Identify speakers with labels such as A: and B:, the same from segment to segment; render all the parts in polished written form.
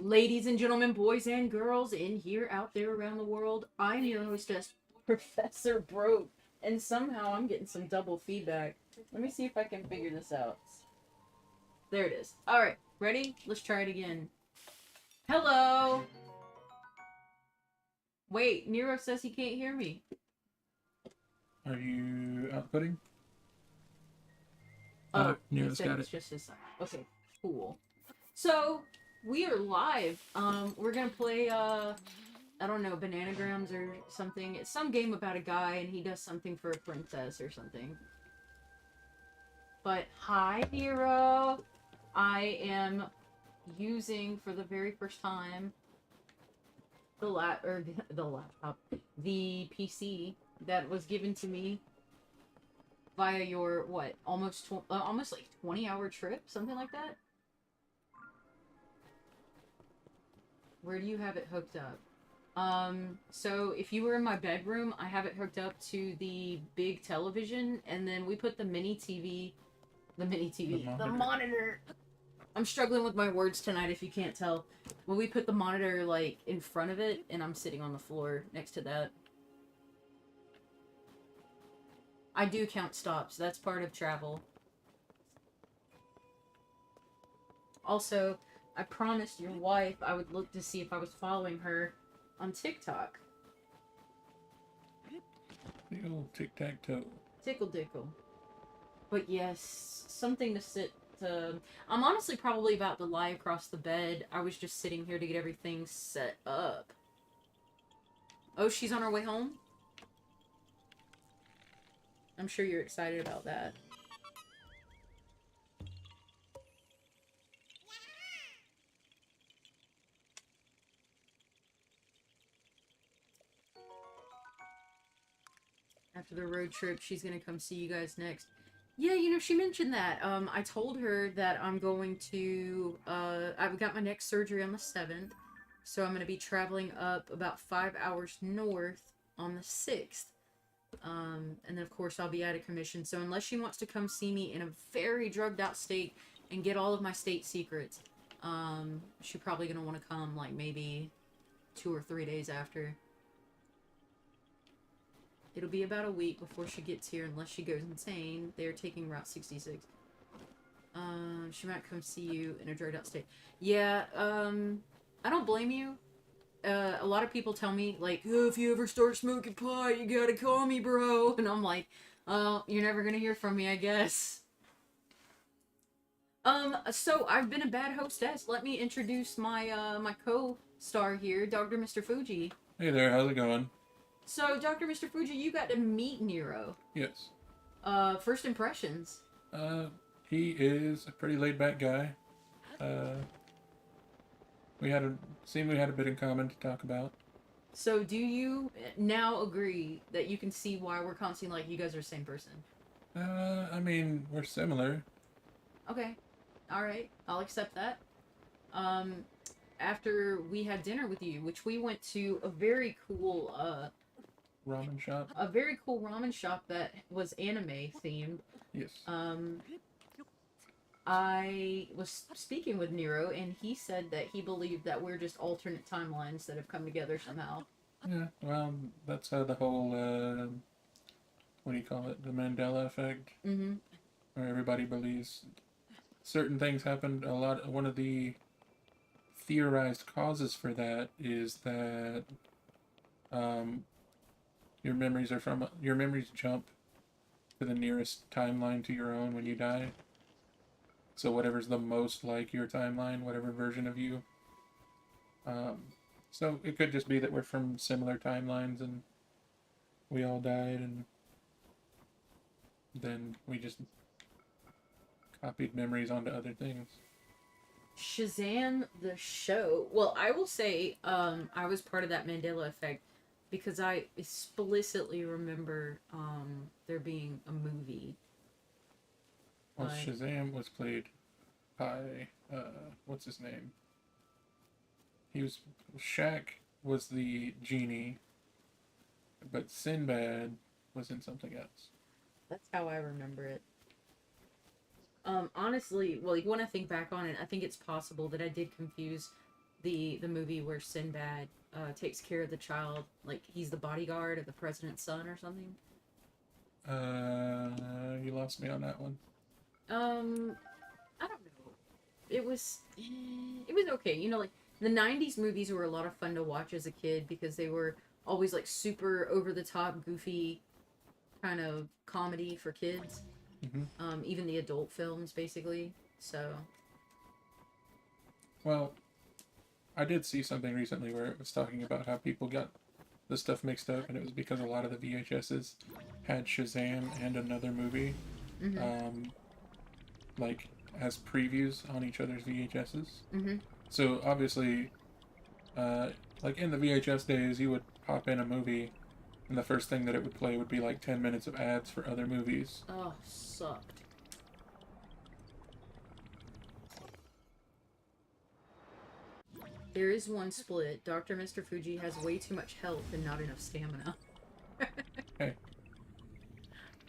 A: Ladies and gentlemen, boys and girls, in here, out there, around the world, I'm your hostess, Professor Broke, and somehow I'm getting some double feedback. Let me see if I can figure this out. There it is. Alright, ready? Let's try it again. Hello! Wait, Nero says he can't hear me.
B: Are you outputting?
A: Oh,
B: Nero's got
A: it's
B: it.
A: just his side. Okay, cool. So, we are live. We're gonna play, I don't know, Bananagrams or something. It's some game about a guy and he does something for a princess or something. But, hi, Nero! I am using, for the very first time, the laptop, the PC that was given to me via your, what, almost like 20-hour trip? Something like that? Where do you have it hooked up? So if you were in my bedroom, I have it hooked up to the big television, and then we put the monitor. I'm struggling with my words tonight if you can't tell. Well, we put the monitor, like, in front of it, and I'm sitting on the floor next to that. I do count stops. That's part of travel. Also, I promised your wife I would look to see if I was following her on TikTok.
B: The old tic-tac-toe.
A: Tickle dickle. But yes, something to sit to... I'm honestly probably about to lie across the bed. I was just sitting here to get everything set up. Oh, she's on her way home? I'm sure you're excited about that. After the road trip, she's gonna come see you guys next. Yeah, you know, she mentioned that. I told her that I'm going to, I've got my next surgery on the 7th, so I'm gonna be traveling up about 5 hours north on the 6th. And then of course I'll be out of commission, so unless she wants to come see me in a very drugged out state and get all of my state secrets, she's probably gonna want to come, like, maybe 2 or 3 days after. It'll be about a week before she gets here, unless she goes insane. They're taking Route 66. She might come see you in a drugged out state. Yeah, I don't blame you. A lot of people tell me, like, oh, if you ever start smoking pot, you gotta call me, bro. And I'm like, oh, you're never gonna hear from me, I guess. So I've been a bad hostess. Let me introduce my, my co-star here, Dr. Mr. Fuji.
B: Hey there, how's it going?
A: So, Dr. Mr. Fuji, you got to meet Nero.
B: Yes.
A: First impressions.
B: He is a pretty laid-back guy. We had a bit in common to talk about.
A: So, do you now agree that you can see why we're constantly like, you guys are the same person?
B: I mean, we're similar.
A: Okay. Alright. I'll accept that. After we had dinner with you, which we went to a very cool,
B: Ramen shop?
A: a very cool ramen shop that was anime themed.
B: Yes.
A: I was speaking with Nero, and he said that he believed that we're just alternate timelines that have come together somehow.
B: Yeah, well, that's how the whole, what do you call it? The Mandela effect?
A: Mm-hmm.
B: Where everybody believes certain things happened. One of the theorized causes for that is that, your memories jump to the nearest timeline to your own when you die. So whatever's the most like your timeline, whatever version of you. So it could just be that we're from similar timelines and we all died and then we just copied memories onto other things.
A: Shazam the show. Well, I will say, I was part of that Mandela effect because I explicitly remember, there being a movie.
B: Well, Shazam was played by, what's his name? Shaq was the genie, but Sinbad was in something else.
A: That's how I remember it. Honestly, well, like, when I think back on it, I think it's possible that I did confuse the movie where Sinbad takes care of the child, like he's the bodyguard of the president's son or something.
B: You lost me on that one.
A: I don't know. It was okay. You know, like the '90s movies were a lot of fun to watch as a kid because they were always like super over the top, goofy kind of comedy for kids. Even the adult films, basically. So.
B: Well, I did see something recently where it was talking about how people got the stuff mixed up, and it was because a lot of the VHSs had Shazam and another movie,
A: Mm-hmm.
B: like as previews on each other's VHSs.
A: Mm-hmm.
B: So obviously, like in the VHS days, you would pop in a movie, and the first thing that it would play would be like 10 minutes of ads for other movies.
A: Oh, sucked. There is one split. Dr. Mr. Fuji has way too much health and not enough stamina.
B: Hey,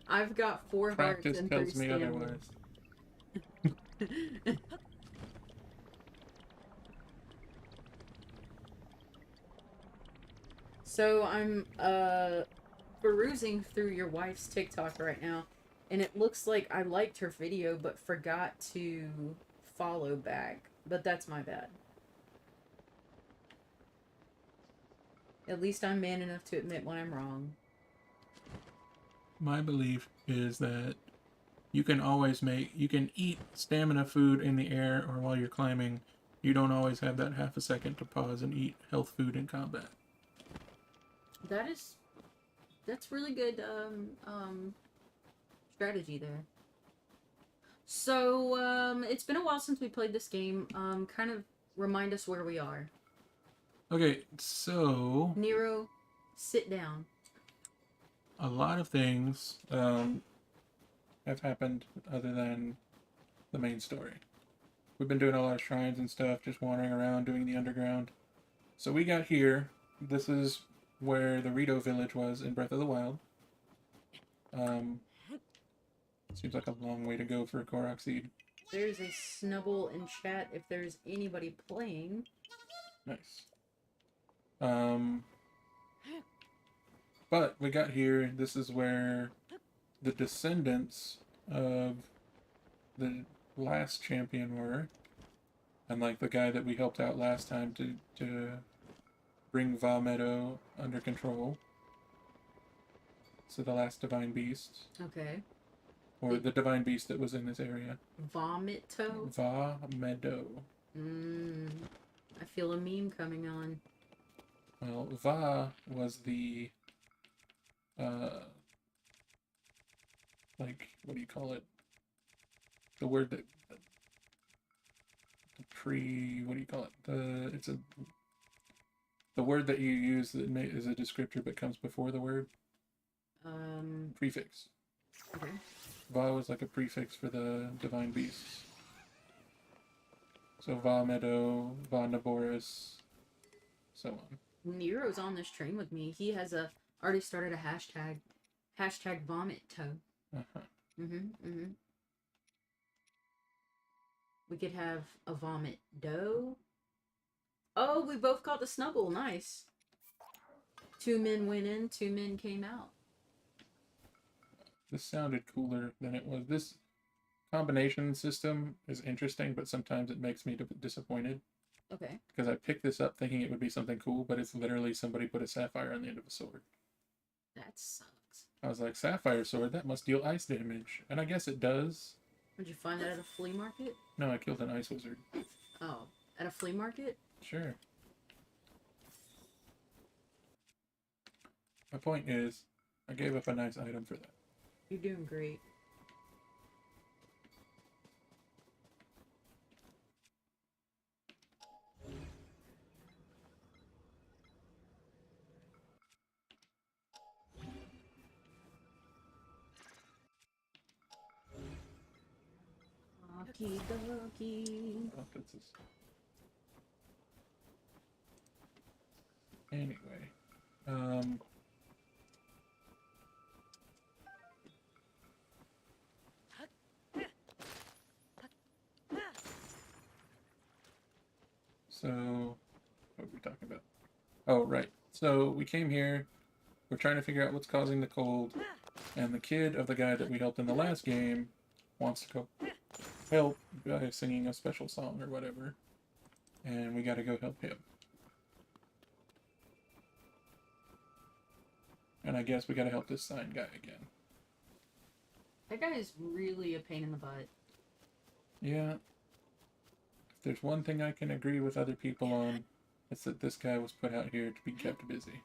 A: I've got 4 hearts
B: practice
A: and 3
B: tells me
A: stamina.
B: otherwise.
A: So I'm perusing through your wife's TikTok right now, and it looks like I liked her video but forgot to follow back. But that's my bad. At least I'm man enough to admit when I'm wrong.
B: My belief is that you can eat stamina food in the air or while you're climbing. You don't always have that half a second to pause and eat health food in combat.
A: That's really good strategy there. So it's been a while since we played this game. Kind of remind us where we are.
B: Okay, so
A: Nero, sit down.
B: a lot of things have happened other than the main story. We've been doing a lot of shrines and stuff, just wandering around doing the underground. So we got here. This is where the Rito village was in Breath of the Wild. Seems like a long way to go for a Korok seed.
A: There's a snubble in chat if there's anybody playing.
B: Nice. But we got here. This is where the descendants of the last champion were, and like the guy that we helped out last time to bring Va Meadow under control. So the last divine beast,
A: Okay.
B: or the divine beast that was in this area.
A: Vomito?
B: Va Meadow.
A: I feel a meme coming on.
B: Well, Va was the like, what do you call it? The word that what do you call it? It's the word that you use that is a descriptor but comes before the word. Prefix.
A: Okay.
B: Va was like a prefix for the divine beasts. So Va Meadow, Va Naboris, so on.
A: Nero's on this train with me. He has already started a hashtag. Hashtag vomito. We could have a vomit dough. Oh, we both caught the snubble. Nice. 2 men went in, 2 men came out.
B: This sounded cooler than it was. This combination system is interesting, but sometimes it makes me disappointed.
A: Okay.
B: Because I picked this up thinking it would be something cool, but it's literally somebody put a sapphire on the end of a sword.
A: That sucks.
B: I was like, sapphire sword, that must deal ice damage. And I guess it does.
A: Would you find that at a flea market?
B: No, I killed an ice wizard.
A: Oh, at a flea market?
B: Sure. My point is, I gave up a nice item for that.
A: You're doing great. Okie dokie.
B: Oh, that's this. Anyway, so we talking about? Oh, right. So we came here. We're trying to figure out what's causing the cold. And the kid of the guy that we helped in the last game wants to go help by singing a special song or whatever. And we gotta go help him. And I guess we gotta help this sign guy again.
A: That guy is really a pain in the butt.
B: Yeah. If there's one thing I can agree with other people on, it's that this guy was put out here to be kept busy.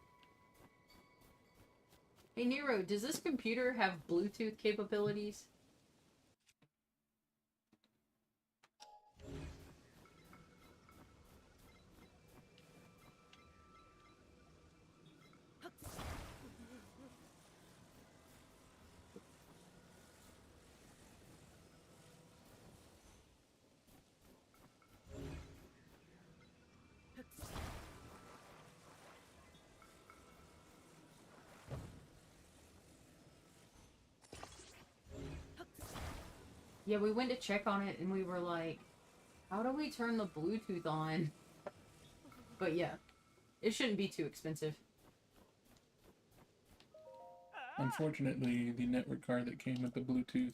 A: Hey Nero, does this computer have Bluetooth capabilities? Yeah, we went to check on it and we were like, how do we turn the Bluetooth on? But yeah, it shouldn't be too expensive.
B: Unfortunately, the network card that came with the Bluetooth,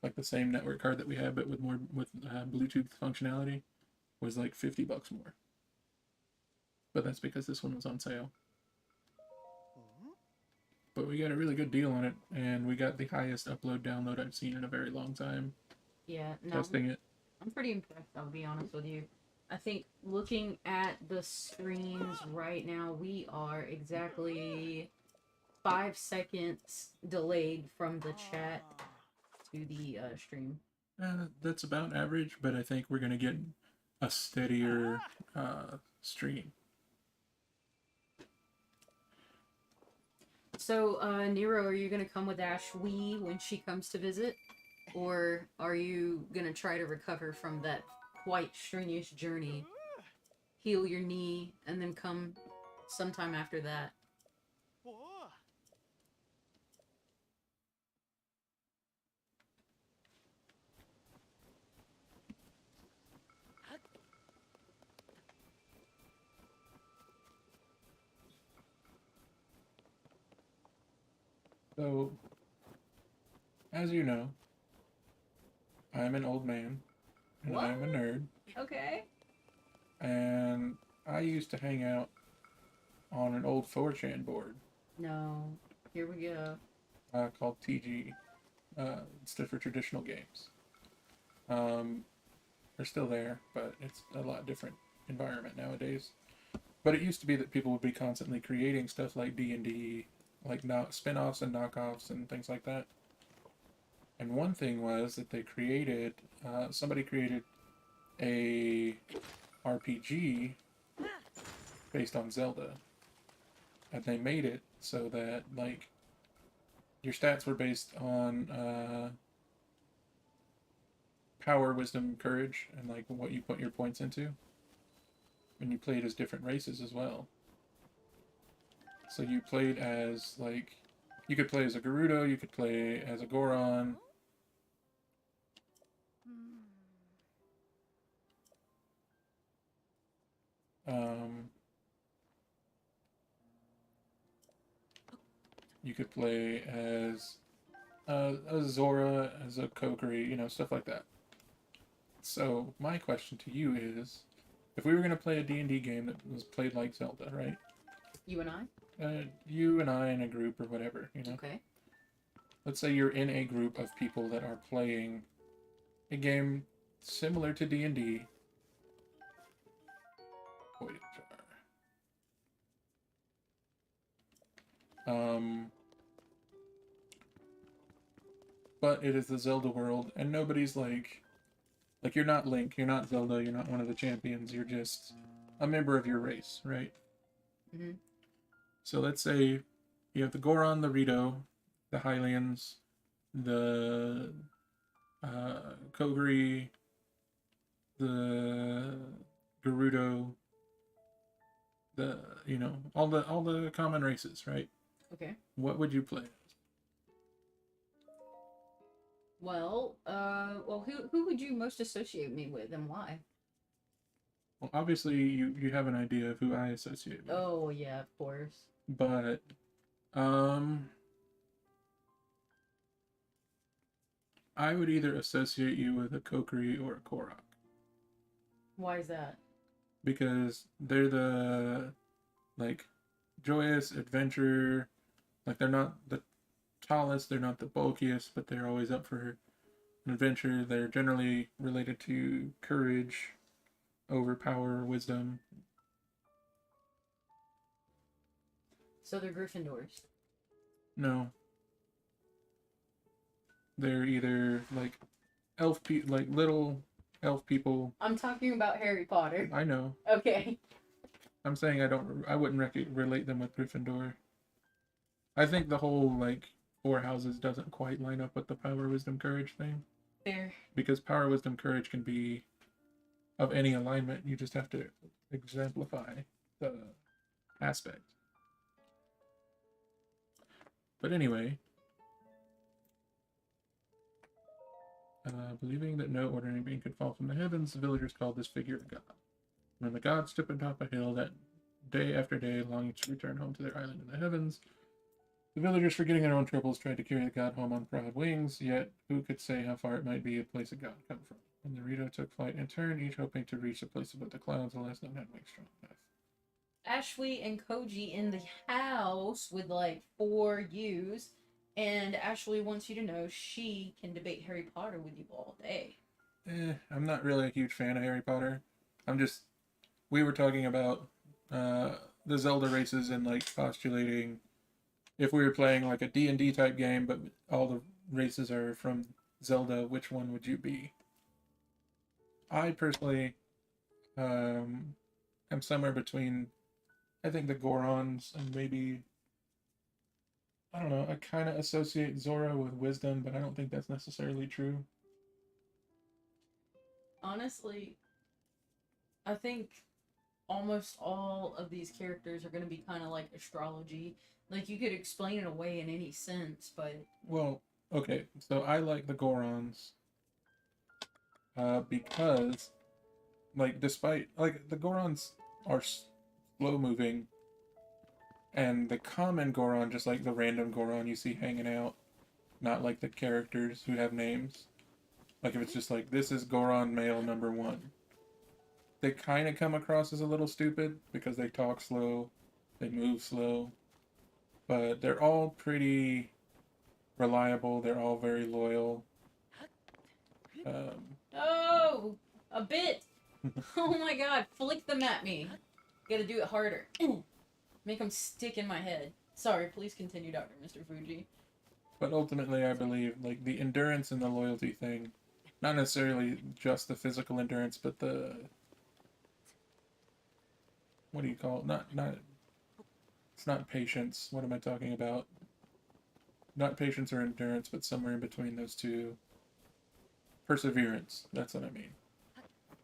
B: like the same network card that we had, but with more Bluetooth functionality, was like $50 more. But that's because this one was on sale. But we got a really good deal on it, and we got the highest upload download I've seen in a very long time.
A: Yeah, no,
B: Testing it.
A: I'm pretty impressed, I'll be honest with you. I think looking at the screens right now, we are exactly 5 seconds delayed from the chat to the stream.
B: That's about average, but I think we're going to get a steadier stream.
A: So, Nero, are you gonna come with Ashwee when she comes to visit? Or are you gonna try to recover from that quite strenuous journey, heal your knee, and then come sometime after that?
B: So, as you know, I'm an old man, and
A: What?
B: I'm a nerd,
A: Okay.
B: and I used to hang out on an old 4chan board
A: No. Here we go.
B: called TG. It stood for Traditional Games. They're still there, but it's a lot different environment nowadays. But it used to be that people would be constantly creating stuff like D&D, like spin-offs and knockoffs and things like that. And one thing was that they created, somebody created a RPG based on Zelda. And they made it so that, like, your stats were based on power, wisdom, courage, and, like, what you put your points into. And you played as different races as well. So you played as, like, you could play as a Gerudo, you could play as a Goron. You could play as a Zora, as a Kokiri, you know, stuff like that. So my question to you is, if we were going to play a D&D game that was played like Zelda, right?
A: You and I?
B: You and I in a group or whatever, you know?
A: Okay.
B: Let's say you're in a group of people that are playing a game similar to D&D. But it is the Zelda world, and nobody's like you're not Link, you're not Zelda, you're not one of the champions, you're just a member of your race, right?
A: Mm-hmm.
B: So let's say you have the Goron, the Rito, the Hylians, the Kogri, the Gerudo, the all the common races, right?
A: Okay.
B: What would you play?
A: Well, who would you most associate me with, and why?
B: Well, obviously you have an idea of who I associate with,
A: Oh yeah, of course.
B: but um, I would either associate you with a Kokiri or a Korok
A: Why is that?
B: because they're the like joyous adventure. Like they're not the tallest, they're not the bulkiest, but they're always up for an adventure. They're generally related to courage, overpower, wisdom.
A: So they're Gryffindors.
B: No, they're either like like little elf people.
A: I'm talking about Harry Potter.
B: I know.
A: Okay.
B: I'm saying I wouldn't relate them with Gryffindor. I think the whole like four houses doesn't quite line up with the power, wisdom, courage thing.
A: Fair.
B: Because power, wisdom, courage can be of any alignment. You just have to exemplify the aspect. But anyway, believing that no ordinary being could fall from the heavens, the villagers called this figure a god. When the gods stood atop a hill that day after day, longing to return home to their island in the heavens, the villagers, forgetting their own troubles, tried to carry the god home on proud wings, yet who could say how far it might be a place a god come from? And the Rito took flight in turn, each hoping to reach a place above the clouds, alas none had wings strong enough.
A: Ashley and Koji in the house with like 4 U's, and Ashley wants you to know she can debate Harry Potter with you all day.
B: I'm not really a huge fan of Harry Potter. We were talking about the Zelda races and like postulating if we were playing like a D&D type game, but all the races are from Zelda, which one would you be? I personally am somewhere between, I think the Gorons and maybe, I don't know, I kind of associate Zora with wisdom, but I don't think that's necessarily true.
A: Honestly, I think almost all of these characters are going to be kind of like astrology. Like you could explain it away in any sense, but
B: Well, okay, so I like the Gorons because, like, despite, like, the Gorons are slow moving, and the common Goron, just like the random Goron you see hanging out, not like the characters who have names. Like if it's just like, this is Goron male number one. They kind of come across as a little stupid because they talk slow, they move slow, but they're all pretty reliable, they're all very loyal.
A: oh, a bit. Oh my god, flick them at me. Gotta do it harder. Make them stick in my head. Sorry, please continue, Dr. Mr. Fuji.
B: But ultimately, I believe like the endurance and the loyalty thing, not necessarily just the physical endurance, but the what do you call it? Not it's not patience. What am I talking about? Not patience or endurance, but somewhere in between those two. Perseverance. That's what I mean.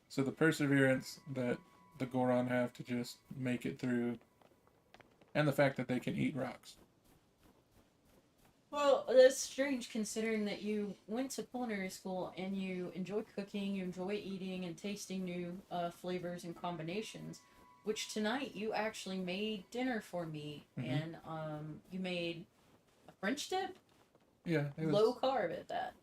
B: So the perseverance that the Goron have to just make it through, and the fact that they can eat rocks.
A: Well, that's strange considering that you went to culinary school and you enjoy cooking, you enjoy eating and tasting new flavors and combinations. Which tonight you actually made dinner for me, and you made a French dip,
B: Yeah, it was
A: low carb at that.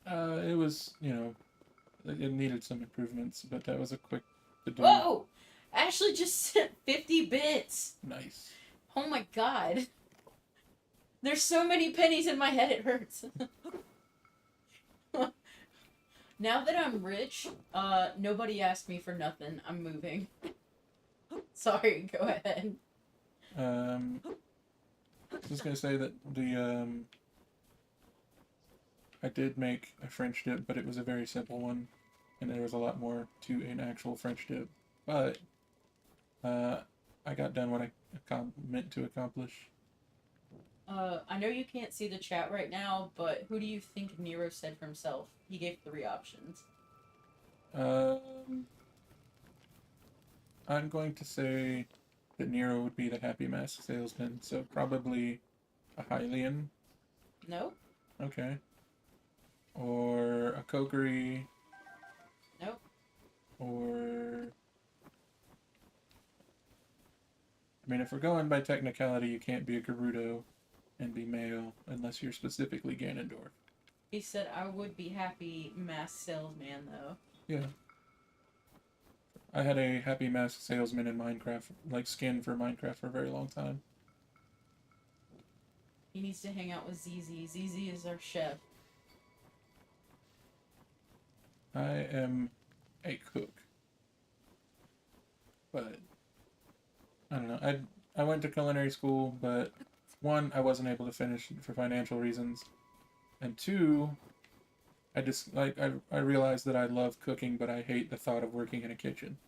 B: It was, it needed some improvements, but that was a quick to do.
A: Whoa! Ashley just sent 50 bits.
B: Nice.
A: Oh my god. There's so many pennies in my head, it hurts. Now that I'm rich, nobody asked me for nothing. I'm moving. Sorry, go ahead.
B: I was just gonna say that I did make a French dip, but it was a very simple one, and there was a lot more to an actual French dip. But I got done what I meant to accomplish.
A: I know you can't see the chat right now, but who do you think Nero said for himself? He gave 3 options.
B: I'm going to say that Nero would be the happy mask salesman, so probably a Hylian.
A: No?
B: Okay. or a kokery,
A: Nope.
B: or... I mean, if we're going by technicality, you can't be a Gerudo and be male unless you're specifically Ganondorf.
A: He said I would be happy mask salesman though.
B: Yeah. I had a happy mask salesman in Minecraft, like skin for Minecraft for a very long time.
A: He needs to hang out with ZZ. ZZ is our chef.
B: I am a cook. But I don't know. I went to culinary school, but one, I wasn't able to finish for financial reasons. And two, I realized that I love cooking, but I hate the thought of working in a kitchen.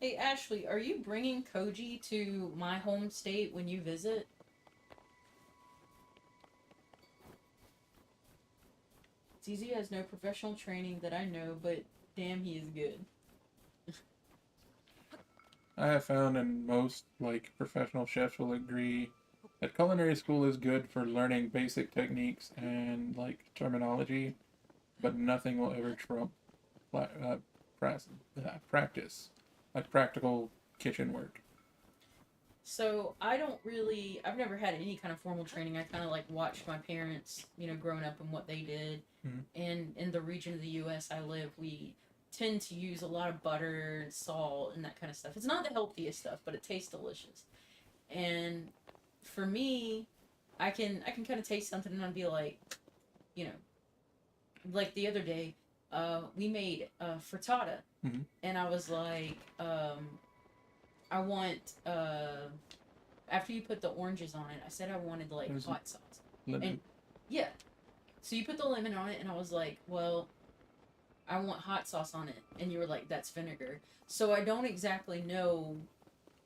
A: Hey Ashley, are you bringing Koji to my home state when you visit? ZZ has no professional training that I know, but damn, he is good.
B: I have found, and most like professional chefs will agree, that culinary school is good for learning basic techniques and like terminology, but nothing will ever trump practice, like practical kitchen work.
A: So I've never had any kind of formal training. I kind of like watched my parents, growing up and what they did.
B: Mm-hmm.
A: And in the region of the U.S. I live, we tend to use a lot of butter and salt and that kind of stuff. It's not the healthiest stuff, but it tastes delicious. And for me, I can kind of taste something and I'd be like, you know, like the other day, we made frittata,
B: Mm-hmm.
A: and I was like, I want after you put the oranges on it, I said I wanted like
B: There's
A: hot sauce.
B: lemon.
A: And yeah, so you put the lemon on it, and I was like, well, I want hot sauce on it, and you were like, that's vinegar. So I don't exactly know.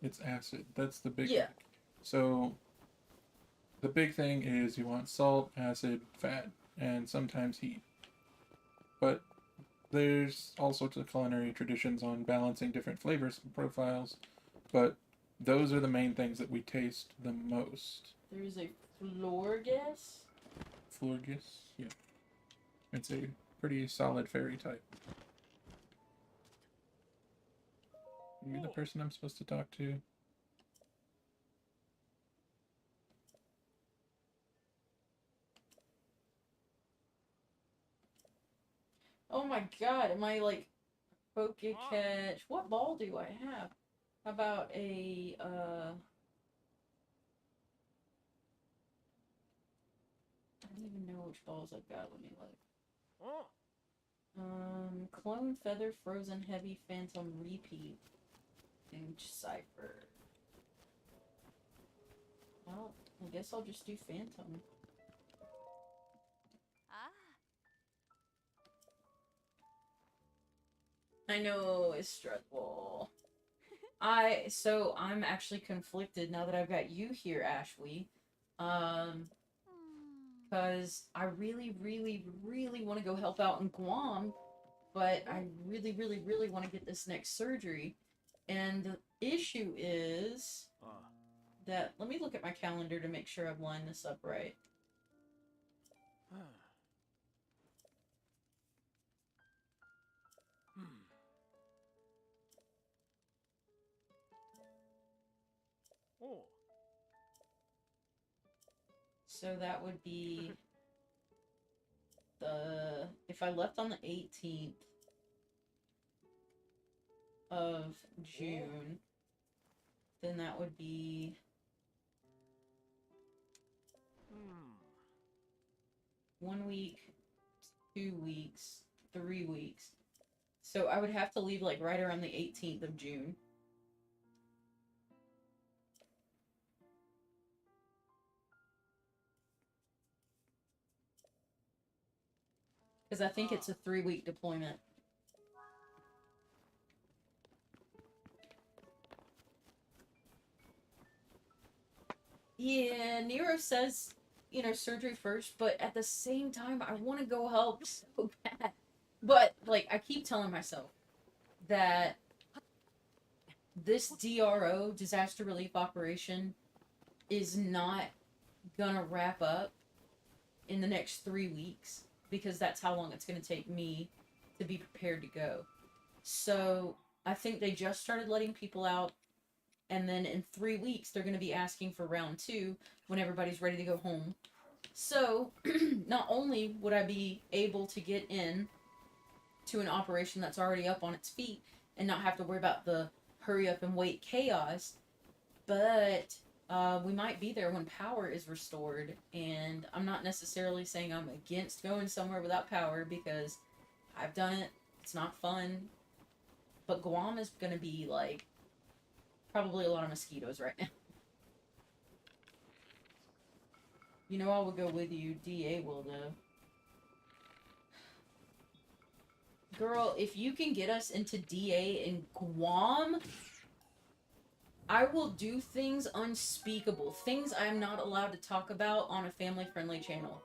B: It's acid. That's the big
A: Yeah.
B: thing. So the big thing is you want salt, acid, fat, and sometimes heat. But there's all sorts of culinary traditions on balancing different flavors and profiles. But those are the main things that we taste the most.
A: There's a florges.
B: Florgus? Yeah. It's a pretty solid fairy type. You're the person I'm supposed to talk to.
A: Oh my god, am I like poke catch? What ball do I have? How about a I don't even know which balls I've got. Let me look. Clone Feather, Frozen Heavy, Phantom Repeat, and Cipher. Well, I guess I'll just do Phantom. I know, it's stressful. I'm actually conflicted now that I've got you here, Ashley. Because I really, really, really want to go help out in Guam, but I really, really, really want to get this next surgery. And the issue is that, let me look at my calendar to make sure I've lined this up right. So that would be if I left on the 18th of June, then that would be 1 week, 2 weeks, 3 weeks. So I would have to leave like right around the 18th of June. Because I think it's a 3-week deployment. Yeah, Nero says, surgery first, but at the same time, I want to go help so bad. But, like, I keep telling myself that this DRO, disaster relief operation, is not gonna wrap up in the next 3 weeks, because that's how long it's going to take me to be prepared to go. So I think they just started letting people out, and then in 3 weeks they're going to be asking for round 2 when everybody's ready to go home. So not only would I be able to get in to an operation that's already up on its feet and not have to worry about the hurry up and wait chaos, but we might be there when power is restored. And I'm not necessarily saying I'm against going somewhere without power, because I've done it. It's not fun. But Guam is going to be like probably a lot of mosquitoes right now. You know, I will go with you. DA will though. Girl, if you can get us into DA in Guam, I will do things unspeakable. Things I'm not allowed to talk about on a family-friendly channel.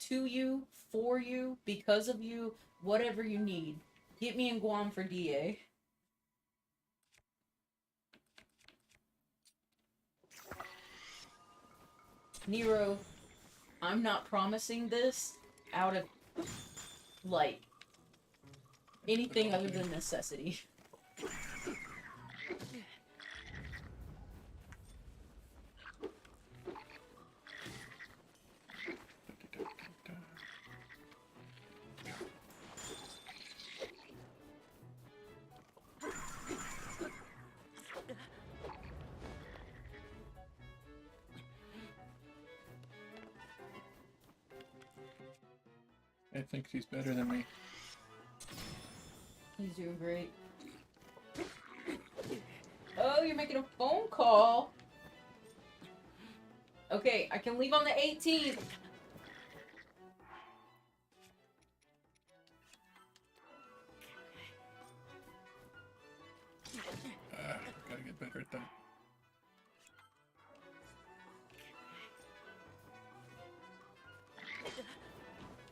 A: To you, for you, because of you, whatever you need. Get me in Guam for DA. Nero, I'm not promising this out of, like, anything other than necessity.
B: I think he's better than me.
A: He's doing great. Oh, you're making a phone call. Okay, I can leave on the 18th.
B: Gotta get better at that.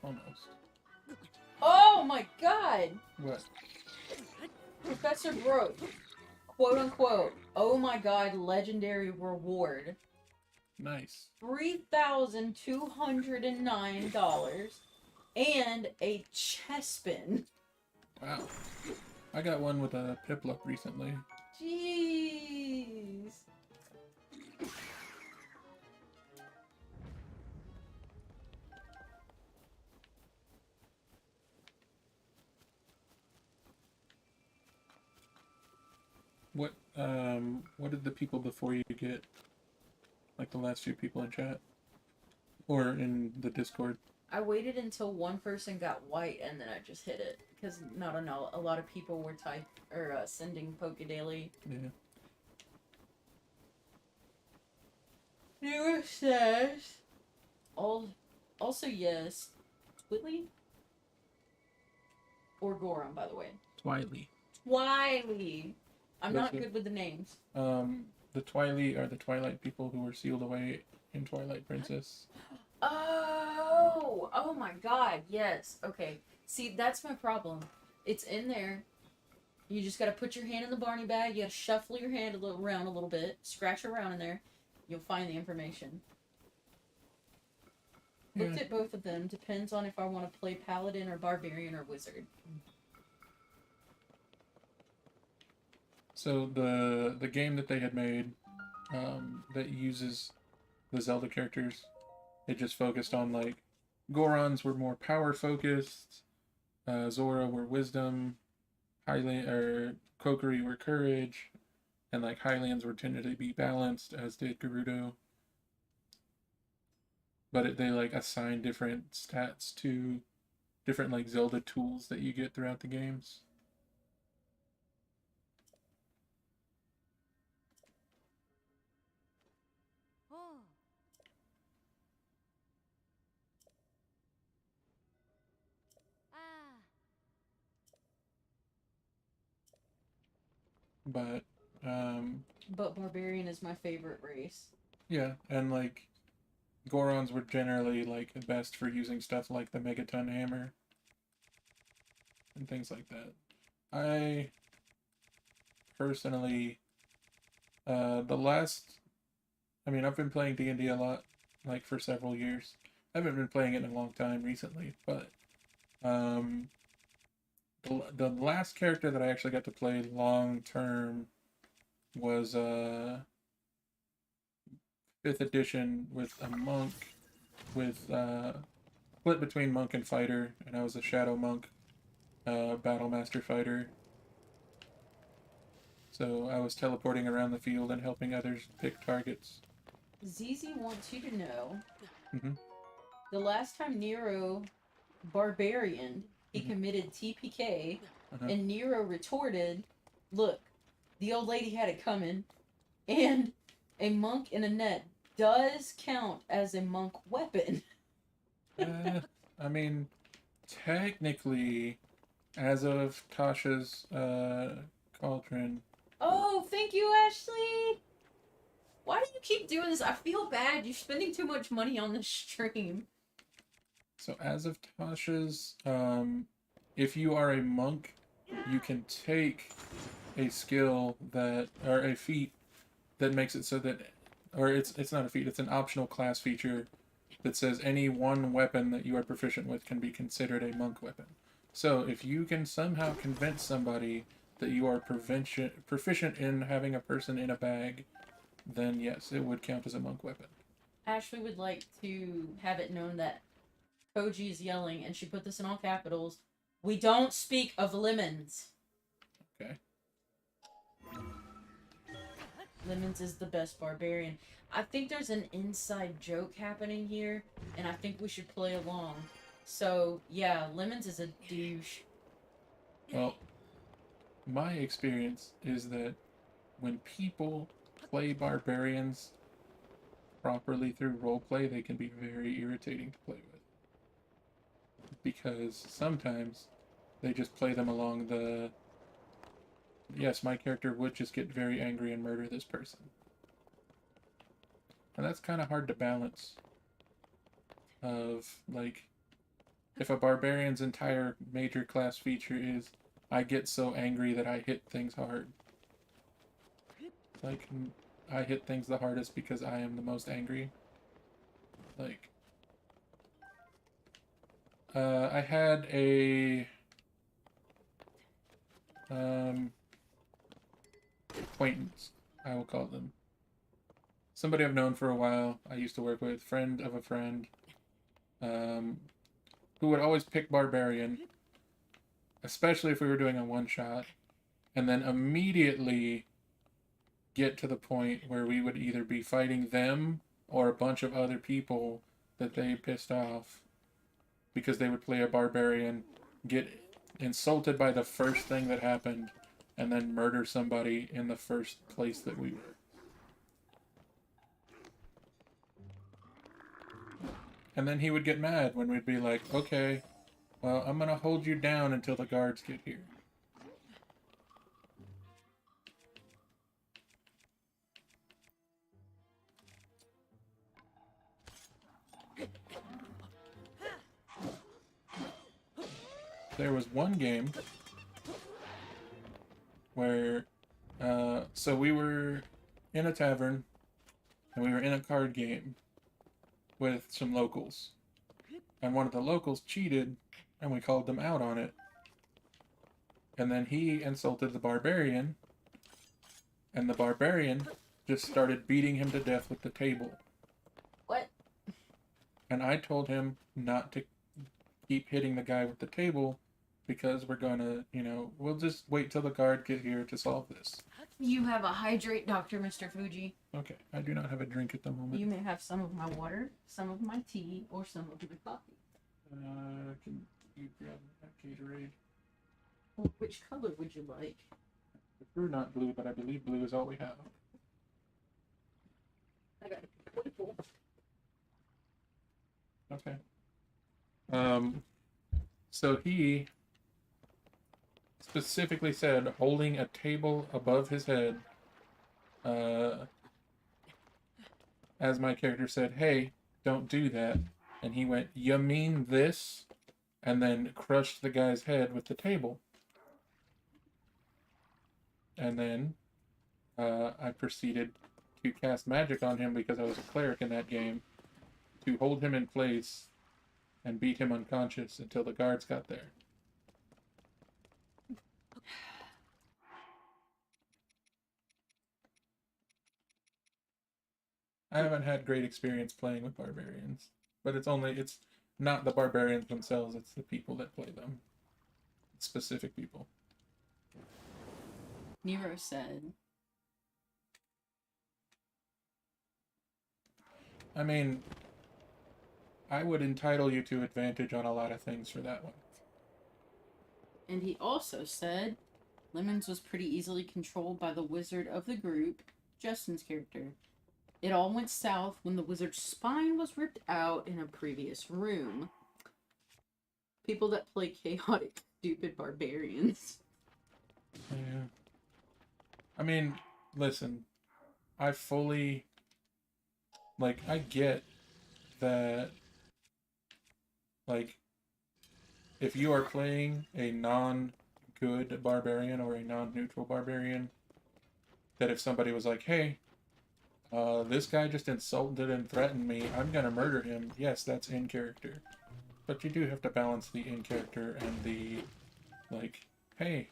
B: Almost.
A: Oh my god!
B: What?
A: ProfessorBroke. Quote unquote. Oh my god, legendary reward.
B: Nice.
A: $3,209 and a chespin.
B: Wow. I got one with a Piplup recently.
A: Jeez.
B: What did the people before you get? Like the last few people in chat? Or in the Discord?
A: I waited until one person got white and then I just hit it. Because, not a lot of people were sending Pokedaily.
B: Yeah.
A: Newer says. Also, yes. Twilly? Or Goron, by the way.
B: Twily.
A: Twily! I'm
B: Those
A: not
B: are-
A: good with the names.
B: The Twily are the Twilight people who were sealed away in Twilight Princess.
A: Oh my god, yes. Okay. See, that's my problem. It's in there. You just gotta put your hand in the Barney bag, you gotta shuffle your hand around a little bit, scratch around in there, you'll find the information. Looked at both of them, depends on if I want to play Paladin or Barbarian or Wizard.
B: So the game that they had made that uses the Zelda characters, it just focused on like Gorons were more power focused, Zora were wisdom, Kokiri were courage, and like Hylians were tended to be balanced, as did Gerudo. But they like assign different stats to different like Zelda tools that you get throughout the games.
C: Oh. Ah.
B: But
A: But Barbarian is my favorite race.
B: yeah, and like Gorons were generally like the best for using stuff like the Megaton Hammer and things like that. I personally, I've been playing D&D a lot like for several years. I haven't been playing it in a long time recently, but the last character that I actually got to play long term was 5th edition with a monk with split between monk and fighter, and I was a shadow monk, battle master fighter. So I was teleporting around the field and helping others pick targets.
A: ZZ wants you to know
B: Mm-hmm.
A: the last time Nero Barbarian, he
B: Mhm.
A: committed TPK,
B: Uh-huh.
A: and Nero retorted, "Look, the old lady had it coming, and a monk in a net does count as a monk weapon."
B: I mean, technically, as of Tasha's cauldron.
A: Oh, thank you, Ashley! Why do you keep doing this? I feel bad. You're spending too much money on this stream.
B: So as of Tasha's, if you are a monk, you can take a skill that, or a feat that makes it so that, or it's not a feat, it's an optional class feature that says any one weapon that you are proficient with can be considered a monk weapon. So if you can somehow convince somebody that you are proficient in having a person in a bag, then yes, it would count as a monk weapon.
A: Ashley would like to have it known that Koji is yelling, and she put this in all capitals. We don't speak of lemons.
B: Okay.
A: Lemons is the best barbarian. I think there's an inside joke happening here, and I think we should play along. So, yeah, Lemons is a douche.
B: Well, my experience is that when people play barbarians properly through roleplay, they can be very irritating to play with. Because sometimes they just play them along the, yes, my character would just get very angry and murder this person. And that's kind of hard to balance. Of, like, if a barbarian's entire major class feature is, I get so angry that I hit things hard. Like, I hit things the hardest because I am the most angry. Like, I had a acquaintance, I will call them. Somebody I've known for a while. I used to work with, friend of a friend, who would always pick barbarian, especially if we were doing a one shot, and then immediately get to the point where we would either be fighting them or a bunch of other people that they pissed off because they would play a barbarian, get insulted by the first thing that happened, and then murder somebody in the first place that we were. And then he would get mad when we'd be like, okay, well, I'm gonna hold you down until the guards get here. There was one game where, so we were in a tavern, and we were in a card game with some locals. And one of the locals cheated, and we called them out on it. And then he insulted the barbarian, and the barbarian just started beating him to death with the table.
A: What?
B: And I told him not to keep hitting the guy with the table because we're gonna, we'll just wait till the guard get here to solve this.
A: You have a hydrate, Dr. Mr. Fuji.
B: Okay, I do not have a drink at the moment.
A: You may have some of my water, some of my tea, or some of my coffee.
B: Can you grab that Gatorade?
A: Well, which color would you like?
B: I prefer not blue, but I believe blue is all we have.
A: I got purple.
B: Okay. So he specifically said holding a table above his head, as my character said, hey, don't do that. And he went, you mean this? And then crushed the guy's head with the table. And then I proceeded to cast magic on him because I was a cleric in that game. to hold him in place and beat him unconscious until the guards got there. I haven't had great experience playing with barbarians, but it's not the barbarians themselves, it's the people that play them. It's specific people.
A: Nero said,
B: I mean, I would entitle you to advantage on a lot of things for that one.
A: and he also said, Lemons was pretty easily controlled by the wizard of the group, Justin's character. It all went south when the wizard's spine was ripped out in a previous room. People that play chaotic, stupid barbarians.
B: Yeah. I mean, listen, I fully, like, I get that, like, if you are playing a non-good barbarian or a non-neutral barbarian, that if somebody was like, hey, this guy just insulted and threatened me, I'm gonna murder him, yes, that's in character. But you do have to balance the in character and the, like, hey,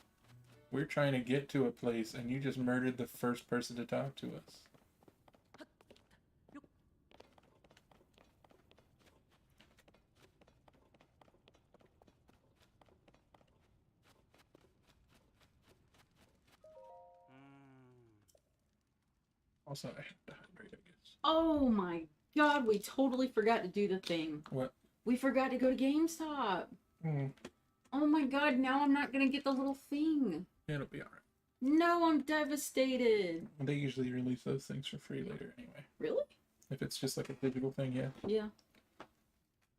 B: we're trying to get to a place and you just murdered the first person to talk to us. Also, I have to hydrate, I guess.
A: Oh my god, we totally forgot to do the thing.
B: What?
A: We forgot to go to GameStop. Oh my god, now I'm not gonna get the little thing.
B: It'll be alright.
A: No, I'm devastated.
B: They usually release those things for free later anyway.
A: Really?
B: If it's just like a digital thing, yeah.
A: Yeah.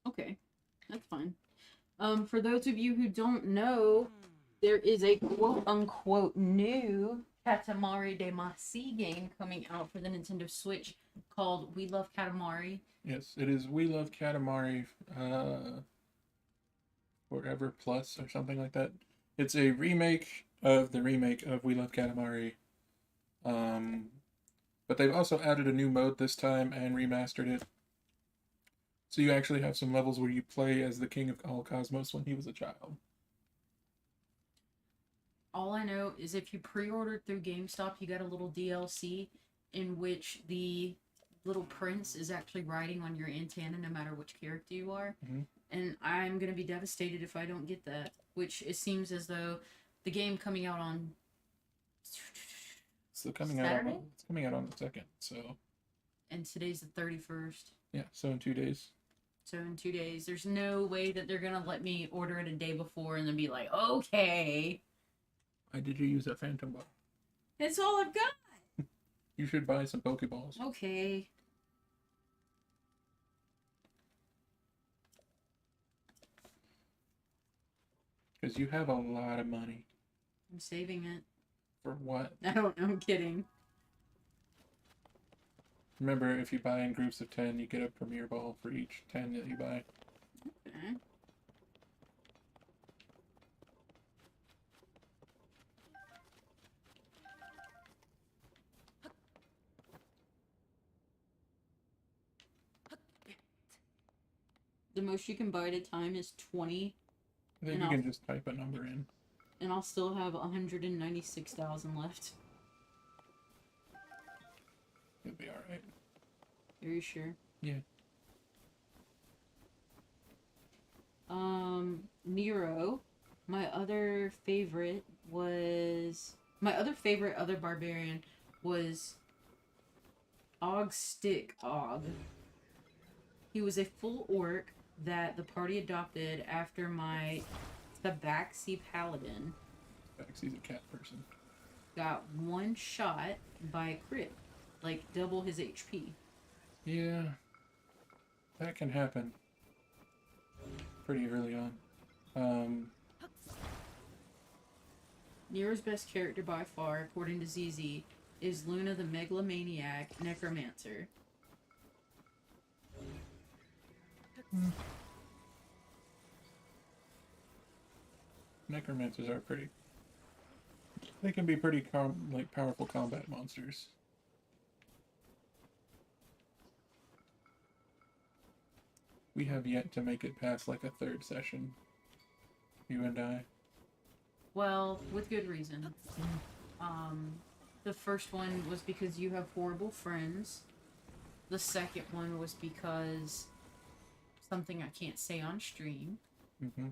A: Okay, that's fine. For those of you who don't know, there is a quote-unquote new Katamari Damacy game coming out for the Nintendo Switch called We Love Katamari.
B: Yes, it is We Love Katamari Forever Plus or something like that. It's a remake of We Love Katamari. But they've also added a new mode this time and remastered it. So you actually have some levels where you play as the king of all cosmos when he was a child.
A: All I know is if you pre-ordered through GameStop, you got a little DLC in which the little prince is actually riding on your antenna no matter which character you are.
B: Mm-hmm.
A: And I'm going to be devastated if I don't get that, which it seems as though the game coming out on
B: It's coming
A: Saturday?
B: out on the 2nd, so...
A: And today's the 31st.
B: Yeah, so in 2 days.
A: So in 2 days, there's no way that they're going to let me order it a day before and then be like, okay.
B: Why did you use that phantom ball?
A: That's all I've got.
B: You should buy some Pokeballs.
A: Okay.
B: Because you have a lot of money.
A: I'm saving it.
B: For what?
A: I don't know, I'm kidding.
B: Remember, if you buy in groups of 10, you get a Premier Ball for each 10 that you buy.
A: Okay. The most you can buy at a time is 20.
B: I think you can just type a number in.
A: And I'll still have 196,000 left.
B: You'll be alright.
A: Are you sure?
B: Yeah.
A: Nero. My other favorite other barbarian was Og Stick Og. He was a full orc that the party adopted after my Tabaxi paladin
B: Baxy's a cat person.
A: got one shot by a crit, like double his HP.
B: Yeah. That can happen. Pretty early on.
A: Nero's best character by far, according to ZZ, is Luna the Megalomaniac Necromancer.
B: Necromancers are pretty... They can be pretty powerful combat monsters. We have yet to make it past like a third session. You and I.
A: Well, with good reason. The first one was because you have horrible friends. The second one was because something I can't say on stream.
B: Mm-hmm.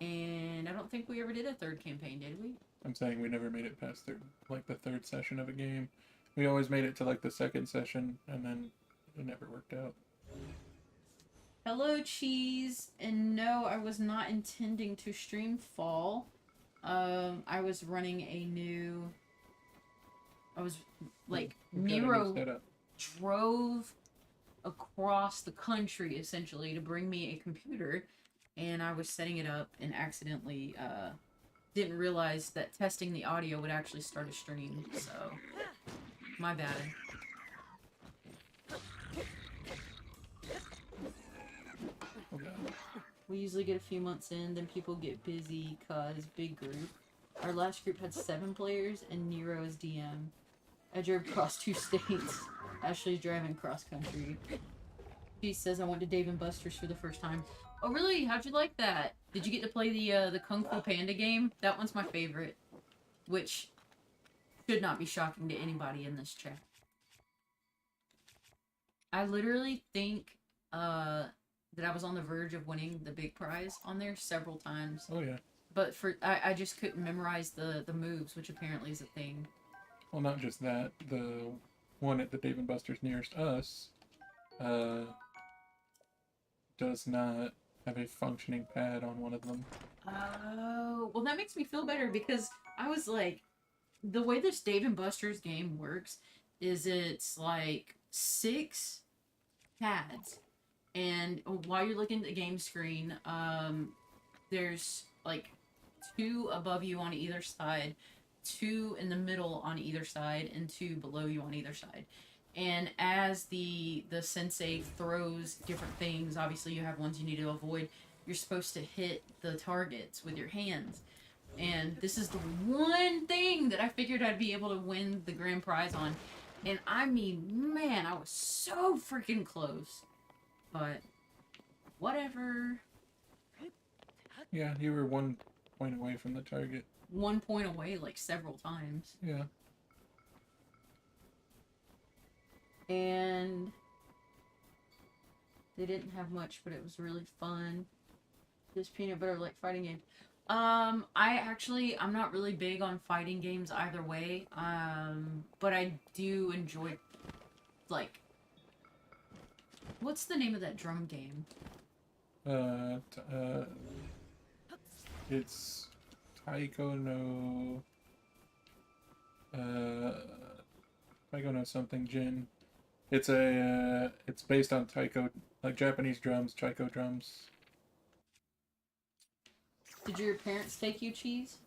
A: And I don't think we ever did a third campaign, did we?
B: I'm saying we never made it past the third session of a game. We always made it to like the second session, and then it never worked out.
A: Hello, Cheese. And no, I was not intending to stream fall. I was running a new... I was, like, Nero drove across the country, essentially, to bring me a computer, and I was setting it up and accidentally, didn't realize that testing the audio would actually start a stream, so... My bad.
B: Oh, God.
A: We usually get a few months in, then people get busy, cause big group. Our last group had 7 players, and Nero is DM. I drove across 2 states. Ashley's driving cross country. She says I went to Dave & Buster's for the first time. Oh really? How'd you like that? Did you get to play the Kung Fu Panda game? That one's my favorite. Which should not be shocking to anybody in this chat. I literally think that I was on the verge of winning the big prize on there several times.
B: Oh yeah.
A: But I just couldn't memorize the moves, which apparently is a thing.
B: Well, not just that. The one at the Dave & Buster's nearest us does not have a functioning pad on one of them.
A: Oh, well that makes me feel better because I was like, the way this Dave & Buster's game works is it's like 6 pads. And while you're looking at the game screen, there's like 2 above you on either side, 2 in the middle on either side, and 2 below you on either side. And as the sensei throws different things, obviously you have ones you need to avoid, you're supposed to hit the targets with your hands. And this is the one thing that I figured I'd be able to win the grand prize on. And I mean, man, I was so freaking close. But, whatever.
B: Yeah, you were 1 point away from the target.
A: 1 point away, like, several times.
B: Yeah.
A: And they didn't have much, but it was really fun. This peanut butter like fighting game. I'm not really big on fighting games either way. But I do enjoy, like, what's the name of that drum game?
B: It's Taiko no something Jin. It's it's based on taiko, like Japanese drums, taiko drums.
A: Did your parents take you, Cheese?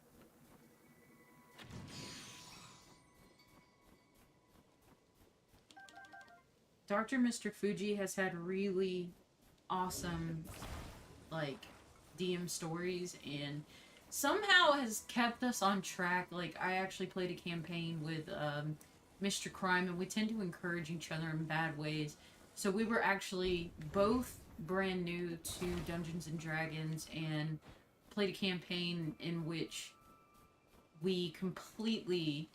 A: Dr. Mr. Fuji has had really awesome, like, DM stories, and somehow has kept us on track. Like, I actually played a campaign with, Mr. Crime, and we tend to encourage each other in bad ways. So we were actually both brand new to Dungeons & Dragons, and played a campaign in which we completely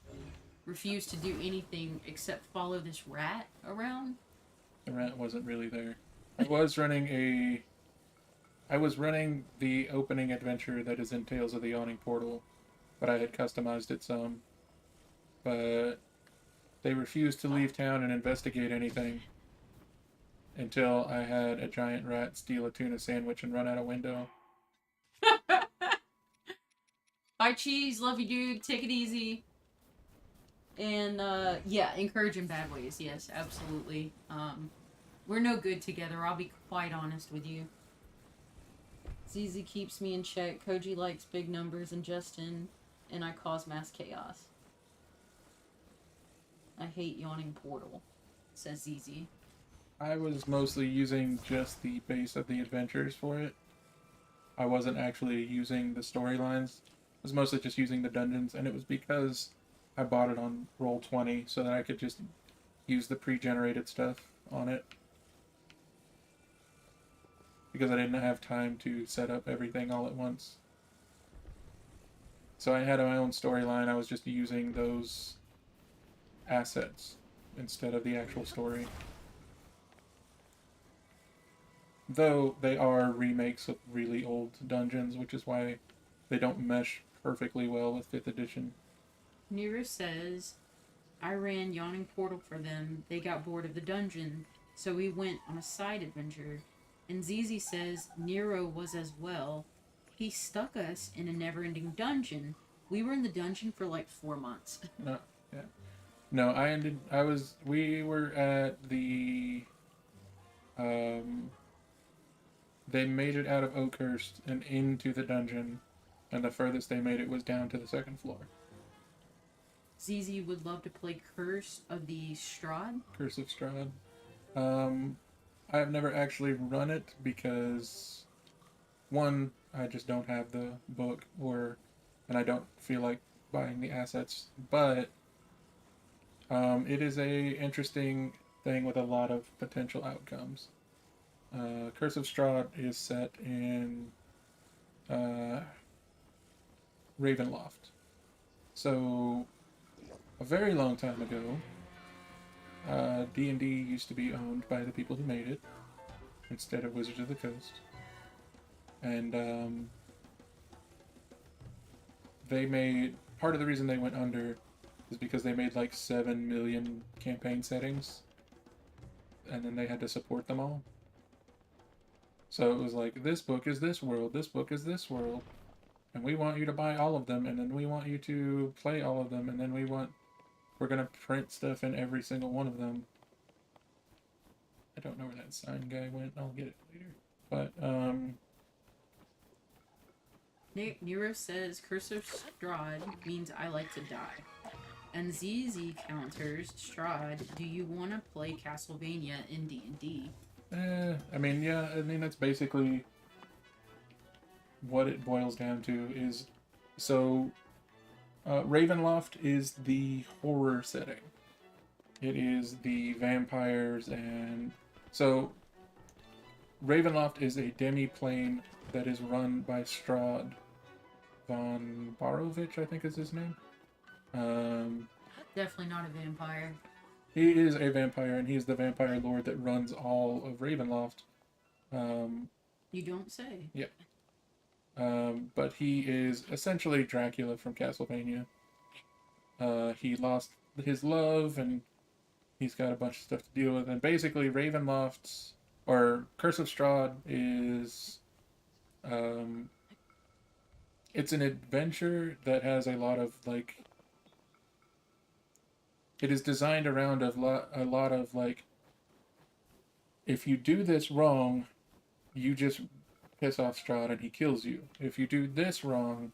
A: refused to do anything except follow this rat around.
B: The rat wasn't really there. I was running the opening adventure that is in Tales of the Yawning Portal, but I had customized it some. But they refused to leave town and investigate anything until I had a giant rat steal a tuna sandwich and run out a window.
A: Bye, Cheese. Love you, dude. Take it easy. And, yeah, encourage in bad ways. Yes, absolutely. We're no good together. I'll be quite honest with you. ZZ keeps me in check. Koji likes big numbers, and Justin and I cause mass chaos. I hate Yawning Portal, says ZZ.
B: I was mostly using just the base of the adventures for it. I wasn't actually using the storylines. I was mostly just using the dungeons, and it was because I bought it on Roll20 so that I could just use the pre-generated stuff on it. because I didn't have time to set up everything all at once. So I had my own storyline. I was just using those assets instead of the actual story. Though they are remakes of really old dungeons, which is why they don't mesh perfectly well with 5th edition.
A: Nero says, I ran Yawning Portal for them. They got bored of the dungeon, so we went on a side adventure. And Zizi says, Nero was as well. He stuck us in a never-ending dungeon. We were in the dungeon for like 4 months.
B: No, yeah. No, we were at the, they made it out of Oakhurst and into the dungeon, and the furthest they made it was down to the 2nd floor.
A: Zizi would love to play Curse of the Strahd.
B: Curse of Strahd. I have never actually run it because, one, I just don't have the book, and I don't feel like buying the assets. But it is a interesting thing with a lot of potential outcomes. Curse of Strahd is set in Ravenloft. So, a very long time ago, D&D used to be owned by the people who made it, instead of Wizards of the Coast. And part of the reason they went under is because they made like 7 million campaign settings, and then they had to support them all. So it was like, this book is this world, this book is this world, and we want you to buy all of them, and then we want you to play all of them, and then we're gonna print stuff in every single one of them. I don't know where that sign guy went, I'll get it later. But,
A: Nero says, Curse of Strahd means I like to die. And ZZ counters, Strahd, do you want to play Castlevania in D&D?
B: that's basically what it boils down to is, so, Ravenloft is the horror setting. It is the vampires, and so Ravenloft is a demi-plane that is run by Strahd von Barovich, I think is his name.
A: Definitely not a vampire.
B: He is a vampire, and he's the vampire lord that runs all of Ravenloft.
A: You don't say.
B: Yeah. But he is essentially Dracula from Castlevania. He lost his love, and he's got a bunch of stuff to deal with. And basically, Ravenloft's, or Curse of Strahd is, it's an adventure that has a lot of, like, it is designed around a lot of, like, if you do this wrong, you just piss off Strahd and he kills you. If you do this wrong,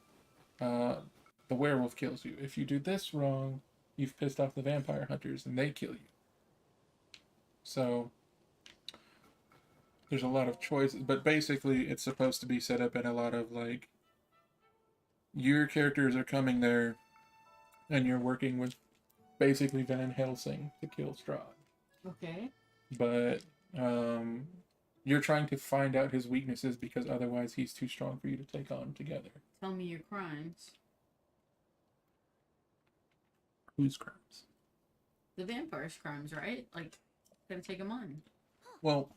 B: the werewolf kills you. If you do this wrong, you've pissed off the vampire hunters and they kill you. So, there's a lot of choices, but basically it's supposed to be set up in a lot of, like, your characters are coming there and you're working with basically Van Helsing to kill Strahd.
A: Okay.
B: But, you're trying to find out his weaknesses because otherwise he's too strong for you to take on together.
A: Tell me your crimes.
B: Whose crimes?
A: The vampire's crimes, right? Like, gotta take him on.
B: Well,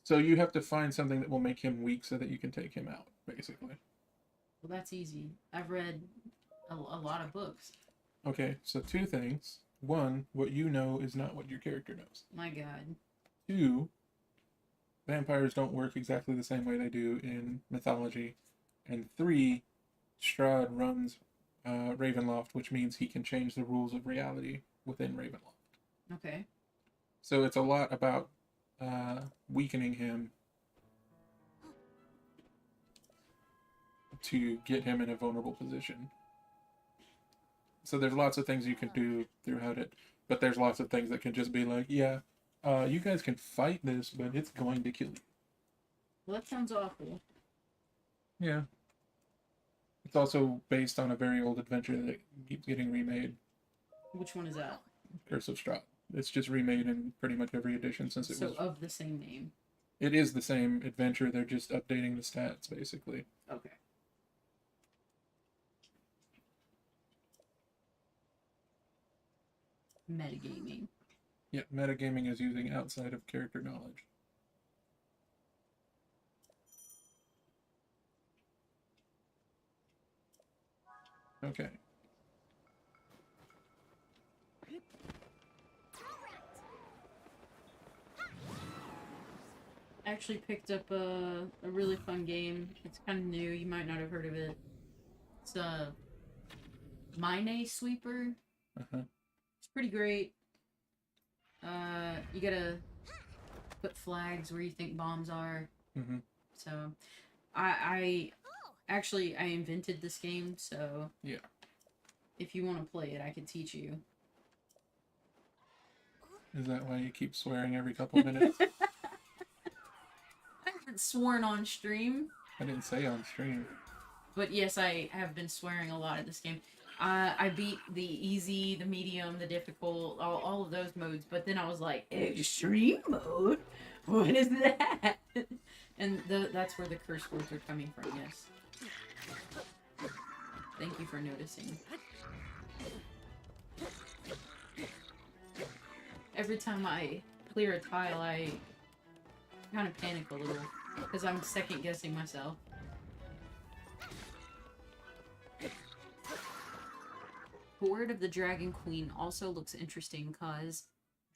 B: so you have to find something that will make him weak so that you can take him out, basically.
A: Well, that's easy. I've read a lot of books.
B: Okay, so 2 things. 1, what you know is not what your character knows.
A: My God.
B: 2, vampires don't work exactly the same way they do in mythology. And 3, Strahd runs Ravenloft, which means he can change the rules of reality within Ravenloft.
A: Okay.
B: So it's a lot about weakening him to get him in a vulnerable position. So there's lots of things you can do throughout it, but there's lots of things that can just be like, yeah, you guys can fight this, but it's going to kill you.
A: Well, that sounds awful.
B: Yeah. It's also based on a very old adventure that keeps getting remade.
A: Which one is that?
B: Curse of Strahd. It's just remade in pretty much every edition since it was...
A: So of the same name.
B: It is the same adventure. They're just updating the stats, basically.
A: Okay. Metagaming.
B: Yeah, metagaming is using outside of character knowledge. Okay.
A: Actually picked up a really fun game. It's kind of new. You might not have heard of it. It's a Mine Sweeper.
B: Uh-huh.
A: It's pretty great. You gotta put flags where you think bombs are.
B: Mm-hmm.
A: So, I actually I invented this game. So
B: yeah,
A: if you want to play it, I can teach you.
B: Is that why you keep swearing every couple minutes?
A: I haven't sworn on stream.
B: I didn't say on stream.
A: But yes, I have been swearing a lot at this game. I beat the easy, the medium, the difficult, all of those modes. But then I was like, extreme mode? What is that? And that's where the curse words are coming from, yes. Thank you for noticing. Every time I clear a tile, I kind of panic a little. Because I'm second guessing myself. Horde of the Dragon Queen also looks interesting because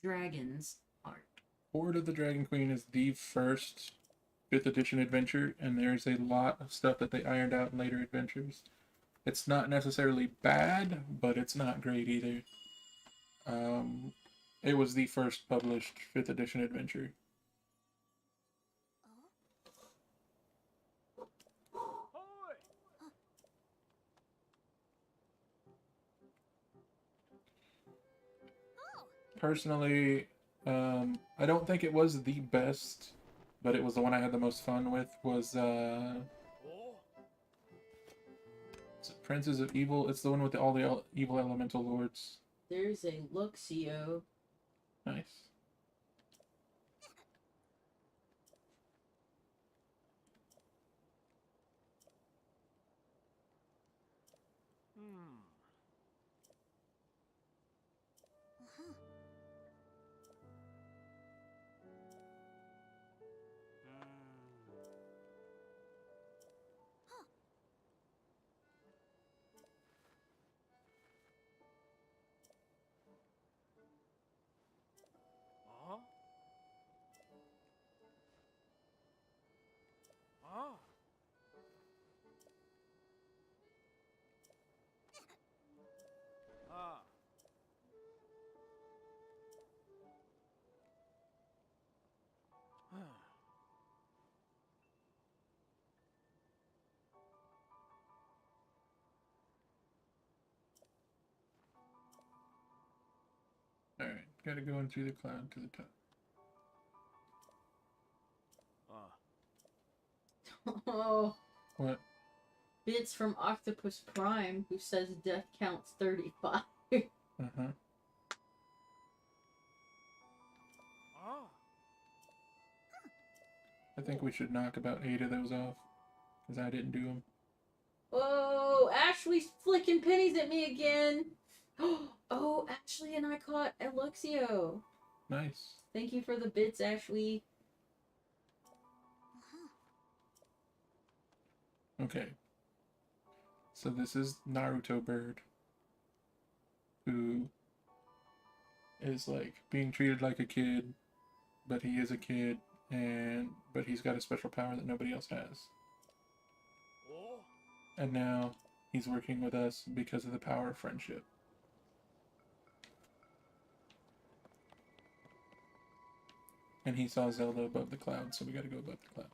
A: dragons art.
B: Horde of the Dragon Queen is the first 5th edition adventure, and there's a lot of stuff that they ironed out in later adventures. It's not necessarily bad, but it's not great either. It was the first published 5th edition adventure. Personally, I don't think it was the best, but it was the one I had the most fun with. Was is it Princes of Evil? It's the one with all the evil elemental lords.
A: There's a Luxio.
B: Nice. Alright, gotta go in through the cloud to the top.
A: Oh.
B: What?
A: Bits from Octopus Prime, who says death counts 35.
B: Uh-huh. I think we should knock about 8 of those off, because I didn't do them.
A: Oh, Ashley's flicking pennies at me again. Oh, Ashley and I caught Luxio.
B: Nice.
A: Thank you for the bits, Ashley.
B: Okay. So this is Naruto Bird, who is like being treated like a kid, but he is a kid, but he's got a special power that nobody else has. And now he's working with us because of the power of friendship. And he saw Zelda above the cloud, so we gotta go above the cloud.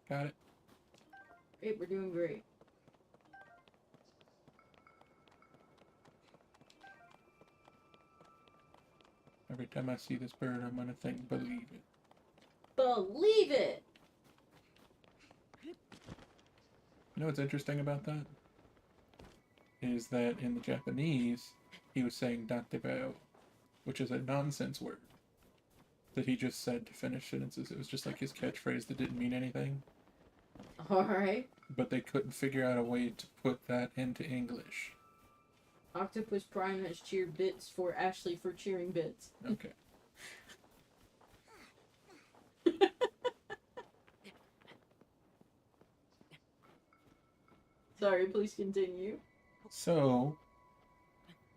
B: Got it?
A: Great, we're doing great.
B: Every time I see this bird, I'm gonna think, believe it.
A: Believe it!
B: You know what's interesting about that? Is that in the Japanese, he was saying datebao, which is a nonsense word. that he just said to finish sentences. It was just like his catchphrase that didn't mean anything.
A: Alright.
B: But they couldn't figure out a way to put that into English.
A: Octopus Prime has cheered bits for Ashley for cheering bits.
B: Okay.
A: Sorry, please continue.
B: So,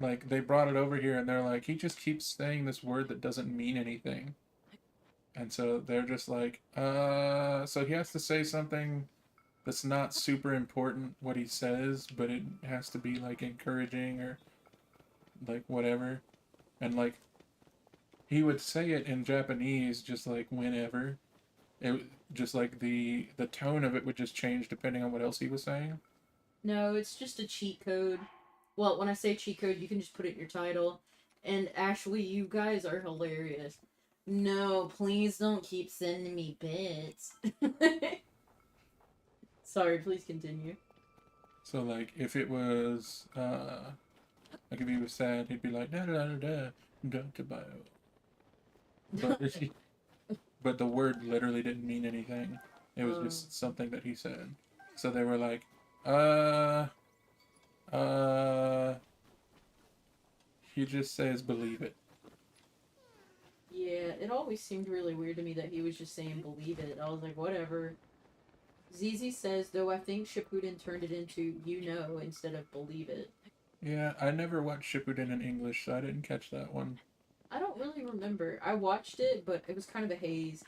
B: like, they brought it over here and they're like, he just keeps saying this word that doesn't mean anything. And so they're just like, so he has to say something that's not super important what he says, but it has to be, like, encouraging or, like, whatever. And, like, he would say it in Japanese just, like, whenever. It just, like, the tone of it would just change depending on what else he was saying.
A: No, it's just a cheat code. Well, when I say cheat code, you can just put it in your title. And Ashley, you guys are hilarious. No, please don't keep sending me bits. Sorry, please continue.
B: So, like, if it was, like, if he was sad, he'd be like, da-da-da-da-da, da-da-bio. But the word literally didn't mean anything. It was just something that he said. So they were like, he just says believe it.
A: Yeah, it always seemed really weird to me that he was just saying believe it. I was like, whatever. ZZ says, though I think Shippuden turned it into you know instead of believe it.
B: Yeah, I never watched Shippuden in English, so I didn't catch that one.
A: I don't really remember. I watched it, but it was kind of a haze.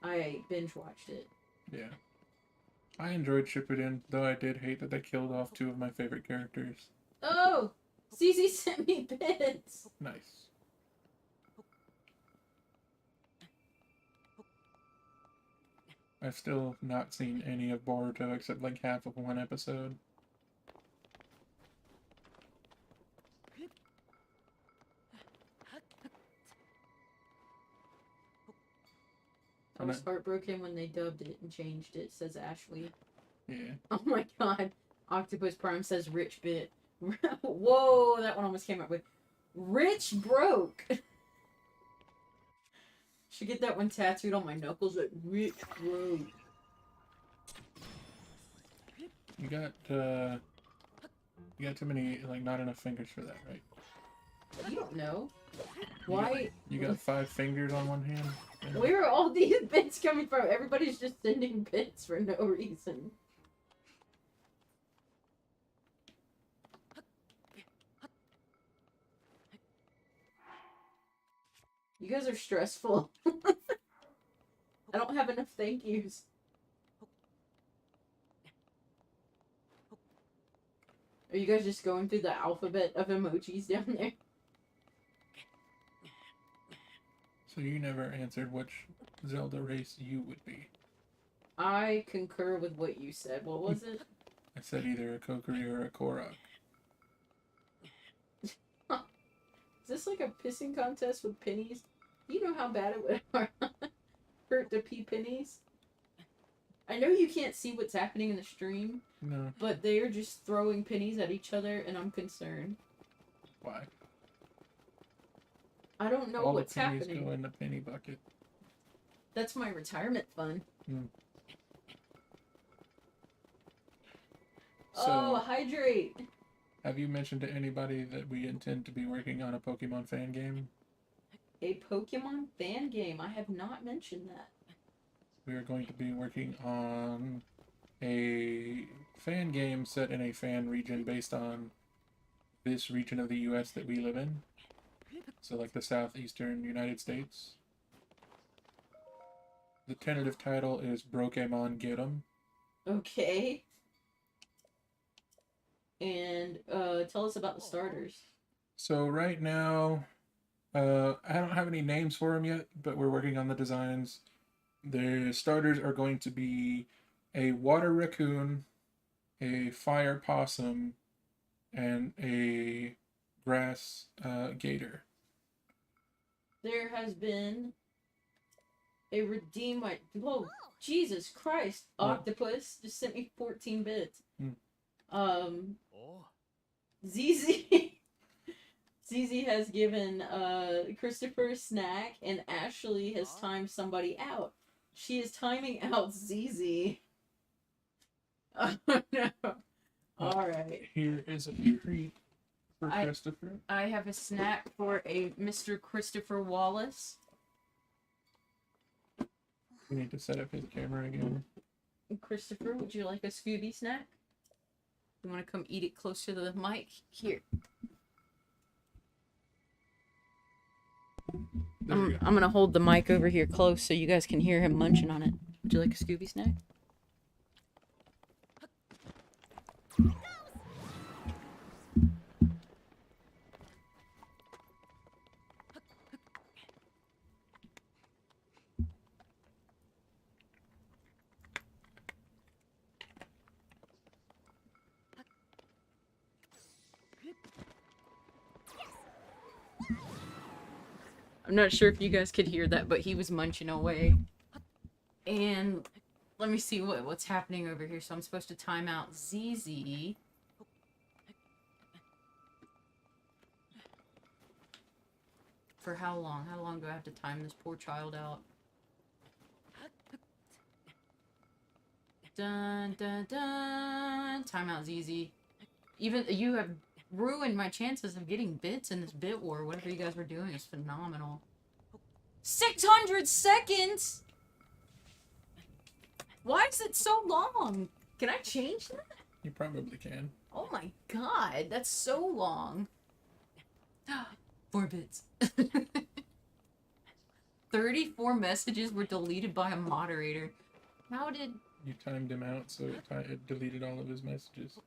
A: I binge watched it.
B: Yeah. I enjoyed Shippuden, though I did hate that they killed off two of my favorite characters.
A: Oh! ZZ sent me bits!
B: Nice. I've still not seen any of Boruto except like half of one episode.
A: I was heartbroken when they dubbed it and changed it, says Ashley.
B: Yeah.
A: Oh my god. Octopus Prime says rich bit. Whoa, that one almost came up with Rich Broke. Should get that one tattooed on my knuckles at Rich Broke.
B: You got too many, like, not enough fingers for that, right?
A: You don't know. Why?
B: You got 5 fingers on one hand?
A: Where are all these bits coming from? Everybody's just sending bits for no reason. You guys are stressful. I don't have enough thank yous. Are you guys just going through the alphabet of emojis down there?
B: So you never answered which Zelda race you would be.
A: I concur with what you said. What was it?
B: I said either a Kokiri or a Korok.
A: Is this like a pissing contest with pennies? You know how bad it would hurt to pee pennies? I know you can't see what's happening in the stream.
B: No.
A: But they are just throwing pennies at each other, and I'm concerned.
B: Why?
A: I don't know
B: All
A: what's
B: the pennies
A: happening.
B: go in the penny bucket.
A: That's my retirement fund.
B: So,
A: Oh, hydrate!
B: have you mentioned to anybody that we intend to be working on a Pokemon fan game?
A: A Pokemon fan game. I have not mentioned that.
B: We are going to be working on a fan game set in a fan region based on this region of the US that we live in. So like the southeastern United States. The tentative title is Brokemon Get 'em.
A: Okay. And tell us about the starters.
B: So right now, I don't have any names for them yet, but we're working on the designs. The starters are going to be a water raccoon, a fire possum, and a grass gator.
A: There has been a redeem my whoa, Jesus Christ.
B: What?
A: Octopus just sent me 14 bits.
B: Hmm.
A: ZZ ZZ has given Christopher a snack, and Ashley has timed somebody out. She is timing out ZZ. Oh no. Alright.
B: Here is a treat for Christopher.
A: I have a snack for a Mr. Christopher Wallace.
B: We need to set up his camera again.
A: Christopher, would you like a Scooby snack? You want to come eat it close to the mic? Here. I'm going to hold the mic over here close so you guys can hear him munching on it. Would you like a Scooby snack? I'm not sure if you guys could hear that, but he was munching away. And let me see what's happening over here. So I'm supposed to time out ZZ. For how long? How long do I have to time this poor child out? Dun dun dun. Time out ZZ. Even you have ruined my chances of getting bits in this bit war. Whatever you guys were doing is phenomenal. 600 seconds? Why is it so long? Can I change that?
B: You probably can.
A: Oh my god, that's so long. 4 bits. 34 messages were deleted by a moderator. How did...
B: You timed him out, so it deleted all of his messages.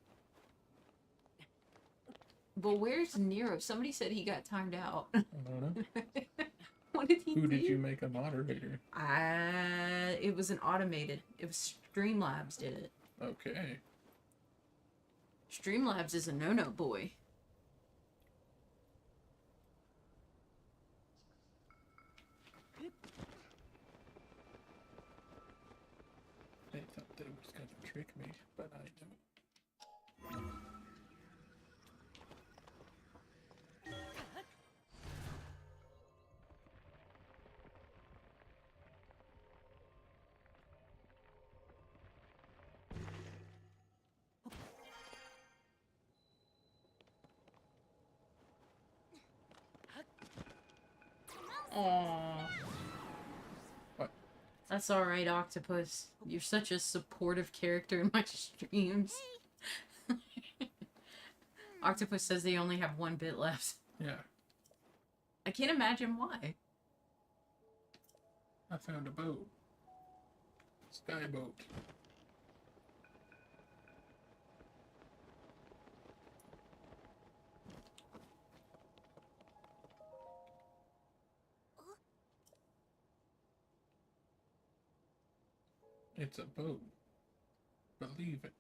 A: But where's Nero? Somebody said he got timed out.
B: I don't know.
A: What did he do?
B: Who did you make a moderator?
A: It was an automated. It was Streamlabs did it.
B: Okay.
A: Streamlabs is a no-no boy.
B: They thought they was gonna trick me, but I don't.
A: Aww.
B: What?
A: That's alright, Octopus. You're such a supportive character in my streams. Octopus says they only have 1 bit left.
B: Yeah.
A: I can't imagine why.
B: I found a boat. Sky boat. It's a boat. Believe it.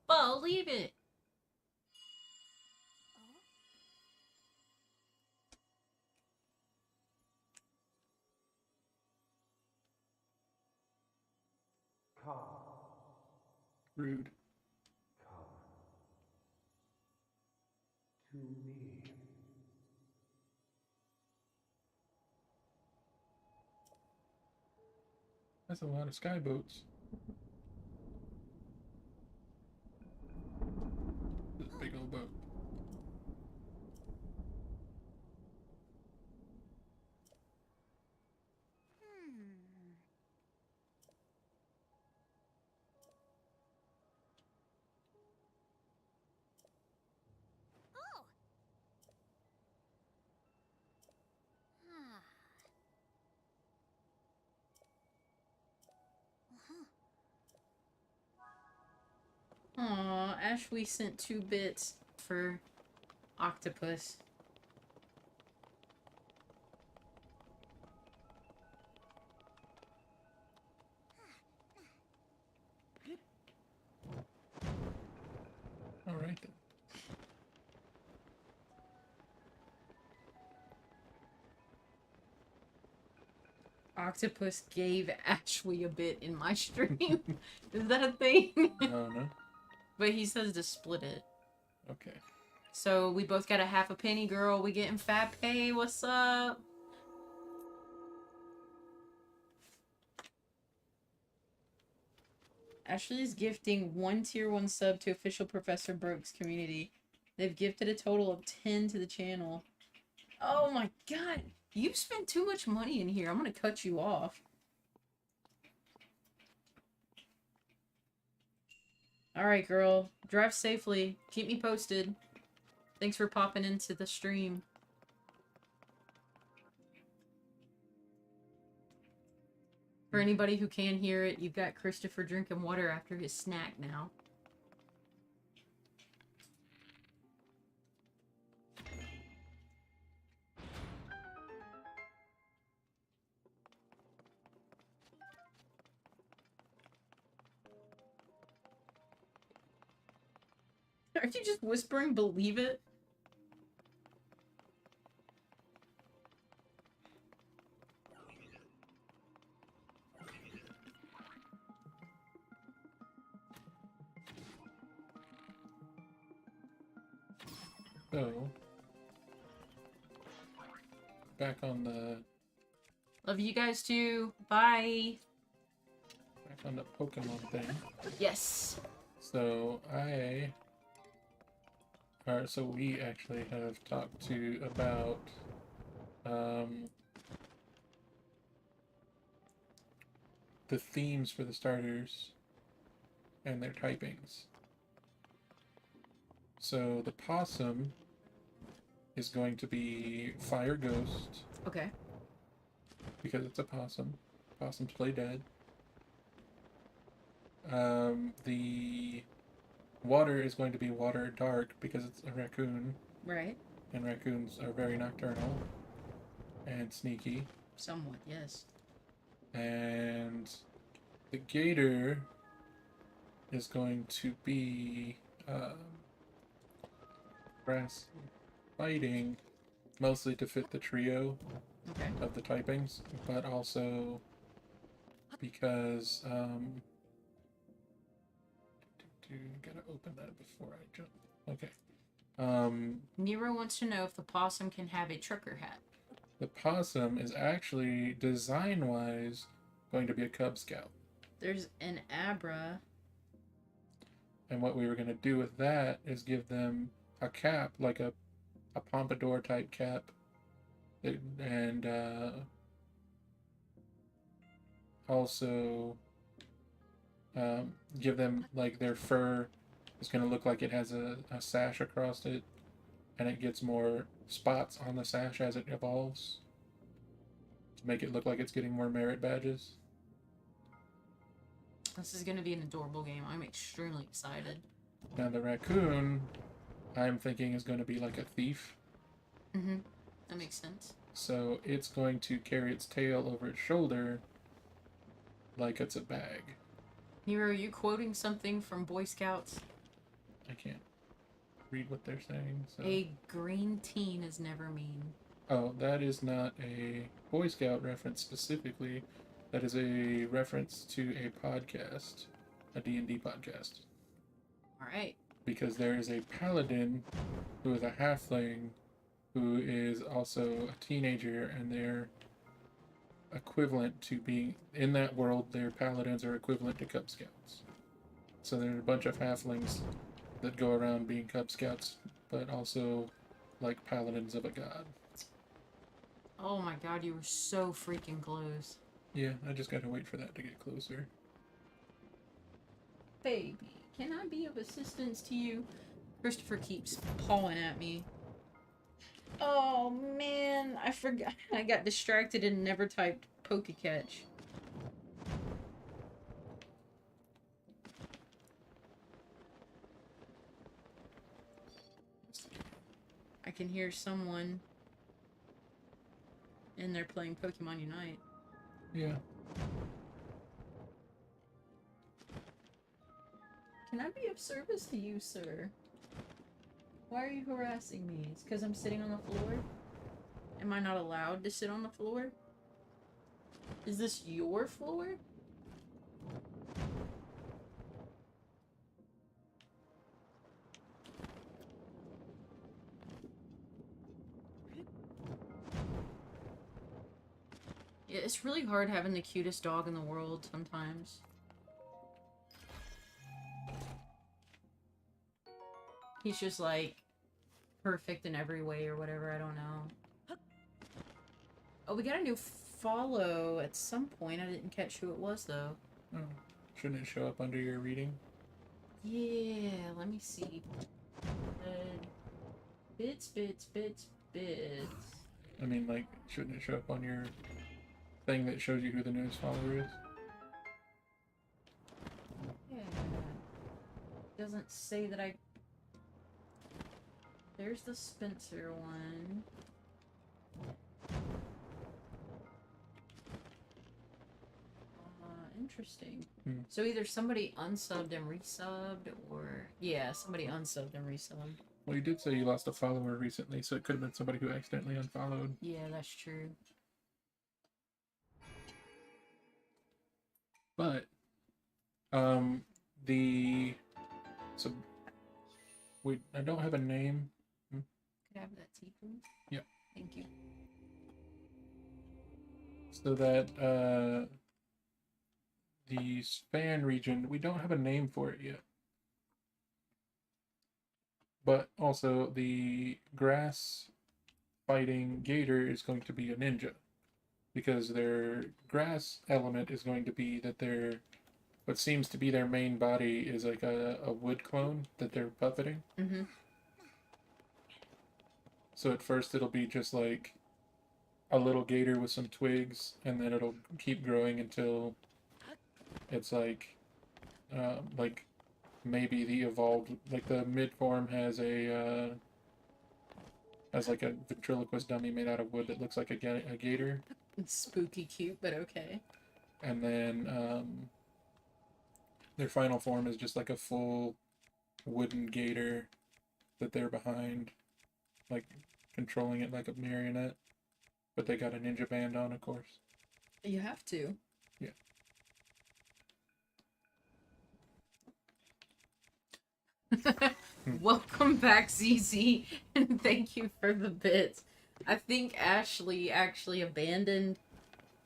A: Believe it!
B: Rude.
C: To me.
B: That's a lot of sky boats. This big old boat.
A: Aw, Ashley sent 2 bits for Octopus.
B: Alright then.
A: Octopus gave Ashley a bit in my stream. Is that a thing?
B: No, no.
A: But he says to split it.
B: Okay.
A: So we both got a half a penny, girl. We getting fat pay. What's up? Ashley is gifting 1 tier 1 sub to Official Professor Broke's community. They've gifted a total of 10 to the channel. Oh my god. You've spent too much money in here. I'm gonna cut you off. Alright, girl. Drive safely. Keep me posted. Thanks for popping into the stream. For anybody who can hear it, you've got Christopher drinking water after his snack now. Aren't you just whispering, believe it?
B: So, back on the
A: Love you guys too. Bye.
B: back on the Pokemon thing.
A: Yes.
B: So so we actually have talked to about the themes for the starters and their typings. So the possum is going to be Fire Ghost
A: Okay.
B: because it's a possum. Possums play dead. The water is going to be Water Dark because it's a raccoon,
A: Right.
B: and raccoons are very nocturnal and sneaky.
A: Somewhat, yes.
B: And the gator is going to be grass fighting, mostly to fit the trio
A: Okay.
B: of the typings, but also because gotta open that before I jump. Okay.
A: Nero wants to know if the possum can have a trucker hat.
B: The possum is actually design-wise going to be a Cub Scout.
A: There's an Abra.
B: And what we were going to do with that is give them a cap, like a pompadour type cap, and also give them, like, their fur is going to look like it has a sash across it, and it gets more spots on the sash as it evolves to make it look like it's getting more merit badges.
A: This is going to be an adorable game. I'm extremely excited.
B: Now the raccoon, I'm thinking, is going to be like a thief.
A: Mm-hmm. That makes sense.
B: So it's going to carry its tail over its shoulder like it's a bag.
A: Nero, are you quoting something from Boy Scouts?
B: I can't read what they're saying. So.
A: A green teen is never mean.
B: Oh, that is not a Boy Scout reference specifically. That is a reference to a podcast, a D&D podcast.
A: Alright.
B: Because there is a paladin who is a halfling who is also a teenager, and they're equivalent to being, in that world, their paladins are equivalent to Cub Scouts. So there's a bunch of halflings that go around being Cub Scouts, but also like paladins of a god.
A: Oh my god, you were so freaking close.
B: Yeah, I just gotta wait for that to get closer.
A: Baby, can I be of assistance to you? Christopher keeps pawing at me. Oh man, I forgot. I got distracted and never typed Pokecatch. I can hear someone in there playing Pokemon Unite.
B: Yeah.
A: Can I be of service to you, sir? Why are you harassing me? It's because I'm sitting on the floor? Am I not allowed to sit on the floor? Is this your floor? Yeah, it's really hard having the cutest dog in the world sometimes. He's just like perfect in every way or whatever, I don't know. Oh, we got a new follow at some point. I didn't catch who it was though.
B: Oh, shouldn't it show up under your reading?
A: Yeah, let me see. Bits.
B: I mean, like, shouldn't it show up on your thing that shows you who the newest follower is?
A: Yeah. Doesn't say that I... There's the Spencer one. Interesting. So either somebody unsubbed and resubbed, or... Yeah, somebody unsubbed and resubbed.
B: Well, you did say you lost a follower recently, so it could have been somebody who accidentally unfollowed.
A: Yeah, that's true.
B: But, so, I don't have a name.
A: Could I have that tea, please?
B: Yep.
A: Thank you.
B: So that, the span region, we don't have a name for it yet. But also, the grass fighting gator is going to be a ninja. Because their grass element is going to be that what seems to be their main body is like a wood clone that they're buffeting.
A: Mm-hmm.
B: So at first it'll be just like a little gator with some twigs, and then it'll keep growing until it's like maybe the evolved, like the mid form has like a ventriloquist dummy made out of wood that looks like a gator.
A: It's spooky cute, but okay.
B: And then their final form is just like a full wooden gator that they're behind, like controlling it like a marionette. But they got a ninja band on, of course.
A: You have to.
B: Yeah.
A: Welcome back, ZZ, and thank you for the bits. I think Ashley actually abandoned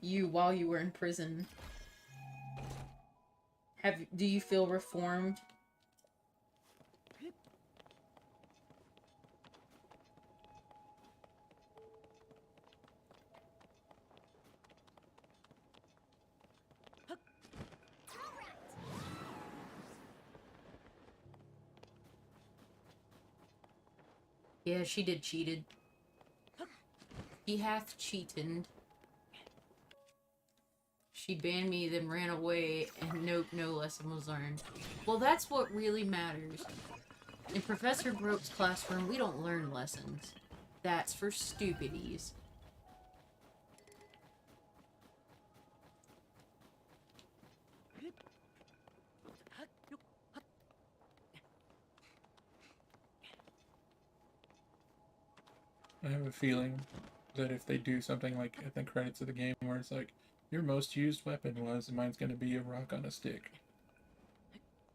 A: you while you were in prison. Do you feel reformed? Yeah, she did cheated. He hath cheated. She banned me, then ran away, and nope, no lesson was learned. Well, that's what really matters. In Professor Broke's classroom, we don't learn lessons. That's for stupidies.
B: I have a feeling that if they do something like at the credits of the game where it's like, your most used weapon was, and mine's going to be a rock on a stick.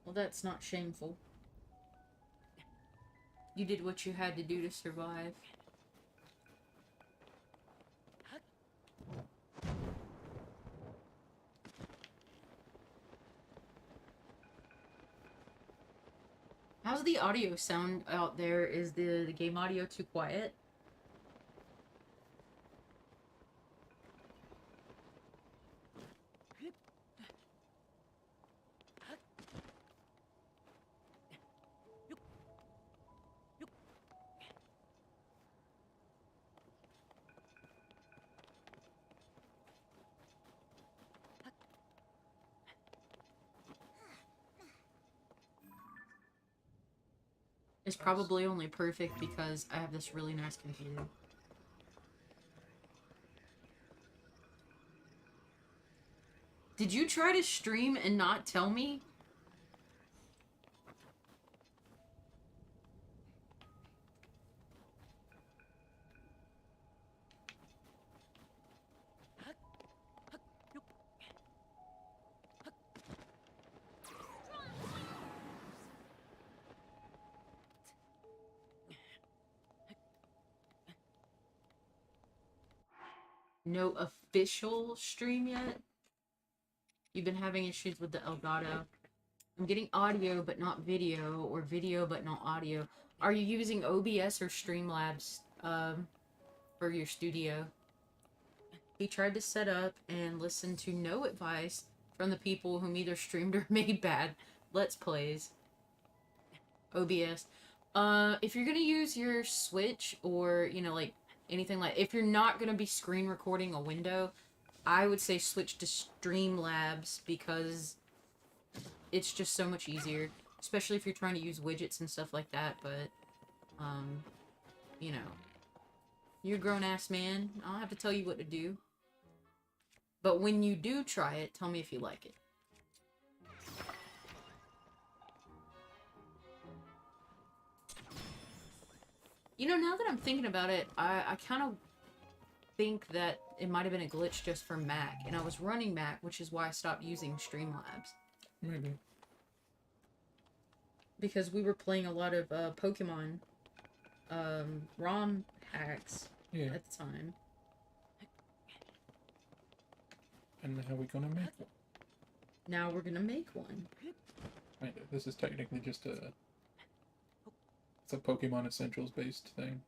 A: Well, that's not shameful. You did what you had to do to survive. How's the audio sound out there? Is the game audio too quiet? It's probably only perfect because I have this really nice computer. Did you try to stream and not tell me? No official stream yet. You've been having issues with the Elgato. I'm getting audio but not video, or video but not audio. Are you using OBS or Streamlabs for your studio? He tried to set up and listen to no advice from the people whom either streamed or made bad Let's Plays. OBS. If you're gonna use your Switch or, you know, like, anything like... If you're not gonna be screen recording a window, I would say switch to Streamlabs, because it's just so much easier. Especially if you're trying to use widgets and stuff like that, but, you know. You're a grown-ass man. I don't have to tell you what to do. But when you do try it, tell me if you like it. You know, now that I'm thinking about it, I kind of think that it might have been a glitch just for Mac. And I was running Mac, which is why I stopped using Streamlabs.
B: Maybe.
A: Because we were playing a lot of Pokemon ROM hacks at the time.
B: And how are we gonna make one?
A: Now we're gonna make one.
B: Kind of. This is technically just a... It's a Pokemon Essentials based thing.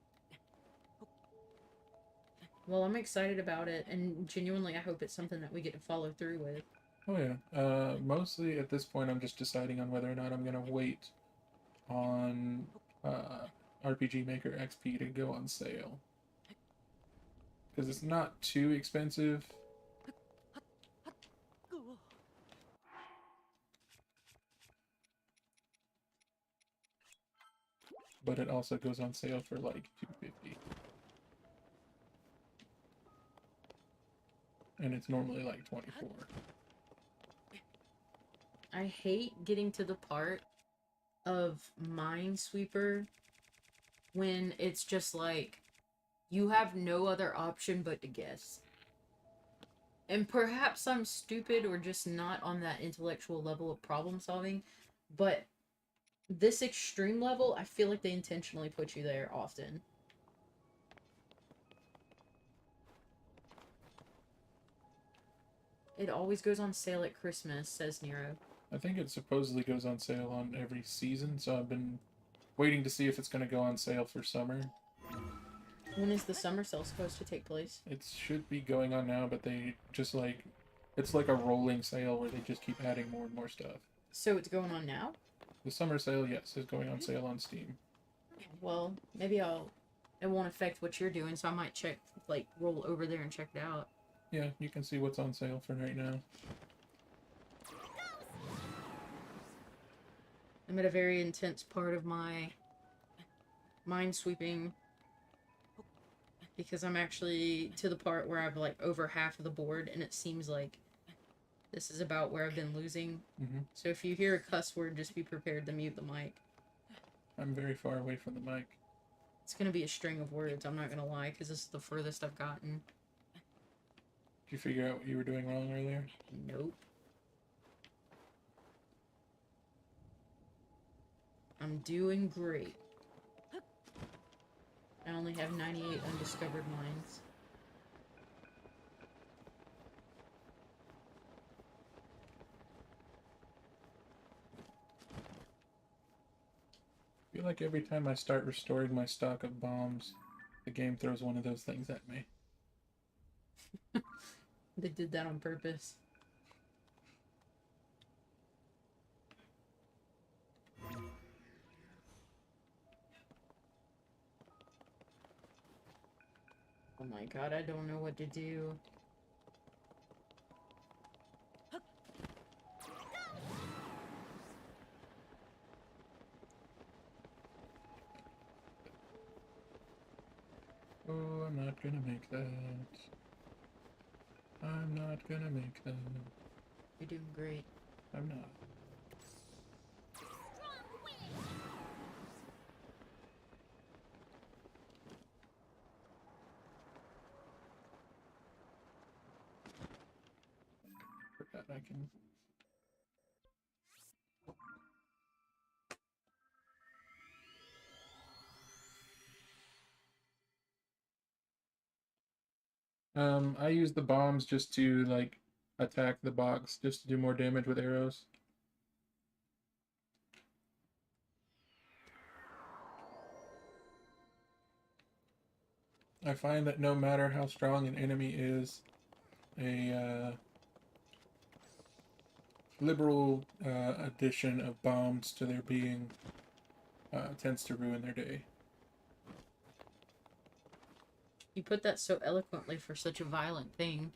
A: Well, I'm excited about it, and genuinely I hope it's something that we get to follow through with.
B: Oh yeah. Mostly at this point I'm just deciding on whether or not I'm gonna wait on RPG Maker XP to go on sale. Because it's not too expensive. But it also goes on sale for like $250. And it's normally like $24.
A: I hate getting to the part of Minesweeper when it's just like, you have no other option but to guess. And perhaps I'm stupid or just not on that intellectual level of problem solving, but this extreme level, I feel like they intentionally put you there often. It always goes on sale at Christmas, says Nero.
B: I think it supposedly goes on sale on every season, so I've been waiting to see if it's going to go on sale for summer.
A: When is the summer sale supposed to take place?
B: It should be going on now, but they just like... It's like a rolling sale where they just keep adding more and more stuff.
A: So it's going on now?
B: The summer sale, yes, is going on sale on Steam.
A: Well, maybe it won't affect what you're doing, so I might check, like, roll over there and check it out.
B: Yeah, you can see what's on sale for right now.
A: I'm at a very intense part of my minesweeping, because I'm actually to the part where I've, like, over half of the board, and it seems like this is about where I've been losing. So if you hear a cuss word, just be prepared to mute the mic.
B: I'm very far away from the mic.
A: It's gonna be a string of words, I'm not gonna lie, because this is the furthest I've gotten.
B: Did you figure out what you were doing wrong earlier?
A: Nope. I'm doing great. I only have 98 undiscovered mines.
B: I feel like every time I start restoring my stock of bombs, the game throws one of those things at me.
A: They did that on purpose. Oh my god, I don't know what to do.
B: Oh, I'm not gonna make that. I'm not gonna make that.
A: You're doing great.
B: I'm not. Forgot I can I use the bombs just to like attack the box, just to do more damage with arrows. I find that no matter how strong an enemy is, a liberal addition of bombs to their being tends to ruin their day.
A: You put that so eloquently for such a violent thing.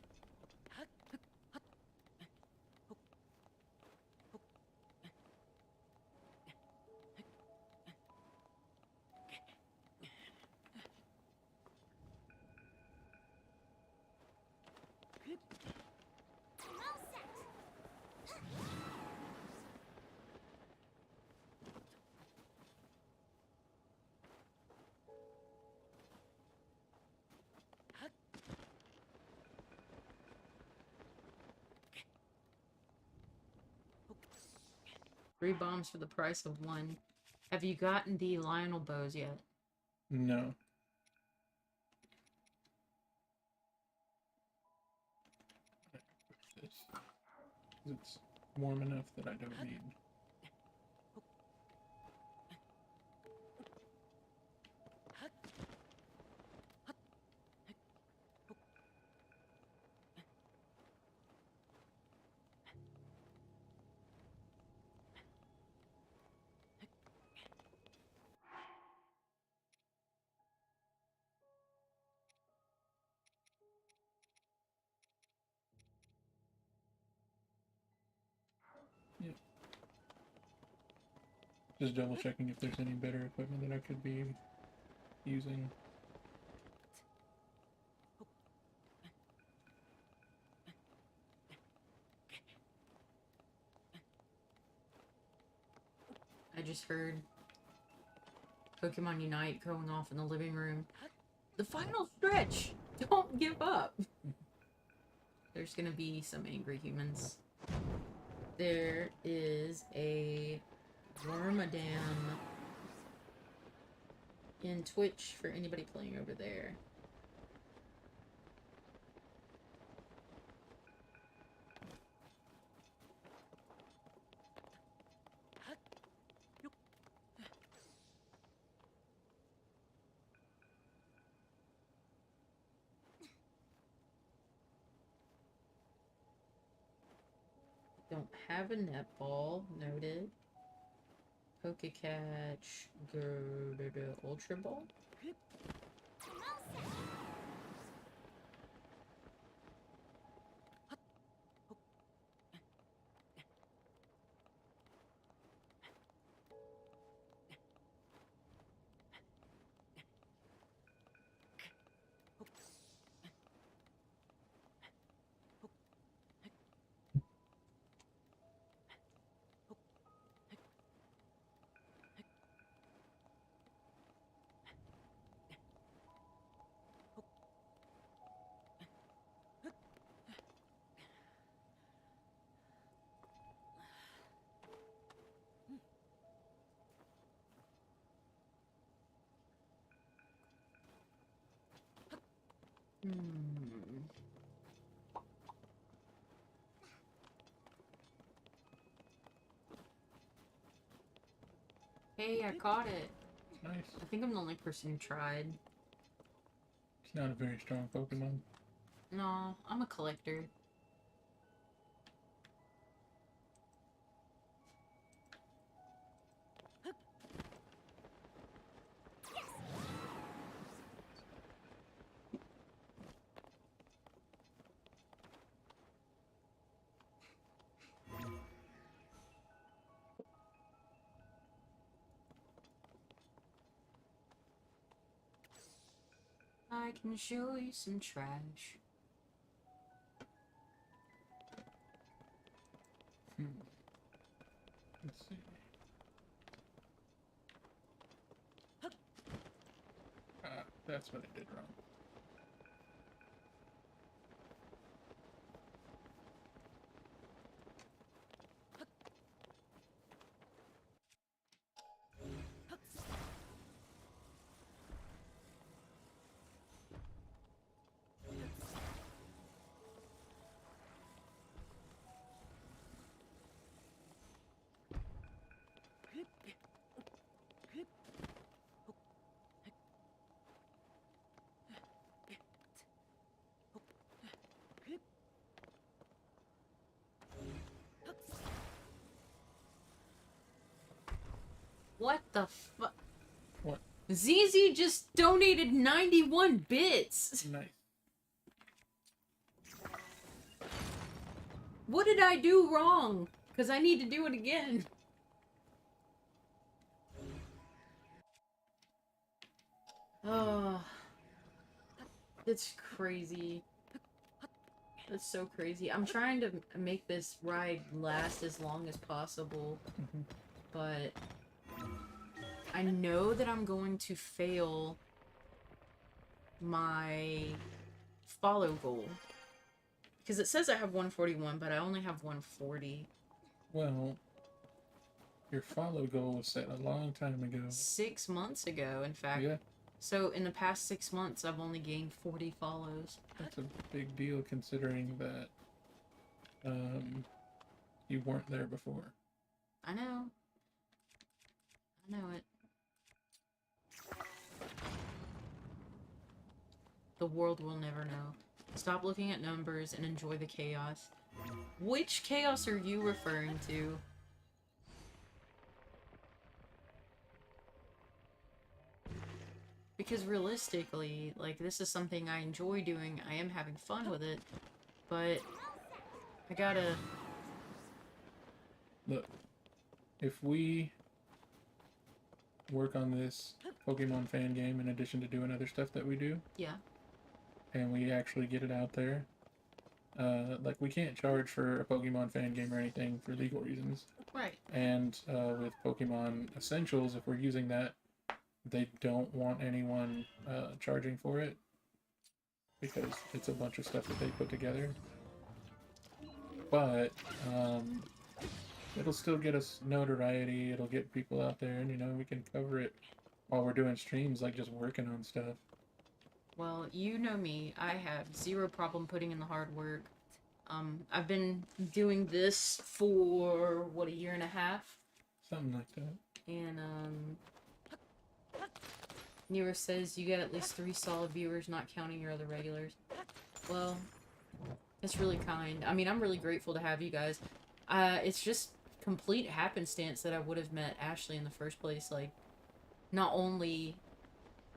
A: Three bombs for the price of one. Have you gotten the Lionel bows yet?
B: No. It's warm enough that I don't need. Yeah. Just double checking if there's any better equipment that I could be using.
A: I just heard Pokemon Unite going off in the living room. The final stretch! Don't give up! There's gonna be some angry humans. There is a Wormadam in Twitch for anybody playing over there. Don't have a netball, noted. Pokecatch, Ultra Ball. Hey, I caught it.
B: Nice.
A: I think I'm the only person who tried.
B: It's not a very strong Pokemon.
A: No, I'm a collector. I can show you some trash.
B: Let's see. That's what I did wrong.
A: What the fuck?
B: What?
A: ZZ just donated 91 bits!
B: Nice.
A: What did I do wrong? Because I need to do it again. Oh. It's crazy. That's so crazy. I'm trying to make this ride last as long as possible. But I know that I'm going to fail my follow goal. Because it says I have 141, but I only have 140.
B: Well, your follow goal was set a long time ago.
A: 6 months ago, in fact.
B: Yeah.
A: So in the past 6 months, I've only gained 40 follows.
B: That's a big deal considering that you weren't there before.
A: I know. I know it. The world will never know. Stop looking at numbers and enjoy the chaos. Which chaos are you referring to? Because realistically, like, this is something I enjoy doing. I am having fun with it. But I gotta...
B: Look, if we work on this Pokemon fan game in addition to doing other stuff that we do,
A: Yeah.
B: and we actually get it out there, like, we can't charge for a Pokemon fan game or anything for legal reasons.
A: Right.
B: And with Pokemon Essentials, if we're using that, they don't want anyone charging for it because it's a bunch of stuff that they put together. But it'll still get us notoriety, it'll get people out there, and, you know, we can cover it while we're doing streams, like just working on stuff.
A: Well, you know me. I have zero problem putting in the hard work. I've been doing this for, what, a year and a half?
B: Something like that.
A: And, Nira says you get at least 3 solid viewers, not counting your other regulars. Well, it's really kind. I mean, I'm really grateful to have you guys. It's just complete happenstance that I would have met Ashley in the first place. Like, not only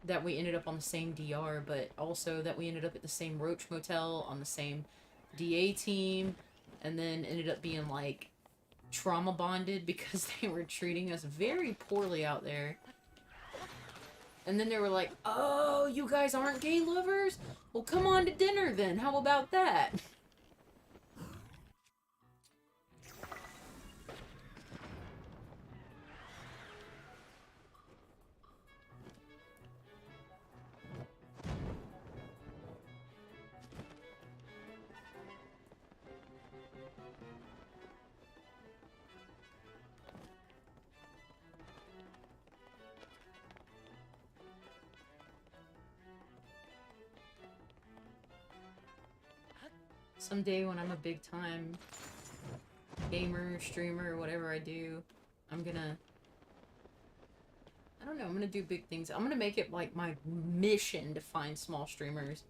A: that we ended up on the same DR, but also that we ended up at the same Roach Motel, on the same DA team, and then ended up being, like, trauma bonded because they were treating us very poorly out there. And then they were like, oh, you guys aren't gay lovers? Well, come on to dinner then. How about that? Someday when I'm a big time gamer, streamer, whatever I do, I'm gonna... I don't know, I'm gonna do big things. I'm gonna make it like my mission to find small streamers.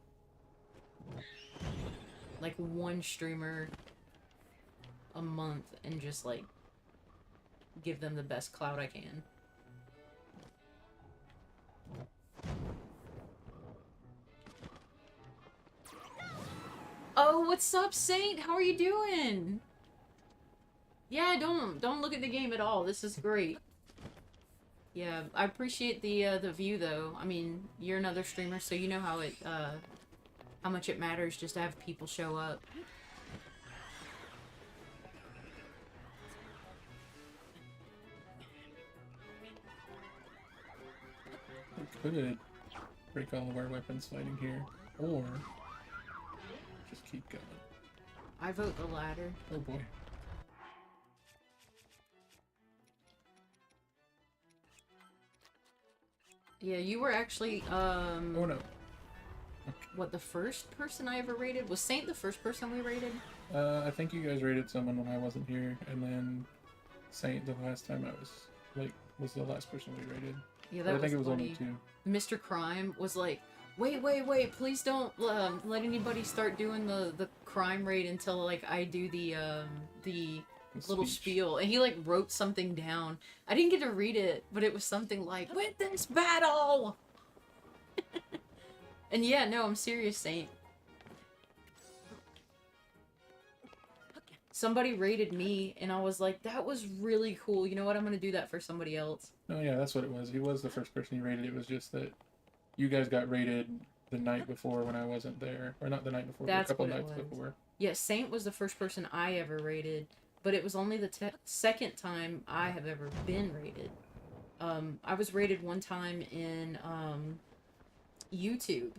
A: Like 1 streamer a month and just like give them the best clout I can. Oh, what's up, Saint? How are you doing? Yeah, don't look at the game at all. This is great. Yeah, I appreciate the view though. I mean, you're another streamer, so you know how it how much it matters just to have people show up.
B: We could break all of our weapons fighting here, or just keep going.
A: I vote the latter.
B: Oh boy.
A: Yeah, you were actually,
B: Oh no. Okay.
A: what, the first person I ever raided? Was Saint the first person we raided?
B: I think you guys raided someone when I wasn't here, and then Saint the last time I was, like, was the last person we raided.
A: Yeah,
B: But
A: that
B: I think it was
A: funny.
B: only 2.
A: Mr. Crime was like, wait, please don't let anybody start doing the crime raid until, like, I do the little spiel, and he like wrote something down. I didn't get to read it, but it was something like, "With this battle." And yeah, no, I'm serious, Saint. Somebody rated me, and I was like, that was really cool. You know what? I'm gonna do that for somebody else.
B: Oh yeah, that's what it was. He was the first person you rated. It was just that you guys got rated the night before when I wasn't there, or not the night before, but a couple nights before.
A: Yeah, Saint was the first person I ever rated, but it was only the second time I have ever been rated. I was rated one time in YouTube.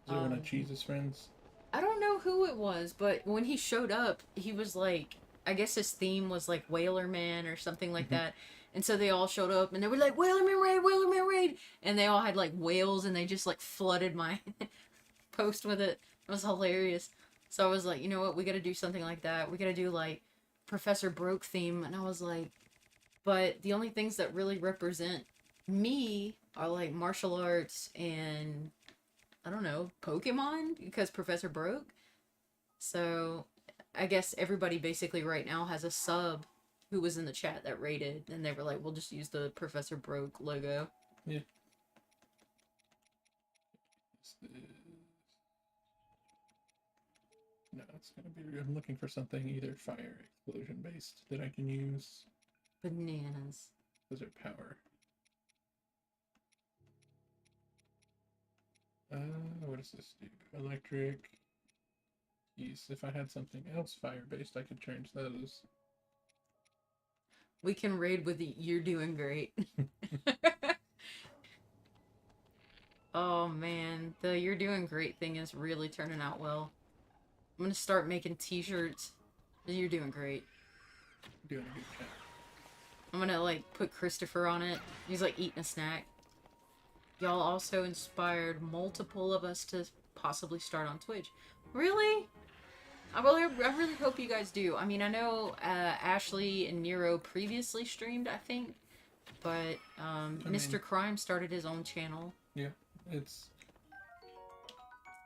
B: Is it one of Cheese's friends?
A: I don't know who it was, but when he showed up, he was like, I guess his theme was like Whaler Man or something like that. And so they all showed up and they were like, Whaler Man raid, Whaler Man raid. And they all had like whales and they just like flooded my post with it. It was hilarious. So I was like, you know what? We got to do something like that. We got to do like ProfessorBroke theme. And I was like, but the only things that really represent me are like martial arts and I don't know, Pokemon, because Professor Broke. So I guess everybody basically right now has a sub who was in the chat that rated, and they were like, we'll just use the Professor Broke logo.
B: Yeah. No, it's gonna be. I'm looking for something either fire explosion based that I can use.
A: Bananas.
B: Those are power. What does this do? Electric. Yes, if I had something else fire-based, I could change those.
A: We can raid with the You're Doing Great. Oh man, the You're Doing Great thing is really turning out well. I'm gonna start making t-shirts. You're doing great.
B: Doing a good job.
A: I'm gonna like put Christopher on it. He's like eating a snack. Y'all also inspired multiple of us to possibly start on Twitch. Really? I really hope you guys do. I mean, I know Ashley and Nero previously streamed, I think. But Mr. Crime started his own channel.
B: Yeah, it's...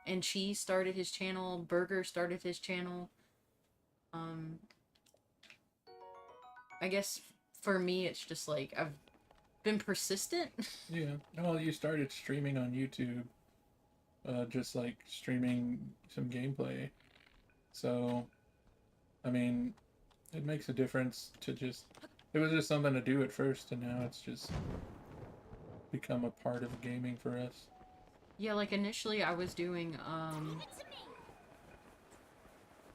A: And Cheese started his channel. Burger started his channel. I guess for me, it's just like, I've been persistent.
B: Yeah. Well, you started streaming on YouTube. Just like streaming some gameplay. So, I mean, it makes a difference to just... It was just something to do at first, and now it's just become a part of gaming for us.
A: Yeah, like initially I was doing,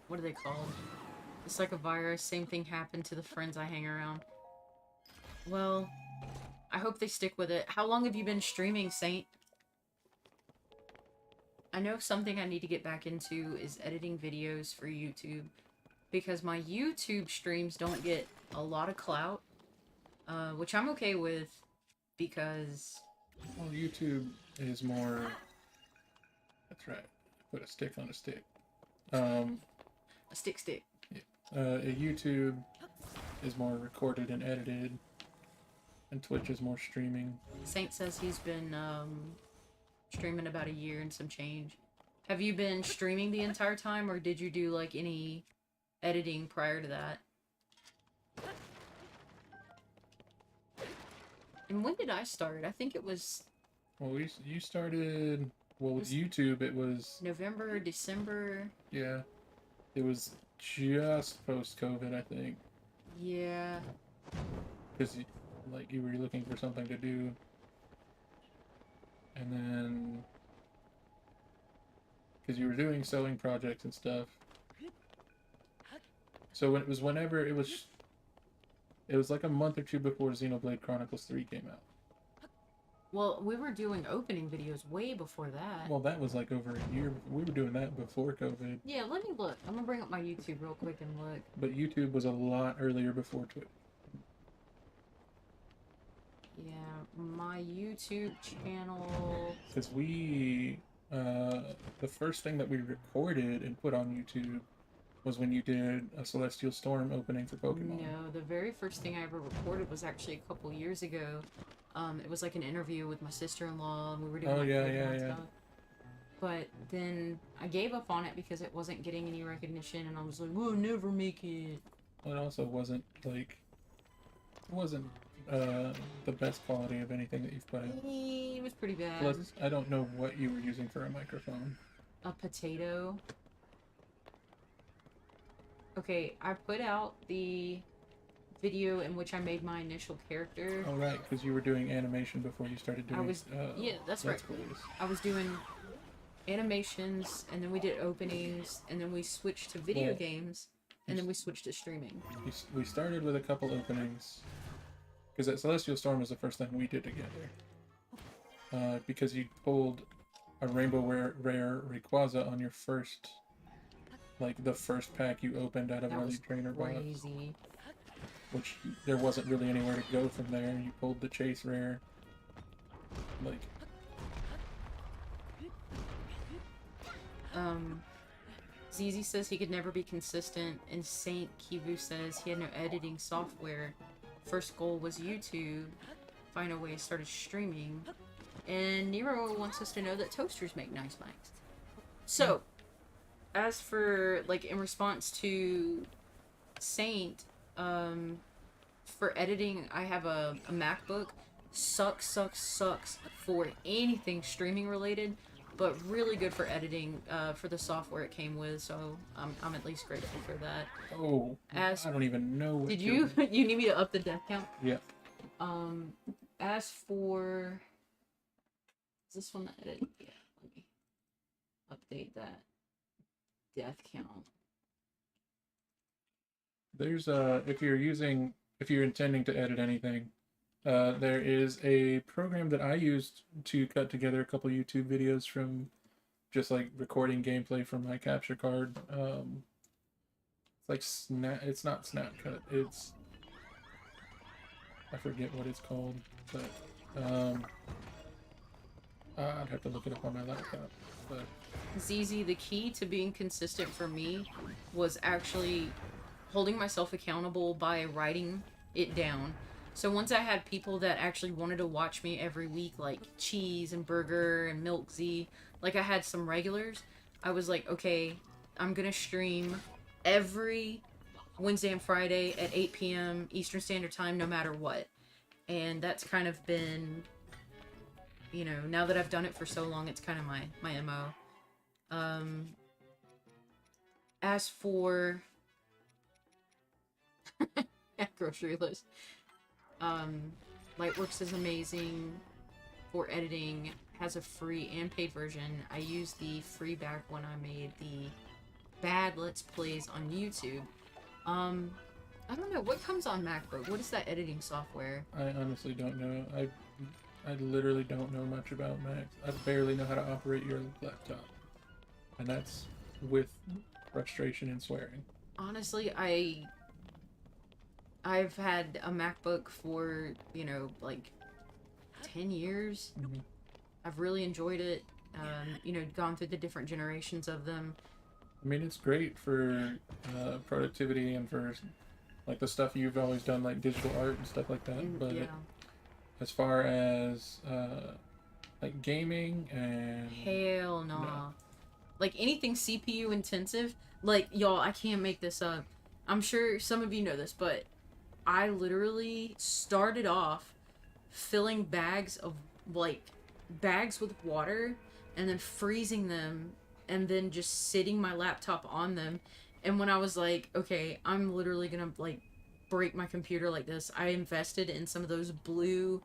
A: what are they called? It's like a virus. Same thing happened to the friends I hang around. Well, I hope they stick with it. How long have you been streaming, Saint? I know something I need to get back into is editing videos for YouTube. Because my YouTube streams don't get a lot of clout. Which I'm okay with. Because...
B: Well, YouTube is more... That's right. Put a stick on a stick.
A: A stick.
B: Yeah. YouTube is more recorded and edited. And Twitch is more streaming.
A: Saint says he's been streaming about a year and some change. Have you been streaming the entire time, or did you do like any editing prior to that? And when did I start? I think it was...
B: Well, you started... Well, with YouTube, it was...
A: November, December...
B: Yeah. It was just post-COVID, I think.
A: Yeah.
B: Because, like, you were looking for something to do. And then... Because you were doing sewing projects and stuff. So it was whenever it was... It was like a month or two before Xenoblade Chronicles 3 came out.
A: Well, we were doing opening videos way before that.
B: Well, that was like over a year. We were doing that before COVID.
A: Yeah, let me look. I'm gonna bring up my YouTube real quick and look.
B: But YouTube was a lot earlier before Twitch.
A: Yeah, my YouTube channel...
B: Because we... the first thing that we recorded and put on YouTube was when you did a Celestial Storm opening for Pokemon.
A: No, the very first thing I ever recorded was actually a couple years ago. It was like an interview with my sister-in-law, and we were doing
B: Oh,
A: like
B: yeah,
A: Pokemon
B: yeah.
A: stuff. But then I gave up on it because it wasn't getting any recognition, and I was like, we'll never make it.
B: Well, it also wasn't like it wasn't the best quality of anything that you've put out.
A: It was pretty bad.
B: Plus, I don't know what you were using for a microphone.
A: A potato. Okay, I put out the video in which I made my initial character.
B: Oh right, because you were doing animation before you started doing.
A: Yeah, that's right.
B: Plays.
A: I was doing animations, and then we did openings, and then we switched to video games, and then we switched to streaming.
B: We started with a couple openings, because at Celestial Storm was the first thing we did together. Because you pulled a Rainbow Rare Rayquaza on your first, like the first pack you opened out of one of the trainer box.
A: Crazy.
B: Which there wasn't really anywhere to go from there. You pulled the Chase Rare. Like.
A: ZZ says he could never be consistent, and Saint Kivu says he had no editing software. First goal was YouTube. Find a way to start streaming. And Nero wants us to know that toasters make nice mics. So, as for, like, in response to Saint, for editing, I have a MacBook. Sucks for anything streaming related, but really good for editing, for the software it came with, so I'm at least grateful for that.
B: Oh, I don't even know what
A: did you you need me to up the death count?
B: Yeah.
A: As for... Is this one the edit? Yeah, let me update that death count.
B: There's if you're intending to edit anything, there is a program that I used to cut together a couple YouTube videos from just like recording gameplay from my capture card. It's like it's not Snapcut. It's, I forget what it's called, but I'd have to look it up on my laptop. But
A: ZZ, the key to being consistent for me was actually holding myself accountable by writing it down. So once I had people that actually wanted to watch me every week, like Cheese and Burger and Milk Z, like I had some regulars, I was like, okay, I'm gonna stream every Wednesday and Friday at 8 p.m. Eastern Standard Time, no matter what. And that's kind of been, you know, now that I've done it for so long, it's kind of my MO. As for grocery list, Lightworks is amazing for editing, has a free and paid version. I used the free back when I made the bad Let's Plays on YouTube. I don't know, what comes on MacBook? What is that editing software?
B: I honestly don't know. I literally don't know much about Macs. I barely know how to operate your laptop. And that's with frustration and swearing.
A: Honestly, I've had a MacBook for, you know, like 10 years.
B: Mm-hmm.
A: I've really enjoyed it. You know, gone through the different generations of them.
B: I mean, it's great for productivity and for like the stuff you've always done, like digital art and stuff like that. But
A: yeah.
B: as far as like gaming and
A: hell no. Like anything CPU intensive, like y'all, I can't make this up. I'm sure some of you know this, but I literally started off filling bags with water and then freezing them and then just sitting my laptop on them. And when I was like, okay, I'm literally gonna like break my computer like this, I invested in some of those blue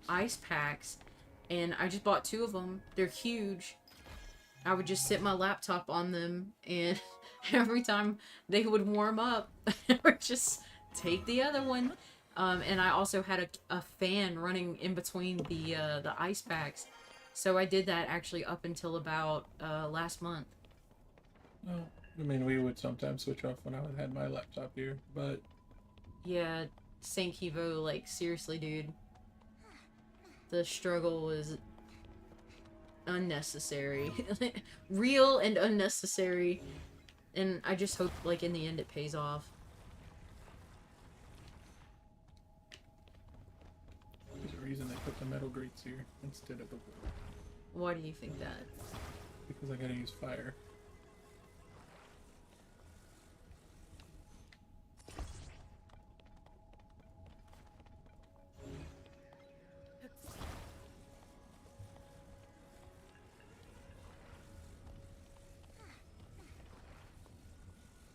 A: ice packs, and I just bought 2 of them. They're huge. I would just sit my laptop on them, and every time they would warm up, I would just take the other one. And I also had a fan running in between the ice packs. So I did that actually up until about last month.
B: Well, I mean, we would sometimes switch off when I had my laptop here, but
A: yeah, Saint Kivo, like seriously, dude, the struggle was unnecessary, real and unnecessary, and I just hope like in the end it pays off.
B: There's a reason they put the metal grates here instead of the wood.
A: Why do you think that?
B: Because I gotta use fire.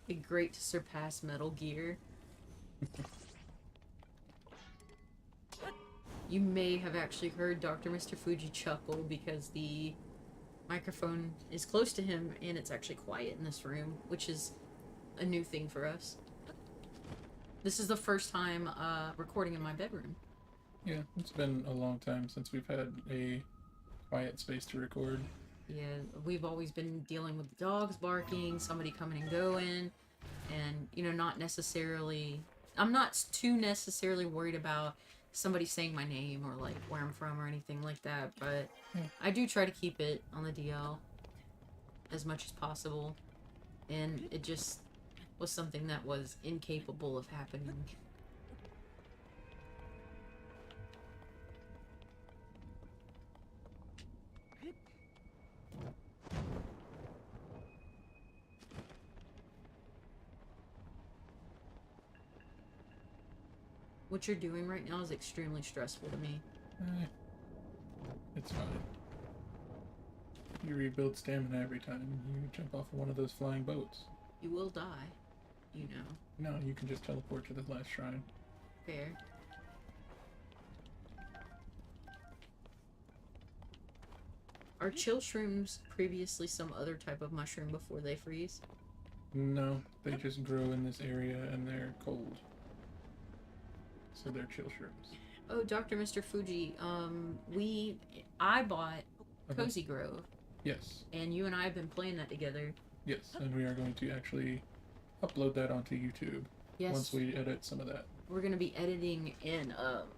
A: Be great to surpass Metal Gear. You may have actually heard Dr. Mr. Fuji chuckle because the microphone is close to him and it's actually quiet in this room, which is a new thing for us. This is the first time recording in my bedroom.
B: Yeah, it's been a long time since we've had a quiet space to record.
A: Yeah, we've always been dealing with the dogs barking, somebody coming and going, and, you know, not necessarily... I'm not too necessarily worried about somebody saying my name or, like, where I'm from or anything like that, but I do try to keep it on the DL as much as possible, and it just was something that was incapable of happening. What you're doing right now is extremely stressful to me.
B: It's fine. You rebuild stamina every time you jump off of one of those flying boats.
A: You will die, you know.
B: No, you can just teleport to the last shrine.
A: Fair. Are chill shrooms previously some other type of mushroom before they freeze?
B: No, they just grow in this area and they're cold. So they're chill shrooms.
A: Oh, Dr. Mr. Fuji, I bought Cozy Grove.
B: Yes.
A: And you and I have been playing that together.
B: Yes, and we are going to actually upload that onto YouTube.
A: Yes.
B: Once we edit some of that.
A: We're going to be editing and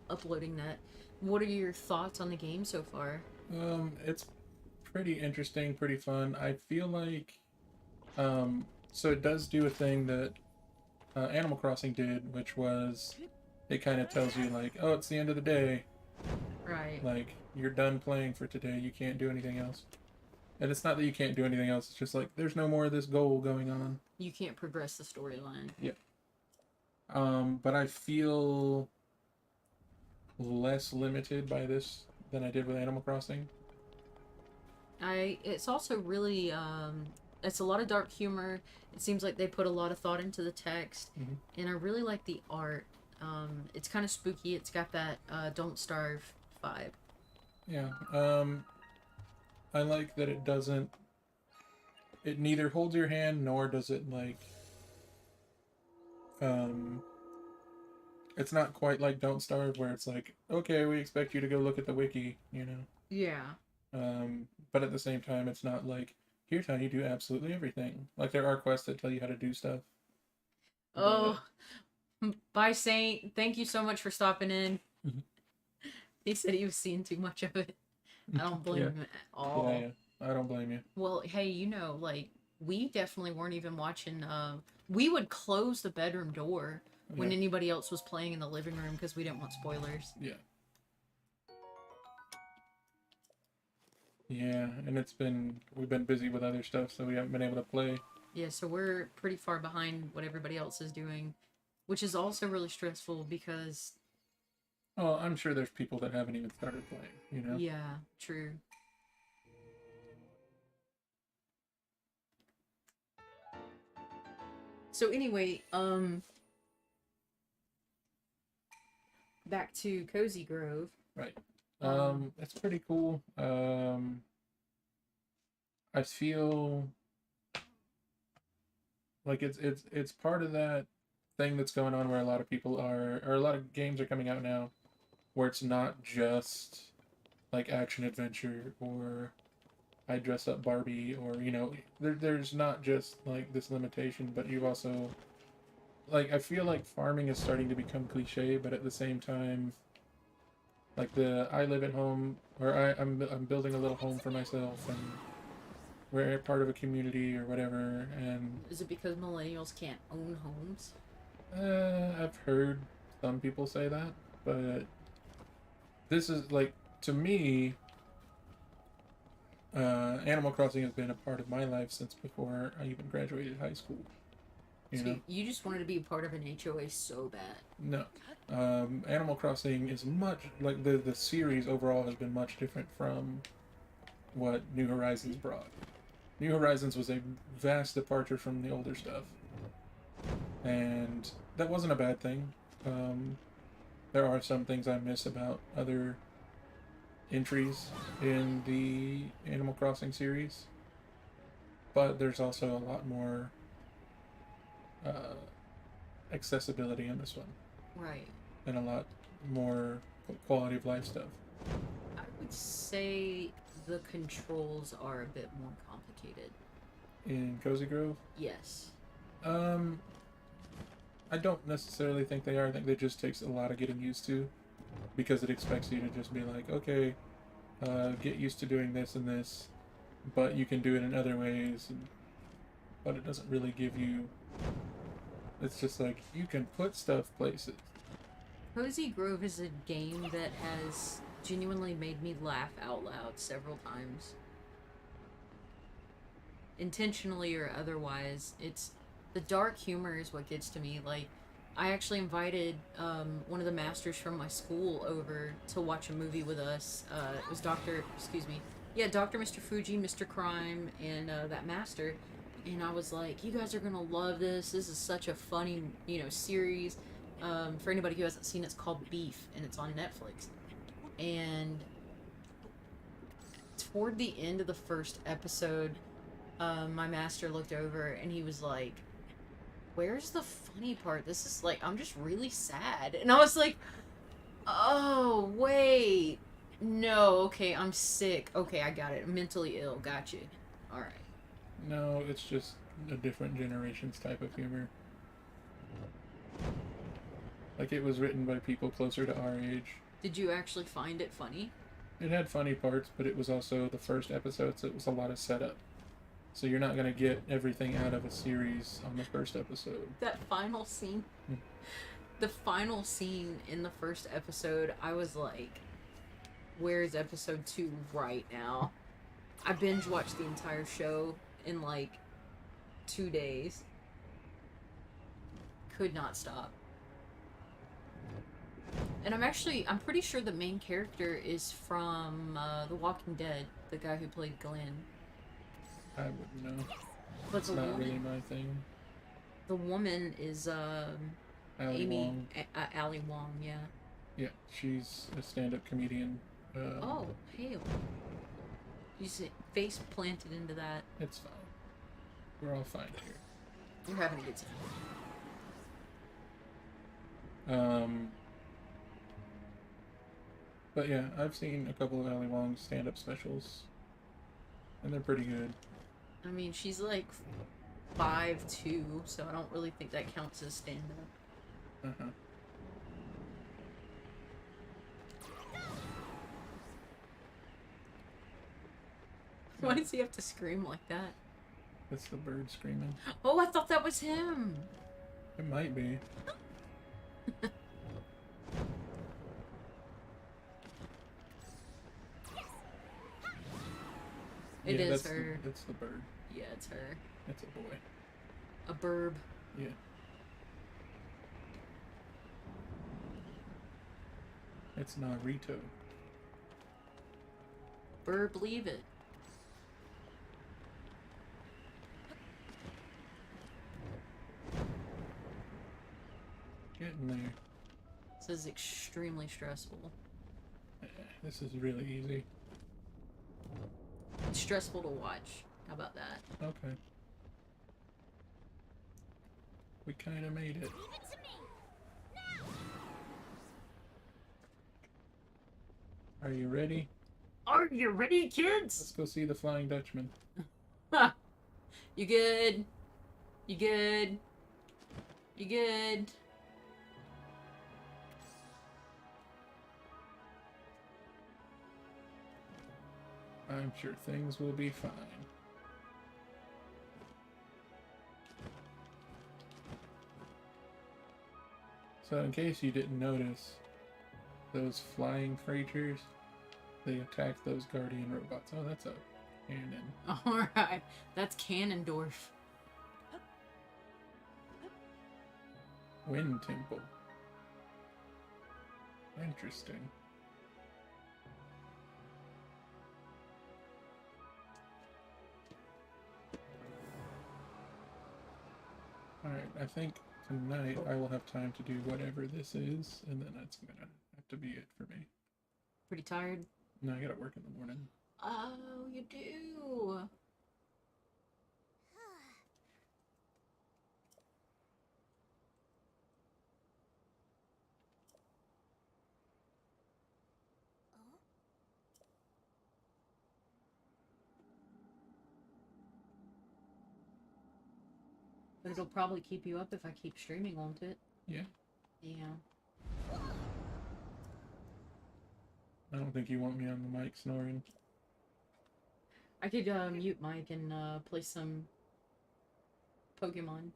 A: uploading that. What are your thoughts on the game so far?
B: It's pretty interesting, pretty fun. I feel like, so it does do a thing that Animal Crossing did, which was it kind of tells you like, oh, it's the end of the day.
A: Right.
B: Like, you're done playing for today. You can't do anything else. And it's not that you can't do anything else. It's just like, there's no more of this goal going on.
A: You can't progress the storyline.
B: Yeah. But I feel less limited by this than I did with Animal Crossing.
A: It's also really, it's a lot of dark humor. It seems like they put a lot of thought into the text.
B: Mm-hmm.
A: And I really like the art. It's kind of spooky. It's got that Don't Starve vibe.
B: Yeah. I like that it doesn't... It neither holds your hand, nor does it, like... It's not quite like Don't Starve, where it's like, okay, we expect you to go look at the wiki, you know?
A: Yeah.
B: But at the same time, it's not like, here's how you do absolutely everything. Like, there are quests that tell you how to do stuff.
A: Oh... Bye, Saint. Thank you so much for stopping in. He said he was seeing too much of it. I don't blame him at all.
B: Yeah, I don't blame you.
A: Well, hey, you know, like, we definitely weren't even watching, we would close the bedroom door when anybody else was playing in the living room because we didn't want spoilers.
B: Yeah. Yeah, and we've been busy with other stuff, so we haven't been able to play.
A: Yeah, so we're pretty far behind what everybody else is doing. Which is also really stressful because...
B: Oh, I'm sure there's people that haven't even started playing, you know?
A: Yeah, true. So anyway, back to Cozy Grove.
B: Right. It's pretty cool. I feel like it's part of that thing that's going on where a lot of people or a lot of games are coming out now where it's not just like action adventure or I dress up Barbie or, you know, there's not just like this limitation, but you've also like, I feel like farming is starting to become cliche, but at the same time, like I live at home, or I'm building a little home for myself, and we're part of a community or whatever, and...
A: Is it because millennials can't own homes?
B: I've heard some people say that, but this is, like, to me, Animal Crossing has been a part of my life since before I even graduated high school. You
A: So
B: know?
A: you just wanted to be a part of an HOA so bad.
B: No. Animal Crossing is much like the series overall has been much different from what New Horizons brought. New Horizons was a vast departure from the older stuff, and that wasn't a bad thing. There are some things I miss about other entries in the Animal Crossing series, but there's also a lot more uh, accessibility in this one,
A: Right.
B: and a lot more quality of life stuff.
A: I would say the controls are a bit more complicated.
B: In Cozy Grove,
A: Yes.
B: um, I don't necessarily think they are. I think they just takes a lot of getting used to, because it expects you to just be like, okay, get used to doing this and this, but you can do it in other ways, but it doesn't really give you. It's just like you can put stuff places.
A: Cozy Grove is a game that has genuinely made me laugh out loud several times. Intentionally or otherwise. It's the dark humor is what gets to me. Like, I actually invited one of the masters from my school over to watch a movie with us. It was Dr. Mr. Fuji, Mr. Crime, and that master. And I was like, you guys are gonna love this. This is such a funny, series. For anybody who hasn't seen it, it's called Beef, and it's on Netflix. And toward the end of the first episode, my master looked over and he was like, where's the funny part? This is like, I'm just really sad. And I was like, oh, wait. No, okay, I'm sick. Okay, I got it. I'm mentally ill. Got you. Alright.
B: No, it's just a different generation's type of humor. Like, it was written by people closer to our age.
A: Did you actually find it funny?
B: It had funny parts, but it was also the first episode, so it was a lot of setup. So you're not gonna get everything out of a series on the first episode.
A: That final scene. The final scene in the first episode, I was like, where's episode 2 right now? I binge watched the entire show in like 2 days. Could not stop. And I'm pretty sure the main character is from The Walking Dead, the guy who played Glenn.
B: I wouldn't know.
A: But
B: It's
A: the
B: not
A: woman,
B: really my thing.
A: the woman is
B: Ali
A: Amy
B: Wong.
A: Ali Wong, yeah.
B: Yeah, she's a stand-up comedian.
A: Oh, hail. You see, face planted into that.
B: It's fine. We're all fine here.
A: You're having a good time.
B: But yeah, I've seen a couple of Ali Wong's stand-up specials, and they're pretty good.
A: I mean, she's like 5'2", so I don't really think that counts as stand-up.
B: Uh-huh.
A: Why does he have to scream like that?
B: That's the bird screaming.
A: Oh, I thought that was him!
B: It might be.
A: It
B: Yeah,
A: is
B: that's
A: her.
B: That's the bird.
A: Yeah, it's her.
B: It's a boy.
A: A burb.
B: Yeah. It's Naruto.
A: Burb, leave it.
B: Getting there.
A: This is extremely stressful.
B: This is really easy.
A: It's stressful to watch. How about that?
B: Okay. We kind of made it. Are you ready?
A: Are you ready,
B: Let's
A: kids?
B: go see the Flying Dutchman.
A: You good? You good? You good?
B: I'm sure things will be fine. So in case you didn't notice, those flying creatures, they attack those guardian robots. Oh, that's a Cannon.
A: Alright, that's Cannondorf.
B: Wind Temple. Interesting. Alright, I think tonight I will have time to do whatever this is, and then that's gonna have to be it for me.
A: Pretty tired?
B: No, I gotta work in the morning.
A: Oh, you do. But it'll probably keep you up if I keep streaming, won't it?
B: Yeah.
A: Yeah.
B: I don't think you want me on the mic snoring.
A: I could mute Mike and play some Pokemon.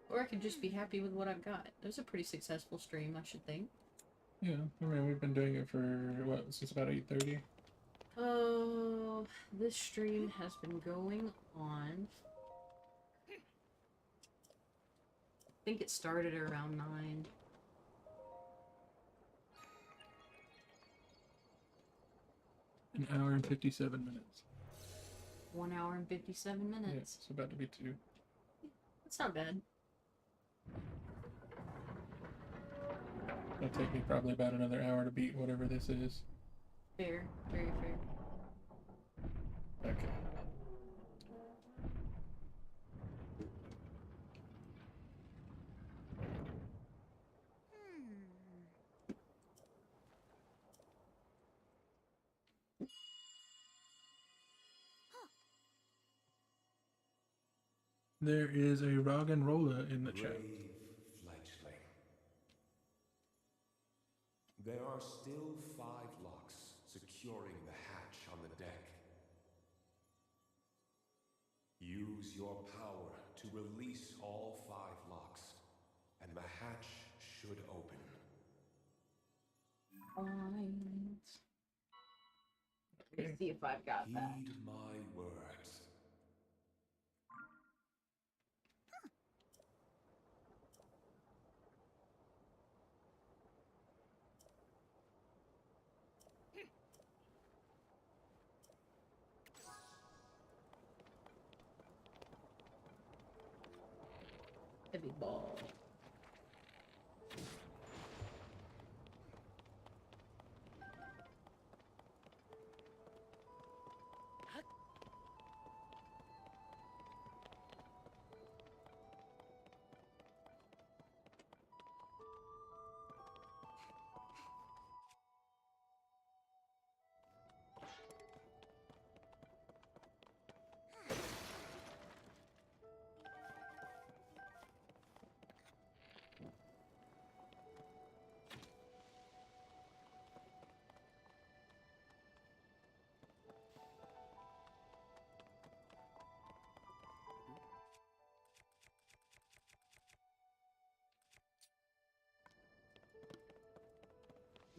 A: Or I could just be happy with what I've got. It was a pretty successful stream, I should think.
B: Yeah, I mean, we've been doing it for, what, since about 8:30?
A: Oh, this stream has been going on. I think it started around 9.
B: An hour and 57 minutes.
A: 1 hour and 57
B: Yeah,
A: minutes.
B: it's about to be 2.
A: That's not bad.
B: It'll take me probably about another hour to beat whatever this is.
A: Fair. Very fair.
B: Okay. There is a Rog and Rolla in the chat.
C: Brave fledgling. There are still 5 locks securing the hatch on the deck. Use your power to release all 5 locks, and the hatch should open.
A: Let me see if I've got that.
C: Heed my words.
A: Heavy ball.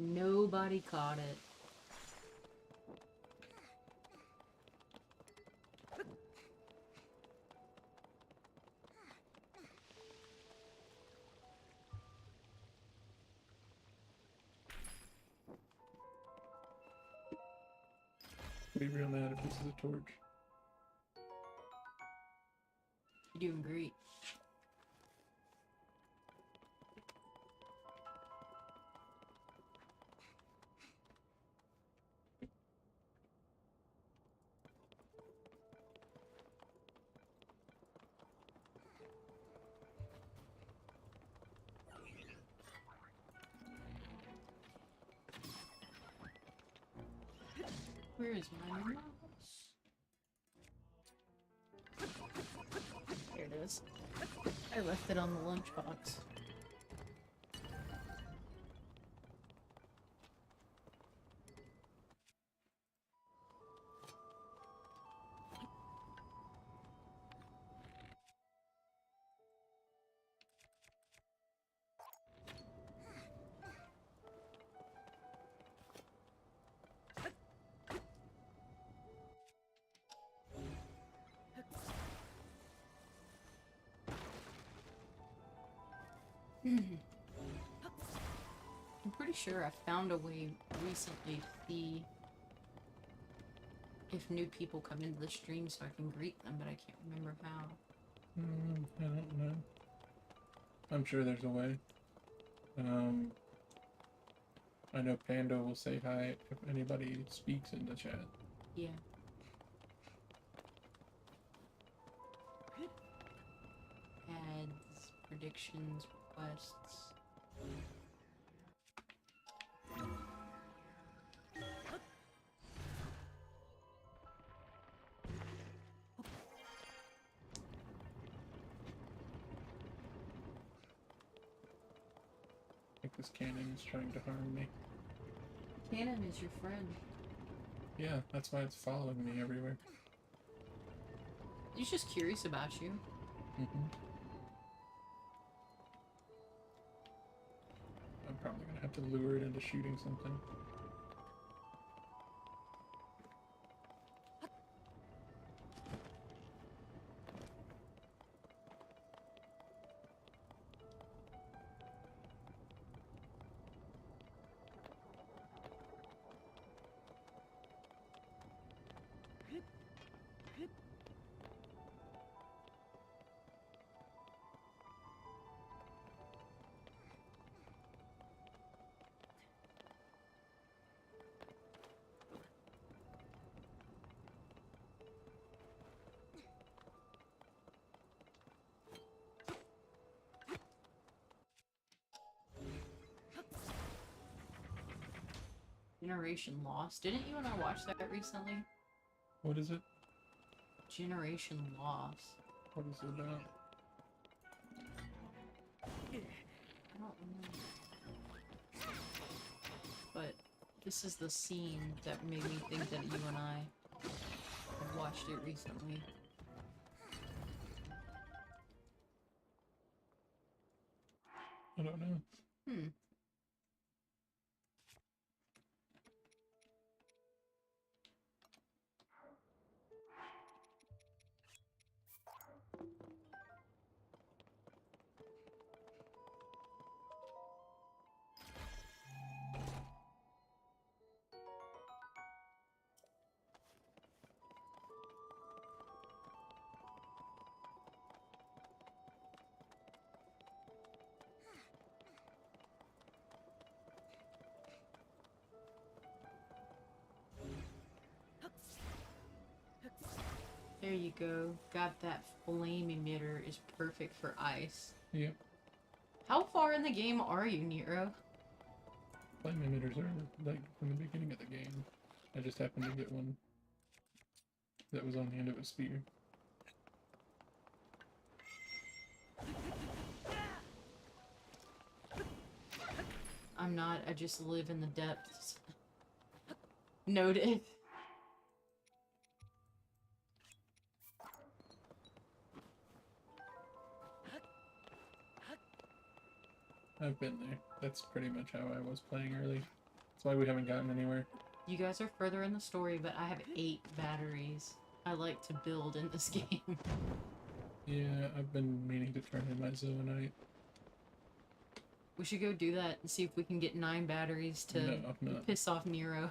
A: Nobody caught it.
B: Be real mad if this is a torch.
A: You're doing great. Where is my mouse? Here it is. I left it on the lunchbox. I'm pretty sure I found a way recently to see if new people come into the stream so I can greet them, but I can't remember how.
B: I don't know. I'm sure there's a way. I know Panda will say hi if anybody speaks in the chat.
A: Yeah. Ads, predictions, requests.
B: I think this cannon is trying to harm me.
A: Cannon is your friend.
B: Yeah, that's why it's following me everywhere.
A: He's just curious about you.
B: I'm probably gonna have to lure it into shooting something.
A: Generation Lost. Didn't you and I watch that recently?
B: What is it?
A: Generation Lost.
B: What is it about?
A: I don't remember. But this is the scene that made me think that you and I had watched it recently.
B: I don't know.
A: There you go. Got that flame emitter is perfect for ice.
B: Yep.
A: How far in the game are you, Nero?
B: Flame emitters are like from the beginning of the game. I just happened to get one that was on the end of a spear.
A: I'm not, I just live in the depths. Noted.
B: I've been there. That's pretty much how I was playing early. That's why we haven't gotten anywhere.
A: You guys are further in the story, but I have 8 batteries. I like to build in this game.
B: Yeah, I've been meaning to turn in my zoonite.
A: We should go do that and see if we can get 9 batteries to
B: No.
A: piss off Nero.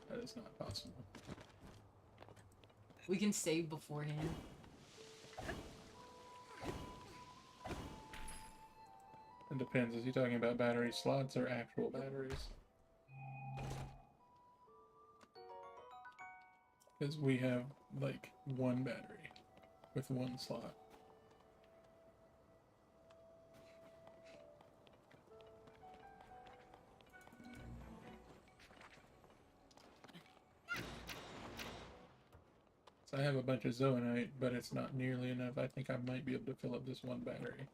B: That is not possible.
A: We can save beforehand.
B: It depends. Is he talking about battery slots or actual batteries? Because we have, like, 1 battery with 1 slot. So I have a bunch of zoonite, but it's not nearly enough. I think I might be able to fill up this 1 battery.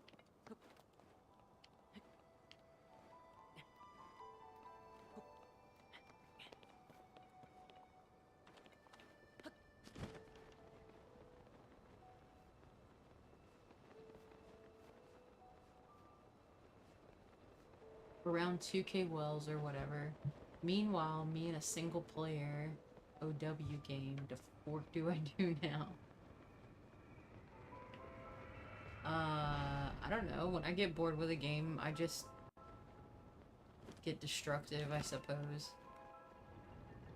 A: Around 2k wells or whatever. Meanwhile, me in a single player OW game, the fork do I do now? I don't know. When I get bored with a game, I just get destructive, I suppose.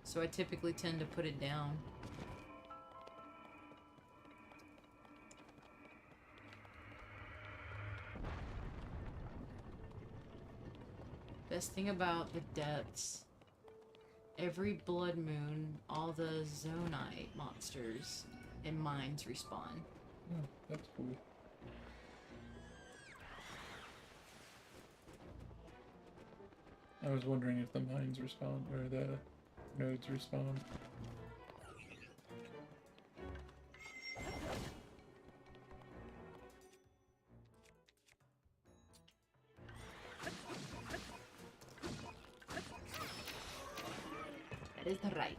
A: So I typically tend to put it down. Best thing about the depths, every blood moon, all the Zonite monsters and mines respawn.
B: Oh, that's cool. I was wondering if the mines respawn or the nodes respawn.
A: That is right.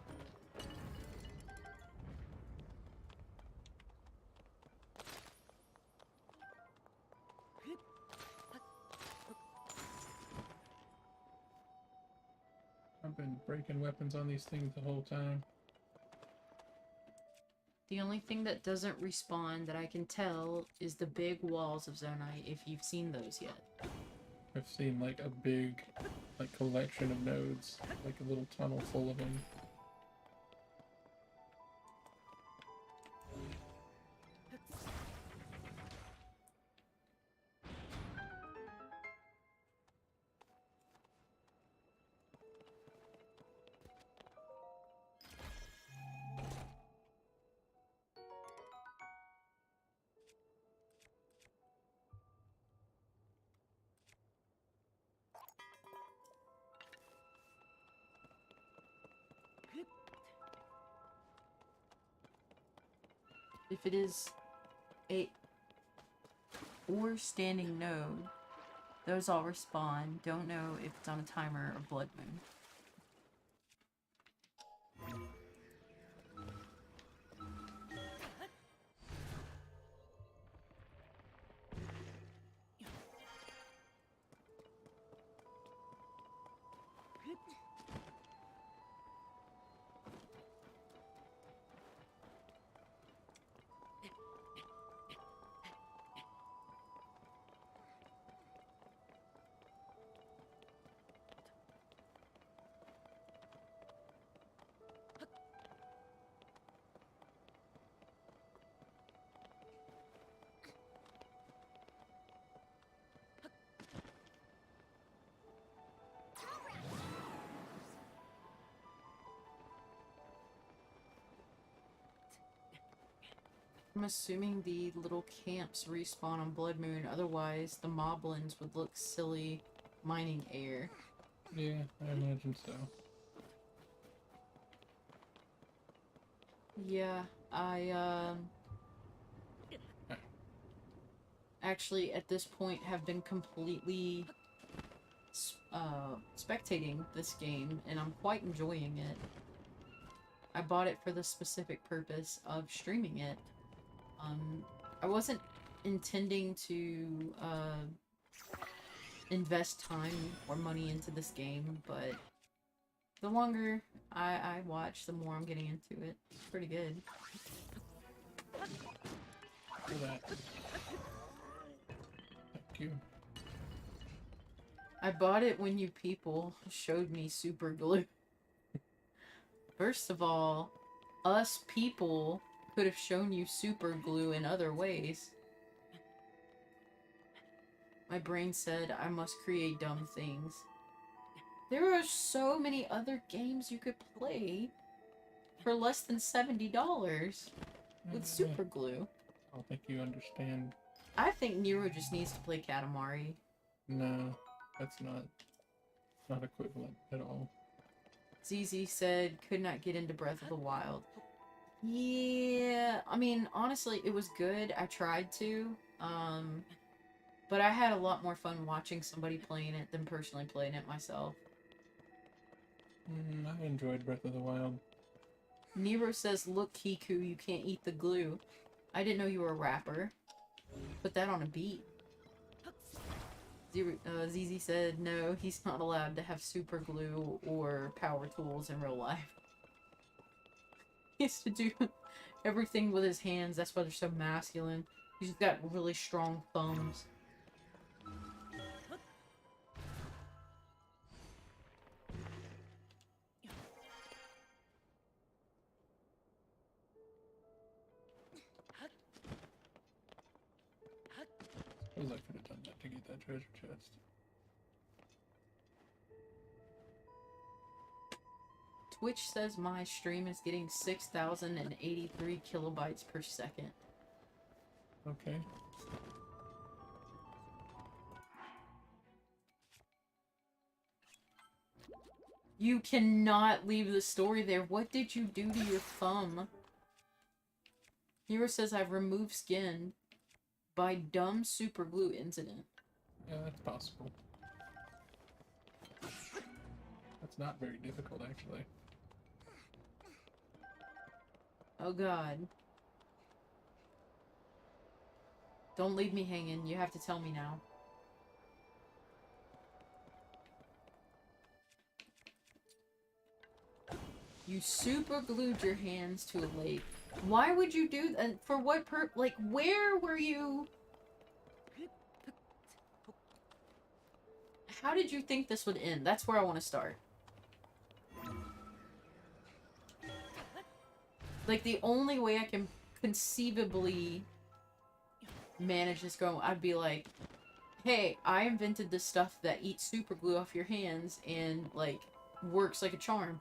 B: I've been breaking weapons on these things the whole time.
A: The only thing that doesn't respawn that I can tell is the big walls of Zonite, if you've seen those yet.
B: I've seen like a big like collection of nodes, like a little tunnel full of them.
A: If it is a or standing node, those all respawn. Don't know if it's on a timer or blood moon. I'm assuming the little camps respawn on Blood Moon, otherwise the moblins would look silly mining air.
B: Yeah, I imagine so.
A: Yeah, I actually at this point have been completely spectating this game, and I'm quite enjoying it. I bought it for the specific purpose of streaming it. I wasn't intending to invest time or money into this game, but the longer I watch, the more I'm getting into it. It's pretty good.
B: For that. Thank you.
A: I bought it when you people showed me super glue. First of all, us people could have shown you super glue in other ways. My brain said I must create dumb things. There are so many other games you could play for less than $70 with super glue.
B: I don't think you understand.
A: I think Nero just needs to play Katamari.
B: No, that's not equivalent at all.
A: ZZ said could not get into Breath of the Wild. Yeah, I mean, honestly, it was good. I tried to, but I had a lot more fun watching somebody playing it than personally playing it myself.
B: I enjoyed Breath of the Wild.
A: Nero says, look, Kiku, you can't eat the glue. I didn't know you were a rapper. Put that on a beat. ZZ said, no, he's not allowed to have super glue or power tools in real life. He has to do everything with his hands, that's why they're so masculine. He's got really strong thumbs.
B: Suppose I could have done that to get that treasure chest.
A: Twitch says my stream is getting 6,083 kilobytes per second.
B: Okay.
A: You cannot leave the story there. What did you do to your thumb? Hero says I've removed skin by dumb super glue incident.
B: Yeah, that's possible. That's not very difficult, actually.
A: Oh god. Don't leave me hanging. You have to tell me now. You super glued your hands to a lake. Why would you do that? For what like, where were you? How did you think this would end? That's where I want to start. Like, the only way I can conceivably manage this going, I'd be like, hey, I invented this stuff that eats super glue off your hands and, like, works like a charm.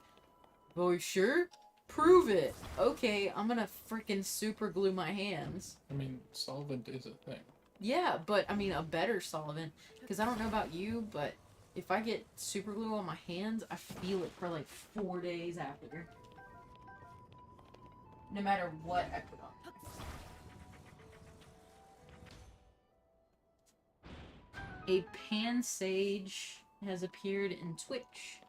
A: Oh, you sure? Prove it. Okay, I'm gonna freaking super glue my hands.
B: I mean, solvent is a thing.
A: Yeah, but, I mean, a better solvent. Because I don't know about you, but if I get super glue on my hands, I feel it for, like, 4 days after. No matter what I put on. A pan sage has appeared in Twitch.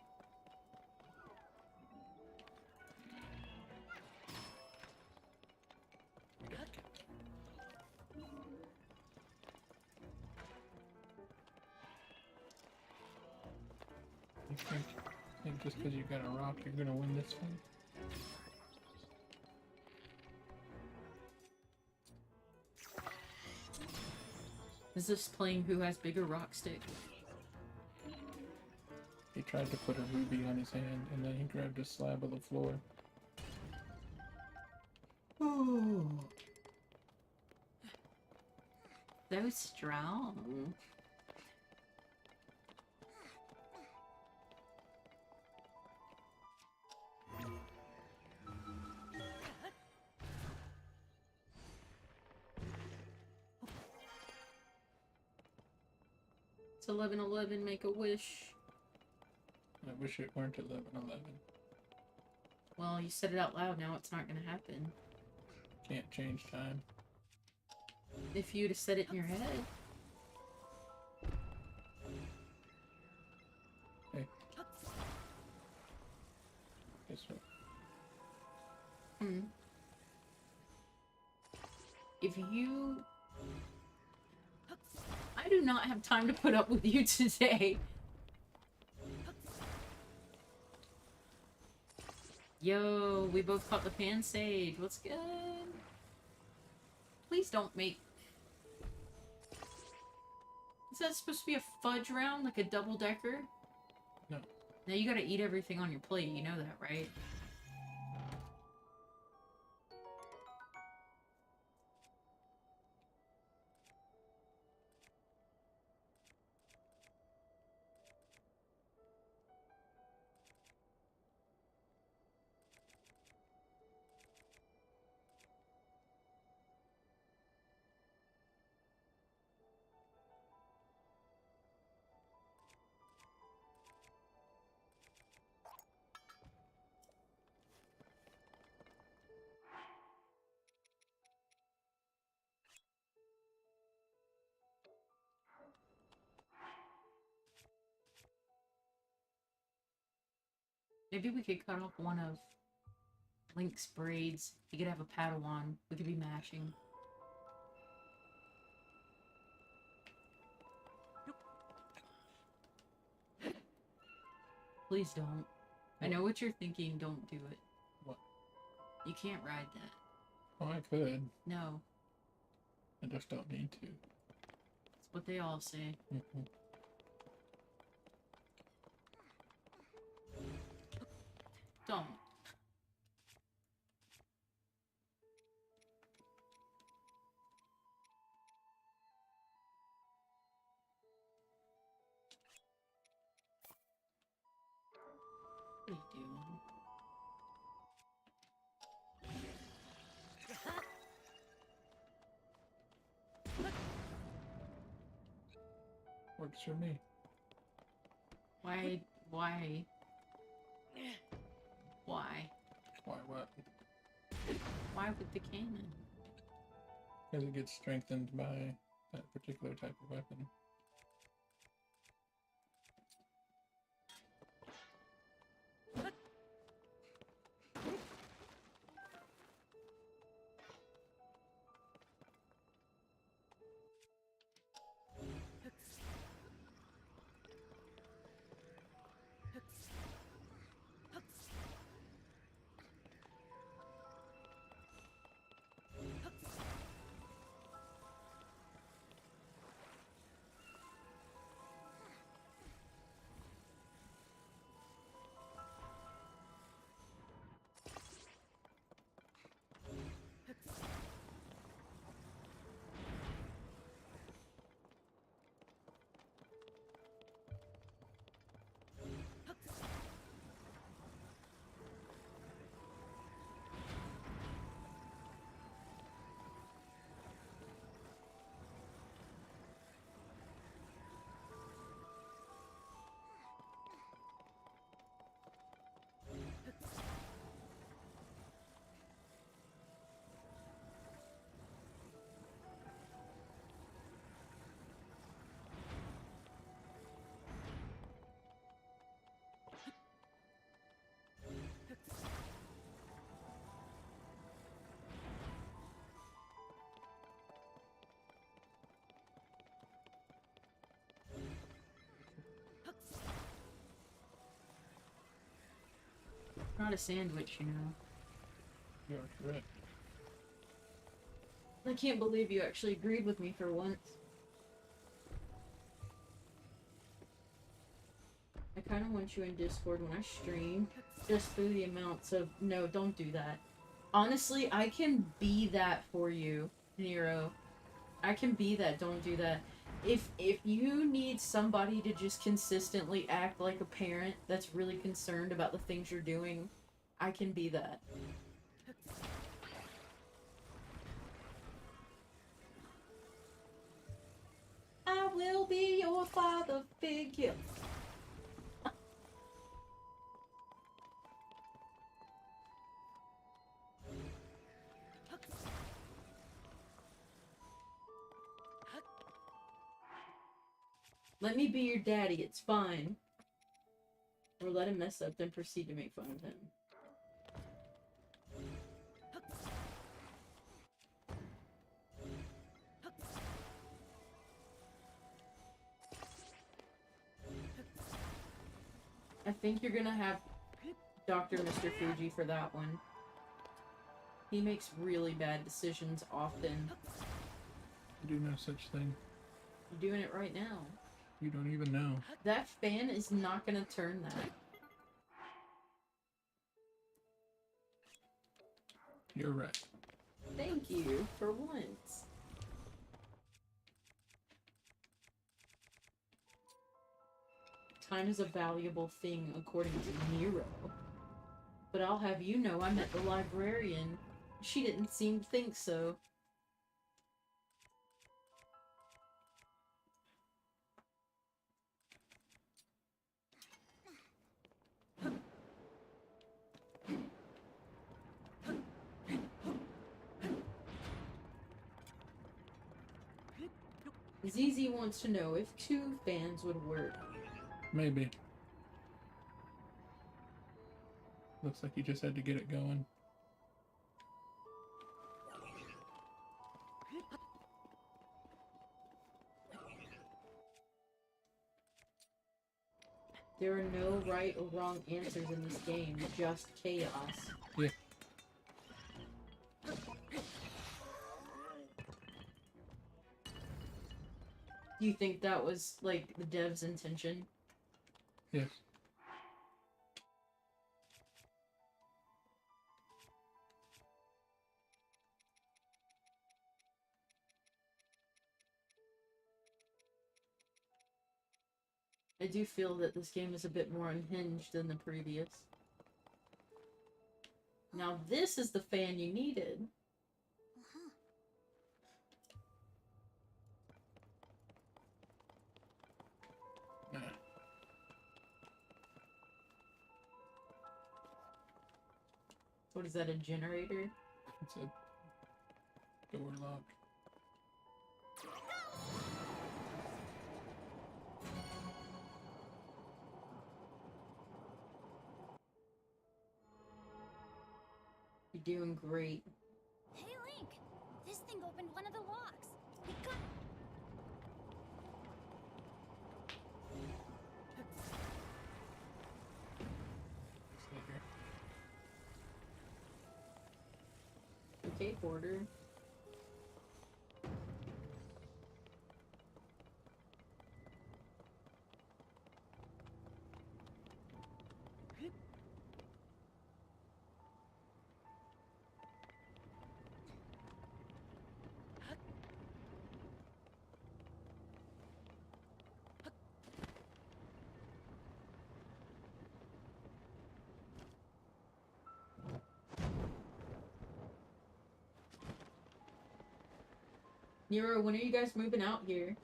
B: You think just because you got a rock, you're gonna win this one?
A: Is this playing who has bigger rock stick?
B: He tried to put a ruby on his hand, and then he grabbed a slab of the floor.
A: Ooh. So strong. It's 11:11. Make a wish.
B: I wish it weren't 11:11.
A: Well, you said it out loud. Now it's not gonna happen.
B: Can't change time.
A: If you'd have said it in your head.
B: Hey. Guess what?
A: If you... I do not have time to put up with you today. Yo, we both caught the pan sage. What's good? Please don't make... Is that supposed to be a fudge round? Like a double-decker?
B: No.
A: Now you gotta eat everything on your plate. You know that, right? Maybe we could cut off one of Link's braids. He could have a Padawan. We could be mashing. Please don't. I know what you're thinking. Don't do it.
B: What?
A: You can't ride that.
B: Oh, I could.
A: No.
B: I just don't need to.
A: That's what they all say.
B: Mm-hmm.
A: Don't. What are you doing?
B: Works for me.
A: Why? Why?
B: Why what?
A: Why with the cannon?
B: Because it gets strengthened by that particular type of weapon.
A: Not a sandwich, you know.
B: You're correct.
A: I can't believe you actually agreed with me for once. I kind of want you in Discord when I stream, just through the amounts of... No, don't do that. Honestly, I can be that for you, Nero. I can be that, don't do that. If you need somebody to just consistently act like a parent that's really concerned about the things you're doing, I can be that. I will be your father figure. Let me be your daddy, it's fine. Or let him mess up, then proceed to make fun of him. I think you're gonna have Dr. Mr. Fuji for that one. He makes really bad decisions often.
B: I do no such thing.
A: You're doing it right now.
B: You don't even know.
A: That fan is not gonna turn that.
B: You're right.
A: Thank you, for once. Time is a valuable thing, according to Nero. But I'll have you know I met the librarian. She didn't seem to think so. ZZ wants to know if 2 fans would work.
B: Maybe. Looks like you just had to get it going.
A: There are no right or wrong answers in this game, just chaos.
B: Yeah.
A: Do you think that was, like, the dev's intention?
B: Yes.
A: I do feel that this game is a bit more unhinged than the previous. Now this is the fan you needed.
B: Nah.
A: What is that, a generator?
B: It's a door lock.
A: You're doing great.
D: Hey, Link! This thing opened one of the locks. We got...
B: Stay here.
A: Okay, Porter. Nero, when are you guys moving out here?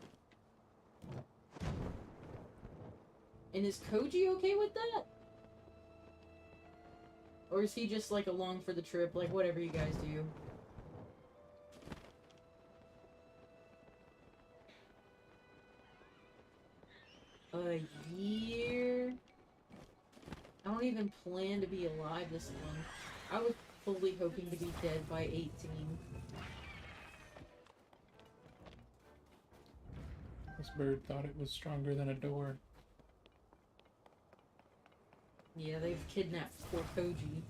A: And is Koji okay with that? Or is he just, like, along for the trip, like, whatever you guys do? A year? I don't even plan to be alive this long. I was fully hoping to be dead by 18.
B: This bird thought it was stronger than a door.
A: Yeah, they've kidnapped poor Koji.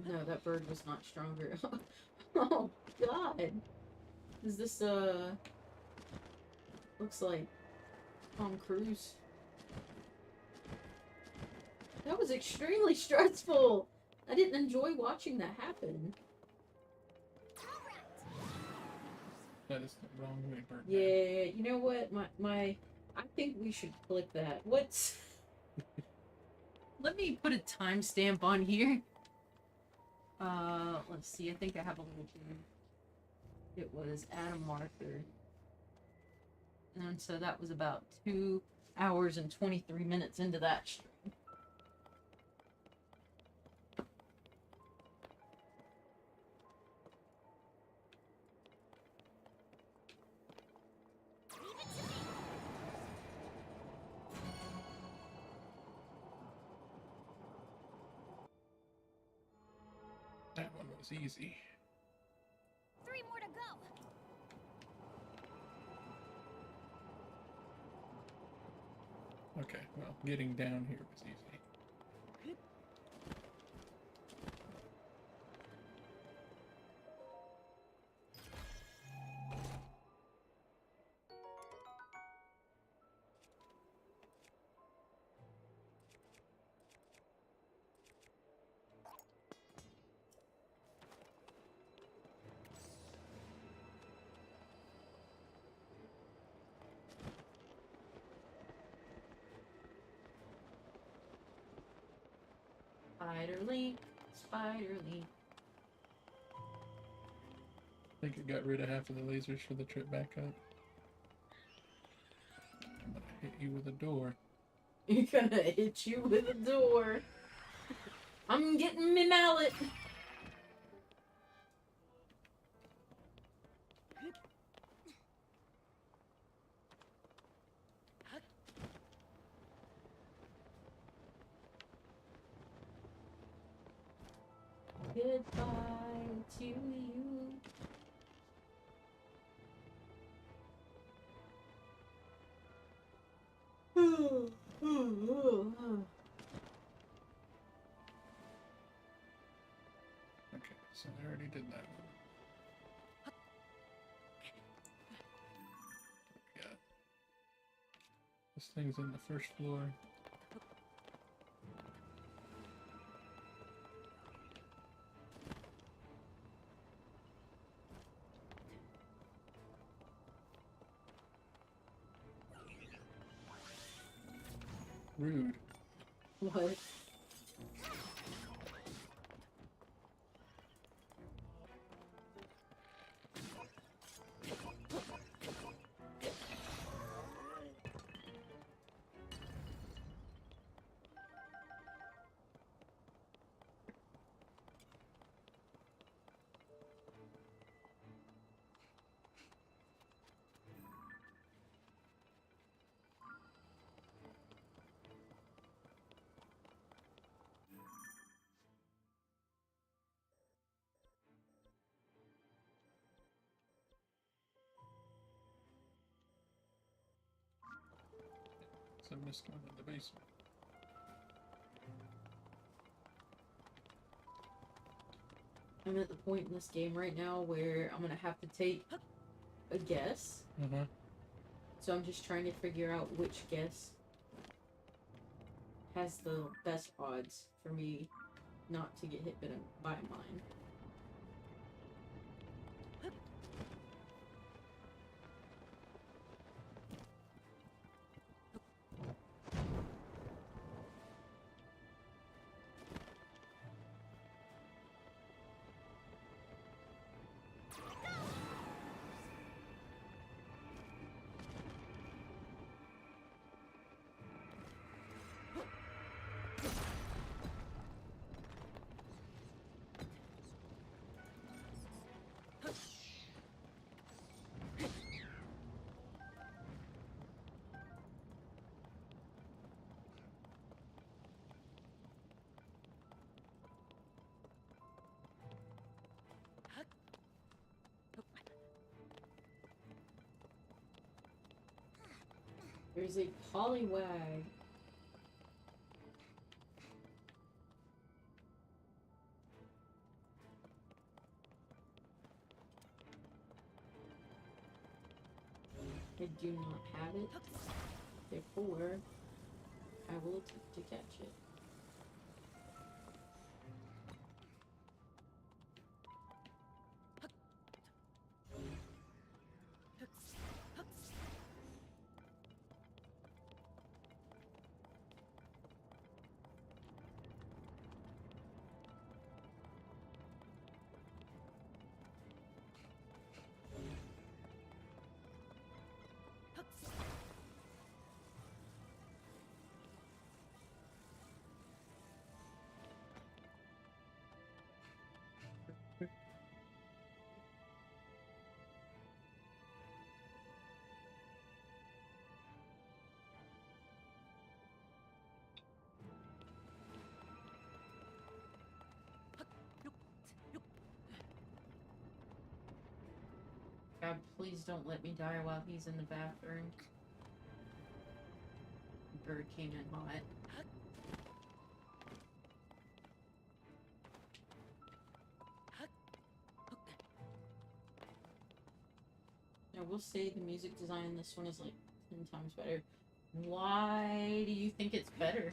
A: No, that bird was not stronger. Oh, God. Is this, looks like Tom Cruise. That was extremely stressful. I didn't enjoy watching that happen.
B: That is the wrong way, bird.
A: Yeah, you know what? I think we should click that. What's... Let me put a timestamp on here. Let's see. I think I have a little thing. It was Adam Marther. And so that was about 2 hours and 23 minutes into that stream.
B: That one was easy.
D: 3 more to go.
B: Okay, well, getting down here was easy.
A: Spider Link, Spider Link.
B: I think it got rid of half of the lasers for the trip back up. I'm gonna hit you with a door.
A: You're gonna hit you with a door. I'm getting me mallet. Goodbye to you.
B: Okay, so I already did that This thing's in the first floor. Rude.
A: What?
B: So I'm just going in the basement.
A: I'm at the point in this game right now where I'm gonna have to take a guess. So I'm just trying to figure out which guess has the best odds for me not to get hit by a mine. There's a polywag. I do not have it. Therefore, I will attempt to catch it. God, please don't let me die while he's in the bathroom. Bird came in hot. I will say the music design in this one is like 10 times better. Why do you think it's better?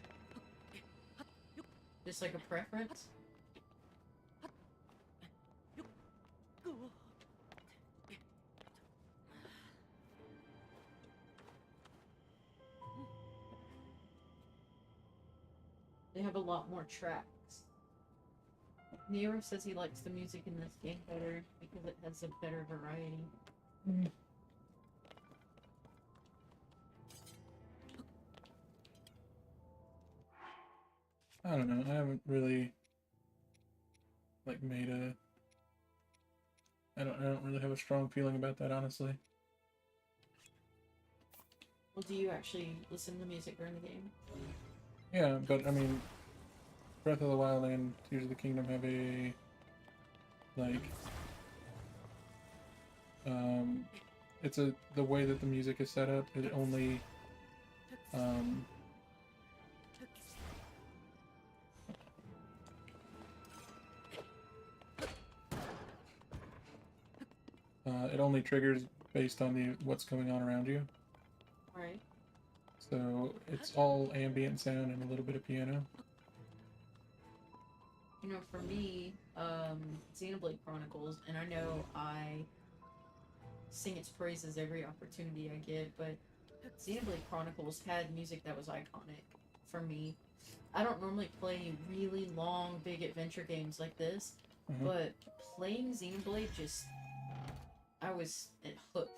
A: Just like a preference? They have a lot more tracks. Nero says he likes the music in this game better because it has a better variety.
B: I don't know. I haven't really like made a. I don't really have a strong feeling about that, honestly.
A: Well, do you actually listen to music during the game?
B: Yeah, but I mean, Breath of the Wild and Tears of the Kingdom have a like. It's the way that the music is set up. It only. It only triggers based on what's going on around you.
A: Right.
B: So it's all ambient sound and a little bit of piano.
A: You know, for me, Xenoblade Chronicles, and I know I sing its praises every opportunity I get, but Xenoblade Chronicles had music that was iconic for me. I don't normally play really long, big adventure games like this, but playing Xenoblade just... I was hooked.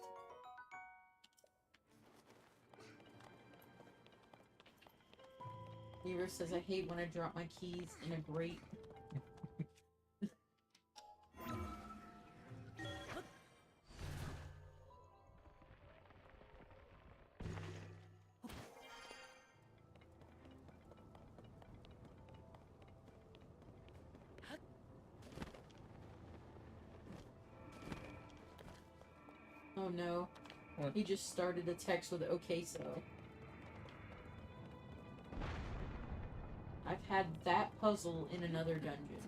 A: Lever says, I hate when I drop my keys in a grate. Oh no.
B: What?
A: He just started a text with okay so. I've had that puzzle in another dungeon.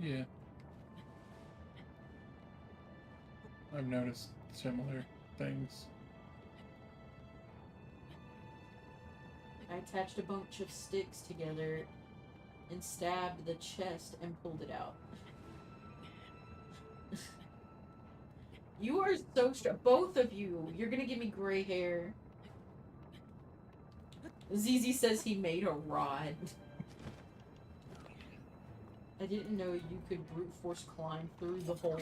B: Yeah. I've noticed similar things.
A: I attached a bunch of sticks together and stabbed the chest and pulled it out. You are so strong. Both of you. You're gonna give me gray hair. ZZ says he made a rod. I didn't know you could brute force climb through the hole.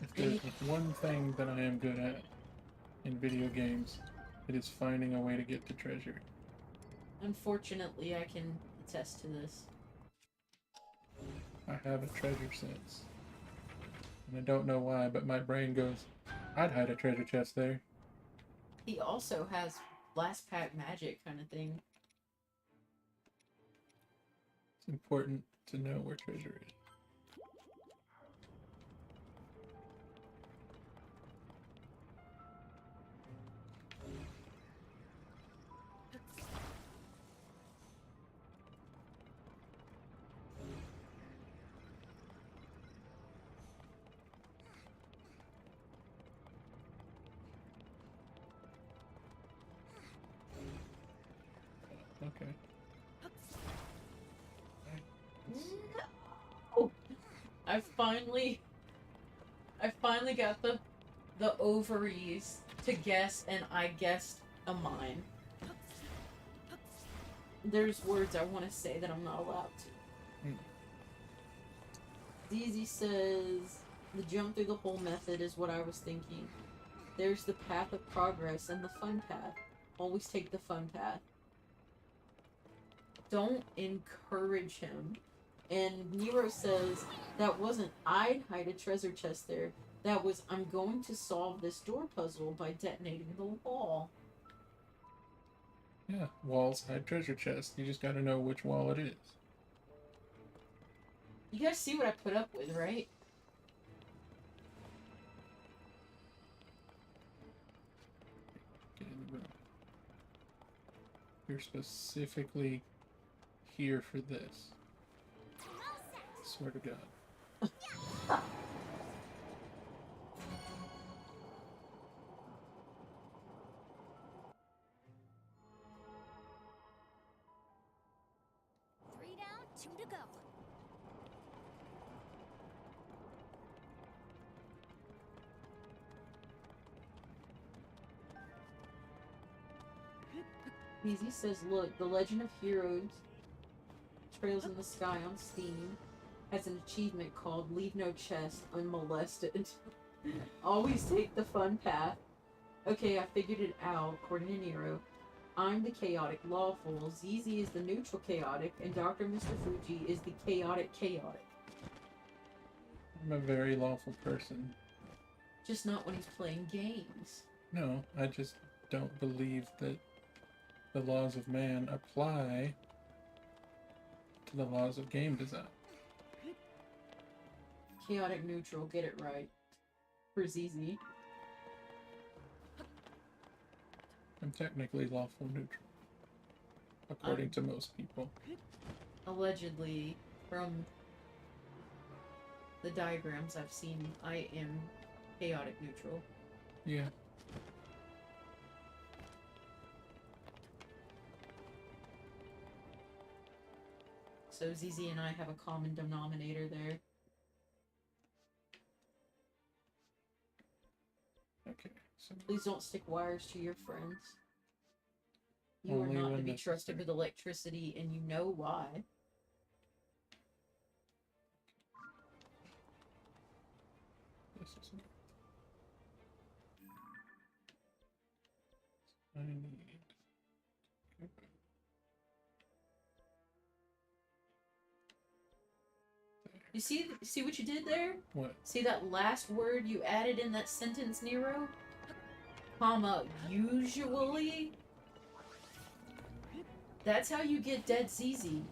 B: If there's one thing that I am good at in video games, it is finding a way to get to treasure.
A: Unfortunately, I can attest to this.
B: I have a treasure sense. And I don't know why, but my brain goes, I'd hide a treasure chest there.
A: He also has last pack magic kind of thing.
B: It's important to know where treasure is. Okay.
A: No! I finally got the ovaries to guess, and I guessed a mine. There's words I want to say that I'm not allowed to. ZZ says, the jump through the hole method is what I was thinking. There's the path of progress and the fun path. Always take the fun path. Don't encourage him. And Nero says, that wasn't I'd hide a treasure chest there. That was I'm going to solve this door puzzle by detonating the wall.
B: Yeah, walls hide treasure chests. You just gotta know which wall it is.
A: You guys see what I put up with, right?
B: Get in the room. You're specifically here for this. Swear to God.
D: Three down, two to go.
A: Easy says, look, The Legend of Heroes Trails in the Sky on Steam has an achievement called Leave No Chest Unmolested. Always take the fun path. Okay, I figured it out, according to Nero. I'm the chaotic lawful, ZZ is the neutral chaotic, and Dr. Mr. Fuji is the chaotic chaotic.
B: I'm a very lawful person.
A: Just not when he's playing games.
B: No, I just don't believe that the laws of man apply to the laws of game design.
A: Chaotic neutral, get it right. For ZZ.
B: I'm technically lawful neutral, according to most people.
A: Allegedly, from the diagrams I've seen, I am chaotic neutral.
B: Yeah.
A: So ZZ and I have a common denominator there.
B: Okay, so
A: Please don't stick wires to your friends. You
B: Only
A: are not to
B: when
A: be trusted
B: necessary.
A: with electricity, and you know why.
B: this is I need.
A: You see what you did there?
B: What?
A: See that last word you added in that sentence, Nero? Comma, usually? That's how you get dead ZZ.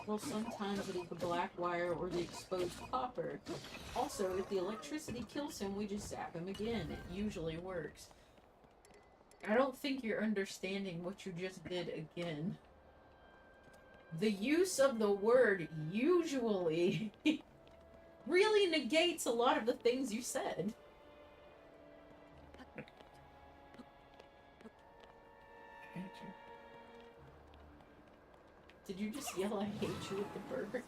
A: Well, sometimes it is the black wire or the exposed copper. Also, if the electricity kills him, we just zap him again. It usually works. I don't think you're understanding what you just did again. The use of the word usually really negates a lot of the things you said.
B: I hate you.
A: Did you just yell, I hate you at the bird?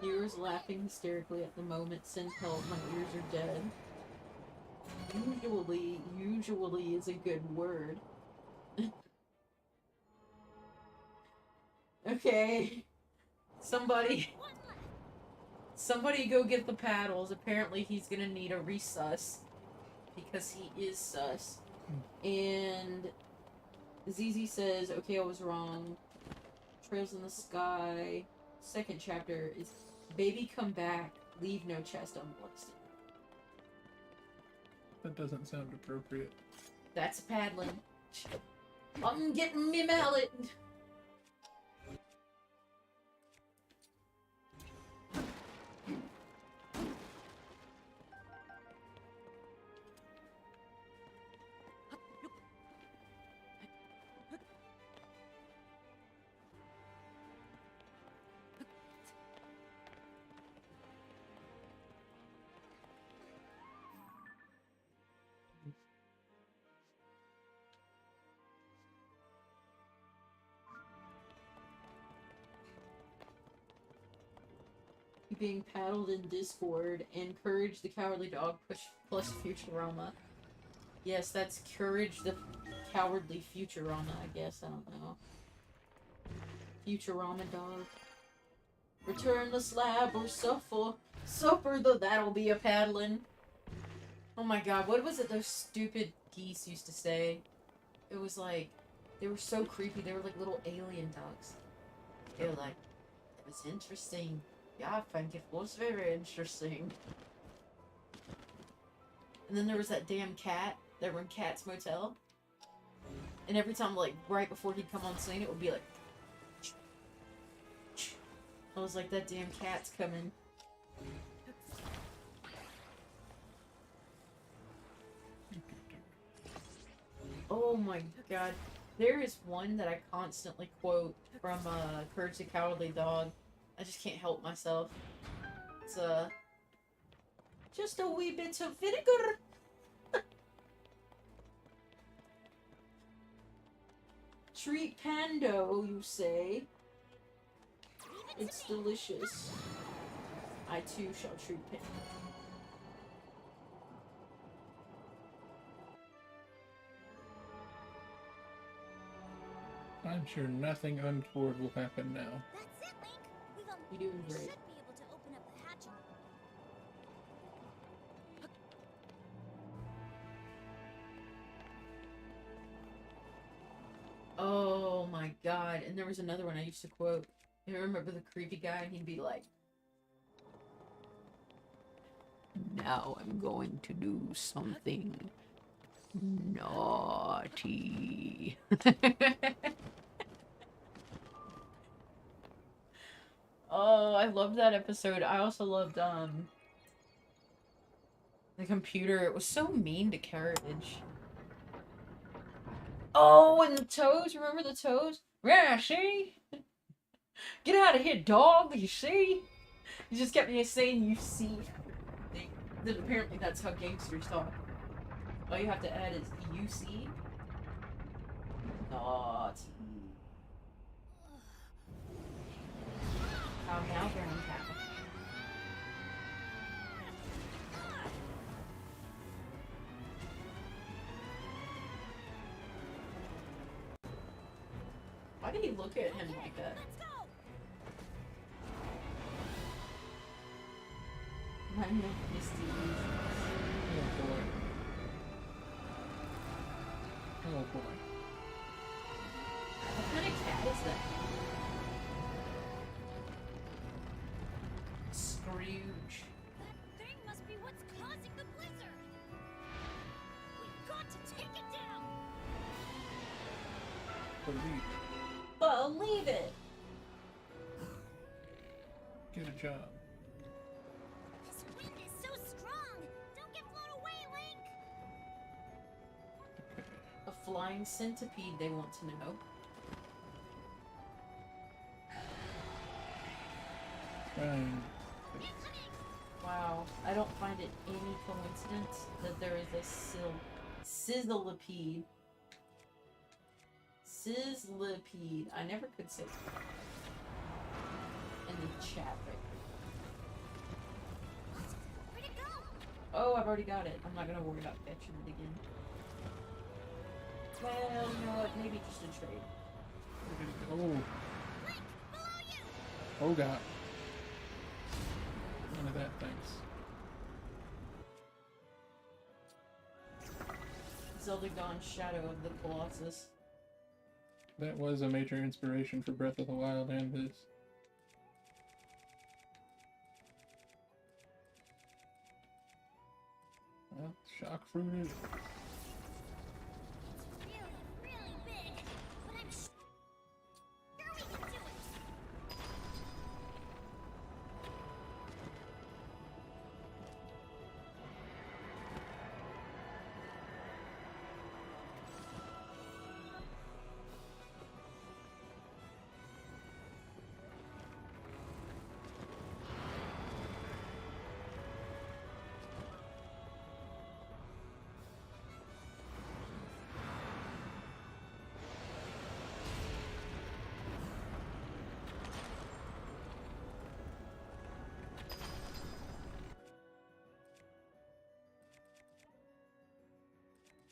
A: Nero's laughing hysterically at the moment. Send help, my ears are dead. Usually is a good word. Okay. Somebody go get the paddles. Apparently he's gonna need a resus. Because he is sus. And ZZ says, okay, I was wrong. Trails in the sky. Second chapter is baby come back. Leave no chest unmolested.
B: That doesn't sound appropriate.
A: That's paddling. I'm getting me mallet. Being paddled in Discord. Encourage the cowardly dog plus Futurama. Yes, that's courage the cowardly Futurama, I guess. I don't know. Futurama dog. Return the slab or suffer though that'll be a paddling. Oh my god, what was it those stupid geese used to say? It was like, they were so creepy, they were like little alien dogs. They were like, it was interesting. Yeah, I think it was very interesting. And then there was that damn cat that were in Cat's Motel. And every time, like, right before he'd come on scene, it would be like... I was like, that damn cat's coming. Oh my god. There is one that I constantly quote from Courage the Cowardly Dog. I just can't help myself. It's just a wee bit of vinegar. Treat Pando, you say? It's delicious. I too shall treat Pando.
B: I'm sure nothing untoward will happen now.
D: That's it, Link.
A: You're doing
D: We
A: great.
D: should be able to open up the hatch.
A: Oh my god. And there was another one I used to quote. You remember the creepy guy? And he'd be like, now I'm going to do something naughty. Oh, I loved that episode. I also loved, the computer. It was so mean to Carriage. Oh, and the toes. Remember the toes? Yeah, see? Get out of here, dog. You see? He just kept me saying, you see. Apparently that's how gangsters talk. All you have to add is, you see? Naughty. Calm down, brown cow. Why did he look at him like that? My name is Steve.
B: Oh boy. Oh boy.
A: What kind of cat is that? Scrooge.
D: That thing must be what's causing the blizzard. We've got to take it down.
A: Believe it!
B: Get a job.
D: This wind is so strong. Don't get blown away, Link.
B: Okay.
A: A flying centipede, they want to know.
B: Fine.
A: Wow, I don't find it any coincidence that there is a sizzlipede. Sizzlipede. I never could say that. In the chat right
D: Where'd it go?
A: there. Oh, I've already got it. I'm not gonna worry about fetching it again. Well, you know what? Maybe just a trade.
B: Oh.
D: Link, below you.
B: Oh god. None of that, thanks.
A: Zelda Gone Shadow of the Colossus.
B: That was a major inspiration for Breath of the Wild and this. Well, shock fruit is.
D: It's really, really big. But I'm sure we can do it.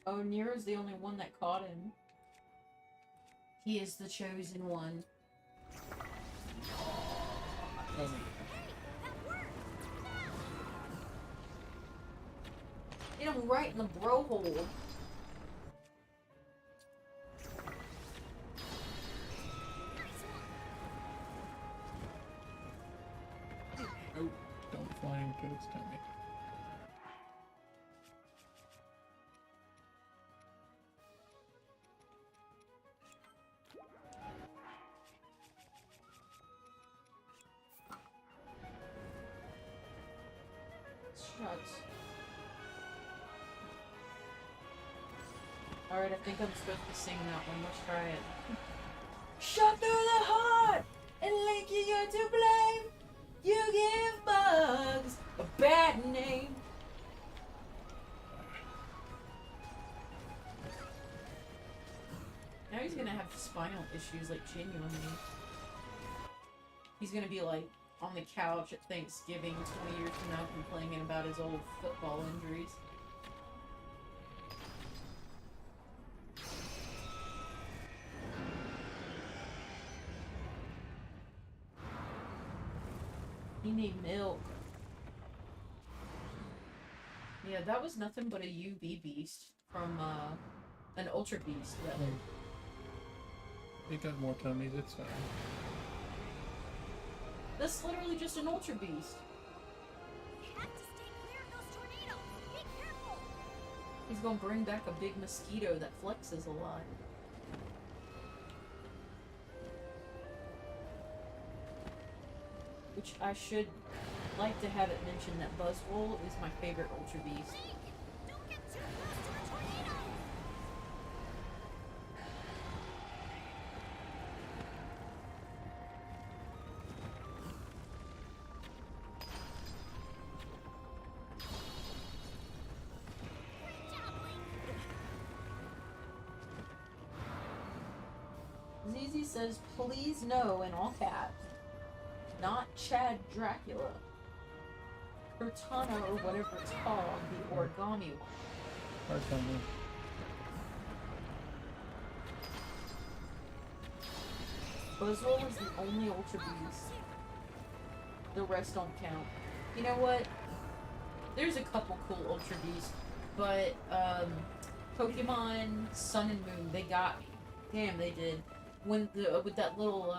A: Oh, Nero's the only one that caught him. He is the chosen one.
B: Oh,
A: Hit him right in the bro hole.
B: oh, don't fly into its tummy.
A: Shucks. Alright, I think I'm supposed to sing that one. Let's try it. Shot through the heart, and Link, you're to blame. You give bugs a bad name. Now he's gonna have spinal issues, like, genuinely. He's gonna be, like, on the couch at Thanksgiving 20 years from now complaining about his old football injuries. He need milk. Yeah, that was nothing but a UV beast from, an Ultra Beast, rather.
B: It got more tummies, it's fine.
A: That's literally just an Ultra Beast.
D: We have to stay clear of those tornadoes. Be careful.
A: He's gonna bring back a big mosquito that flexes a lot. Which I should like to have it mentioned that Buzzwole is my favorite Ultra Beast.
D: Wait! Don't get too close to the tornadoes. Great job, Link.
A: ZZ says, please no in all caps. Not Chad Dracula. Cortana or whatever it's called, the origami one.
B: Arcana.
A: Buzzwole is the only Ultra Beast. The rest don't count. You know what? There's a couple cool Ultra Beasts, but Pokemon Sun and Moon, they got me. Damn, they did. When with that little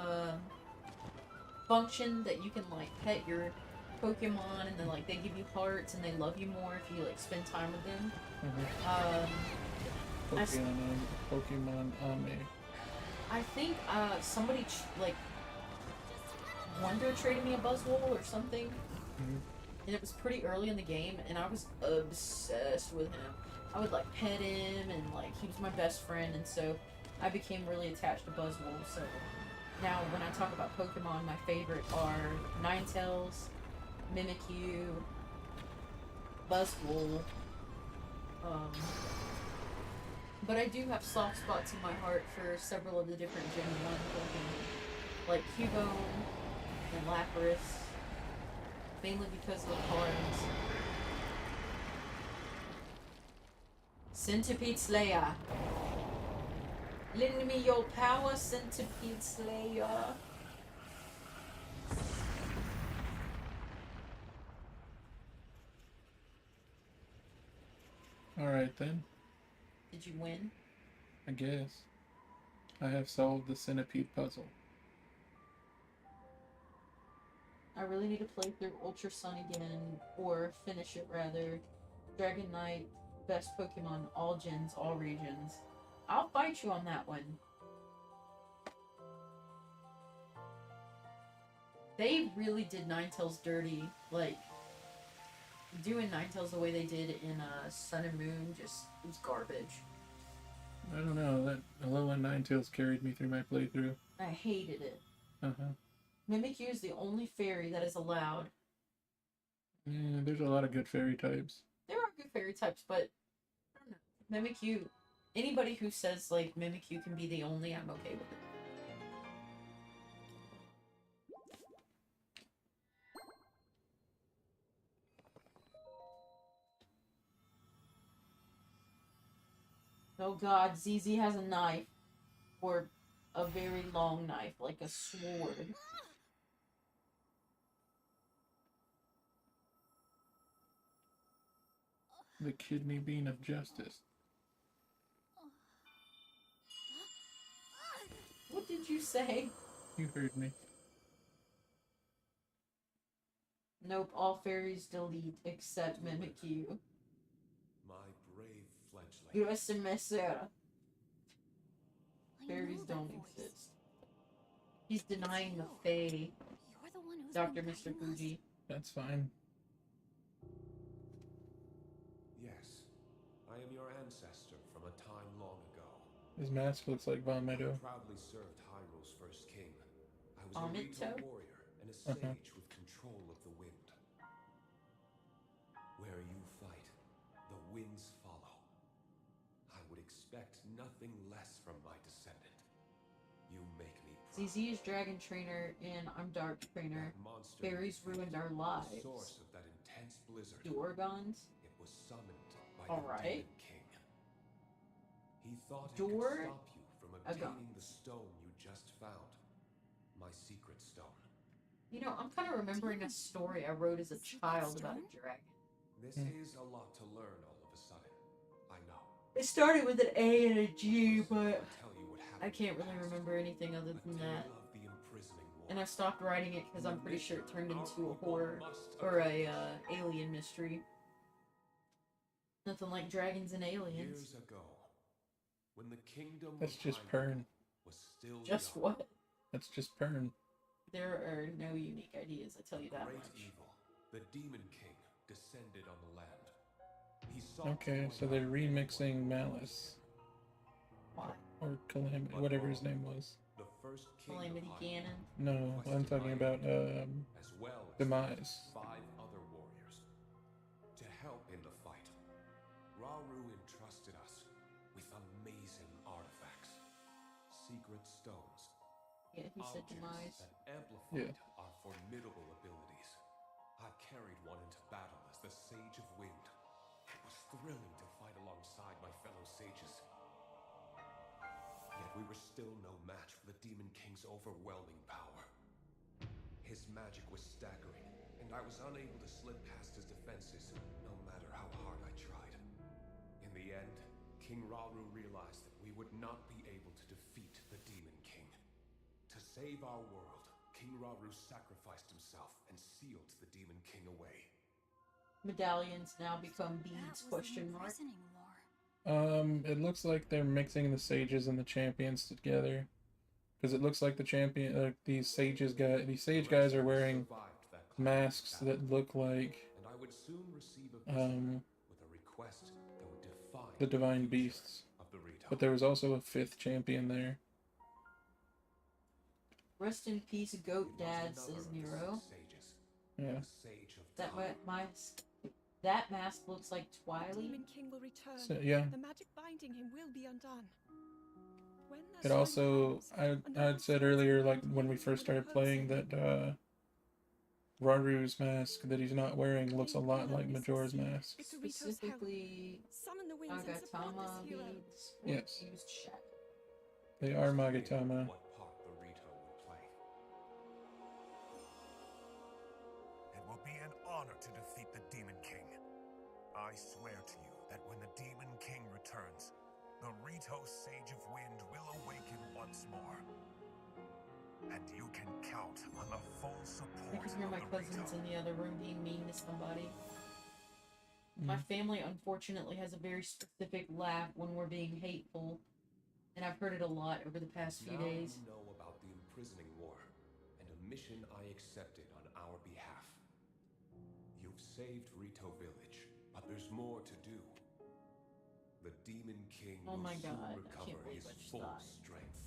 A: function that you can like pet your Pokemon and then like they give you hearts and they love you more if you like spend time with them.
B: Pokemon Ame.
A: I think somebody like Wonder traded me a Buzzwole or something, and it was pretty early in the game, and I was obsessed with him. I would like pet him, and like he was my best friend, and so I became really attached to Buzzwole. So now when I talk about Pokemon, my favorite are Ninetales, Mimikyu, Buzzwole. But I do have soft spots in my heart for several of the different Gen 1 Pokemon, like Cubone and Lapras, mainly because of the cards. Centipede Slayer. Lend me your power, Centipede Slayer.
B: Alright then,
A: Did you win?
B: I guess. I have solved the centipede puzzle.
A: I really need to play through Ultra Sun again, or finish it rather. Dragon Knight, best Pokemon, all gens, all regions. I'll fight you on that one. They really did Ninetales dirty. Like, doing Ninetales the way they did in Sun and Moon just was garbage.
B: I don't know, that Alolan Ninetales carried me through my playthrough.
A: I hated it.
B: Uh-huh.
A: Mimikyu is the only fairy that is allowed.
B: Yeah, there's a lot of good fairy types.
A: There are good fairy types, but I don't know. Mimikyu, anybody who says like Mimikyu can be the only, I'm okay with it. Oh god, ZZ has a knife. Or a very long knife, like a sword.
B: The kidney bean of justice.
A: What did you say?
B: You heard me.
A: Nope, all fairies delete except Mimikyu.
C: My brave fledgling.
A: Yo se mesera.
D: I
A: Fairies
D: know that
A: don't
D: voice.
A: exist. He's denying the Fae,
D: You're the one who's
A: Dr.
D: been
A: Mr.
D: guiding us.
A: Fuji.
B: That's fine.
C: Yes, I am your ancestor from a time long ago.
B: His mask looks like Von Meadow.
C: Proudly served Hyrule's first king. I was a
A: Amito?
C: regal warrior and a sage with control of the wind. Where you fight, the winds follow. I would expect nothing less from my descendant. You make me proud.
A: ZZ is Dragon Trainer, and I'm Dark Trainer.
C: That monster
A: Fairies ruined our lives.
C: the source of that intense blizzard.
A: Dorgons?
C: It was summoned by
A: Alright.
C: the Demon King. He thought he
A: Dor-
C: could stop you from obtaining the stone you just found. My secret stone.
A: You know, I'm kind of remembering a story I wrote as a child about a dragon.
C: This is a lot to learn all of a sudden. I know.
A: It started with an A and a G,
C: Listen,
A: but
C: I'll tell you what
A: I can't really remember anything other than that.
C: Of the imprisoning war.
A: And I stopped writing it because I'm pretty sure it turned into a horror or a alien mystery. Nothing like dragons and aliens.
C: Years ago, when the kingdom
B: That's
C: of
B: just
C: Hyrule
B: Pern.
C: was still
A: Just
C: young,
A: what?
B: That's just Pern.
A: There are no unique ideas, I tell you that
C: great
A: much.
C: evil, the Demon King, descended on the land. He sought to
B: Okay,
C: wipe
B: so
C: out
B: they're
C: everyone.
B: remixing Malice.
A: Why?
B: Or Calamity, whatever his name was.
C: The first king
A: Calamity
C: of Hyrule,
A: Ganon.
B: No, I'm talking about
C: as well as
B: Demise.
C: 5 other warriors. To help in the fight, Rauru entrusted us with amazing artifacts, secret stones,
A: Yeah, he said
C: objects
A: demise.
C: that amplified
B: Yeah.
C: our formidable abilities. I carried one into battle as the Sage of Wind. It was thrilling to fight alongside my fellow sages. Yet we were still no match for the Demon King's overwhelming power. His magic was staggering, and I was unable to slip past his defenses, no matter how hard I tried. In the end, King Rauru realized that we would not be able to defeat the Demon King. To save our world, King Rauru sacrificed himself and sealed the Demon King away.
A: Medallions now become
D: That
A: beads?
D: was
A: Question
D: the
A: mark.
D: imprisoning war.
B: It looks like they're mixing the sages and the champions together. Because it looks like the champion, these sage guys are wearing
C: Survived that climate
B: masks
C: battle,
B: that look like
C: and I would soon receive a visit with a request that would define
B: the divine
C: future
B: beasts.
C: of the Rito.
B: But there was also a 5th champion there.
A: Rest in peace, Goat
C: He was
A: Dad,
C: another
A: says
C: of the
A: Nero.
C: 6 sages,
B: Yeah.
C: the Sage of
A: That
C: Time.
A: that mask looks like Twilight.
E: Demon King will return.
B: So, yeah.
E: The magic binding him will be undone. When the
B: It
E: time
B: also,
E: comes,
B: I
E: another
B: had said
E: soul
B: earlier,
E: will
B: like
E: come
B: when we
E: in
B: first
E: for the
B: started playing,
E: person.
B: that Raru's mask that he's not wearing looks a
E: King
B: lot
E: Rauru
B: like
E: is
B: Majora's
E: sincere.
B: mask.
E: It's Rito's help.
A: Specifically,
E: Summon the winds and support this
A: Agatama
E: hero.
A: beads.
B: Yes.
A: Used shadow.
B: They are
C: Clear
B: Magatama.
C: What part the Rito would play.
F: It will be an honor to defeat the Demon King. I swear to you that when the Demon King returns, the Rito Sage of Wind will awaken once more. And you can count on the full
A: I
F: support
A: can hear
F: of
A: my
F: the
A: cousins
F: Rito.
A: in the other room being mean to somebody. My family, unfortunately, has a very specific laugh when we're being hateful, and I've heard it a lot over the past few
C: Now
A: days.
C: you know about the imprisoning war and a mission I accepted on our behalf. You've saved Rito Village, but there's more to do. The Demon King
A: Oh
C: will
A: my
C: soon
A: God, I
C: recover
A: can't believe
C: his
A: I just
C: full
A: died.
C: strength.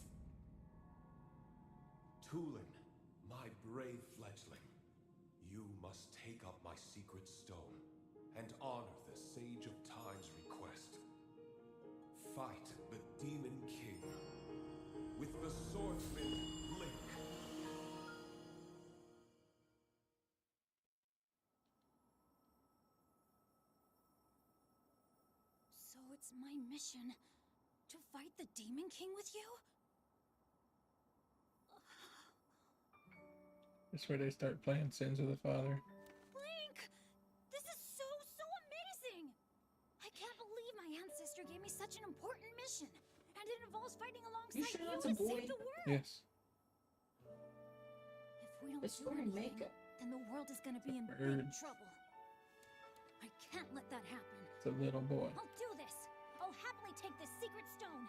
C: Tulin, my brave fledgling, you must take up my secret stone and honor the Sage of Time's request. Fight the Demon King with the swordsman Link.
D: So it's my mission to fight the Demon King with you?
B: That's where they start playing Sins of the Father.
D: Link! This is so amazing! I can't believe my ancestor gave me such an important mission. And it involves fighting alongside
A: sure
D: you
A: that's a
D: to save
A: boy?
D: the world.
B: Yes.
D: If we don't
A: It's
D: do
A: wearing
D: anything,
A: makeup.
D: then the world is gonna be in big
B: Birds.
D: trouble. I can't let that happen.
B: It's a little boy.
D: I'll do this. I'll happily take this secret stone.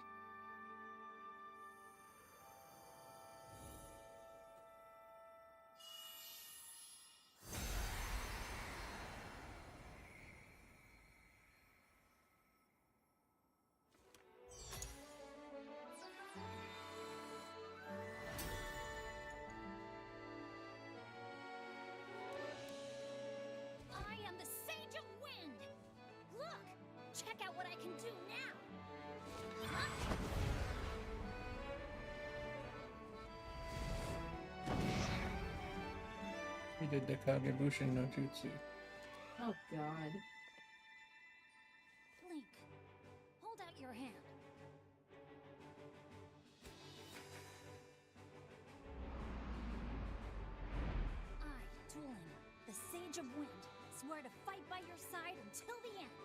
D: I am the Sage of Wind. Look, check out what I can do now. Huh?
B: He did the Kagebushin no Jutsu.
A: Oh God.
D: Link, hold out your hand. I, Tulin, the Sage of Wind, swear to fight by your side until the end.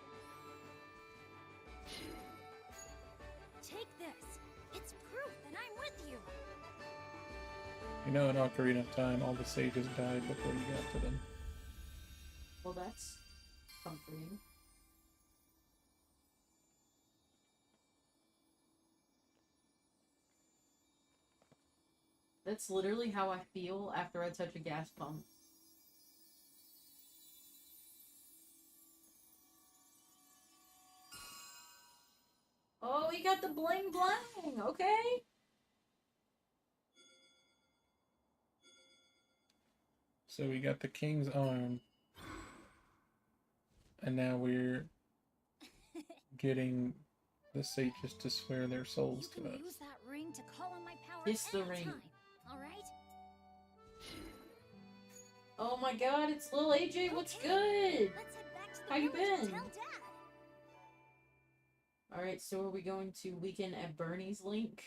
D: Take this. It's proof that
B: You know, in Ocarina of Time, all the sages died before you got to them.
A: Well, that's comforting. That's literally how I feel after I touch a gas pump. Oh, he got the bling bling! Okay!
B: So we got the king's arm. And now we're getting the sages to swear their souls
D: You
B: to
D: can
B: us.
D: use that ring to call on my power
A: Kiss the ring.
D: anytime, all right?
A: Oh my god, it's little AJ, what's
D: Okay,
A: good?
D: Let's head back to the
A: How you
D: village and
A: been?
D: tell Dad.
A: Alright, so are we going to Weekend at Bernie's link?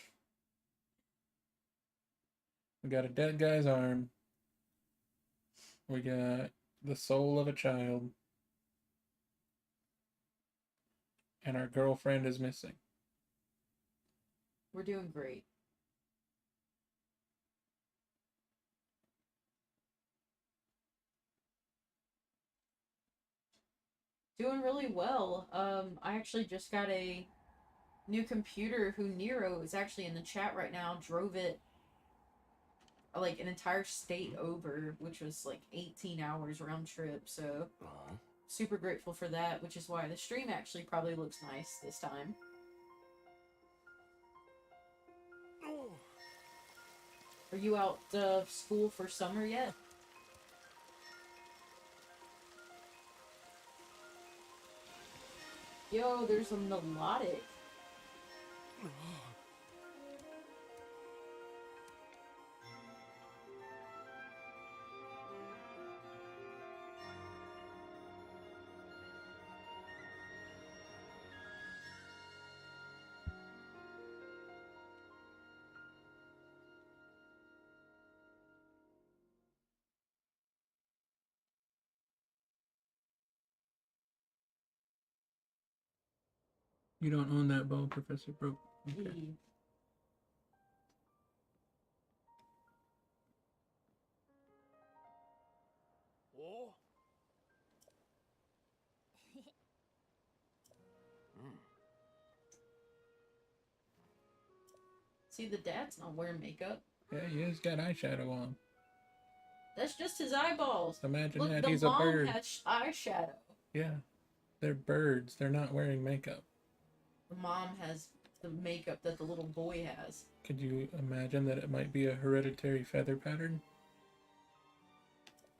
B: We got a dead guy's arm. We got the soul of a child. And our girlfriend is missing.
A: We're doing great. Doing really well. I actually just got a new computer who Nero is actually in the chat right now. Drove it like an entire state over, which was like 18 hours round trip. So super grateful for that, which is why the stream actually probably looks nice this time. Are you out of school for summer yet? Yo, there's a melodic.
B: You don't own that bow, Professor Broke. Okay.
F: Oh?
A: See, the dad's not wearing makeup.
B: Yeah, he's got eyeshadow on.
A: That's just his eyeballs.
B: Imagine
A: Look,
B: that,
A: the
B: he's a
A: mom
B: bird.
A: has eyeshadow.
B: Yeah. They're birds. They're not wearing makeup.
A: The mom has the makeup that the little boy has.
B: Could you imagine that it might be a hereditary feather pattern?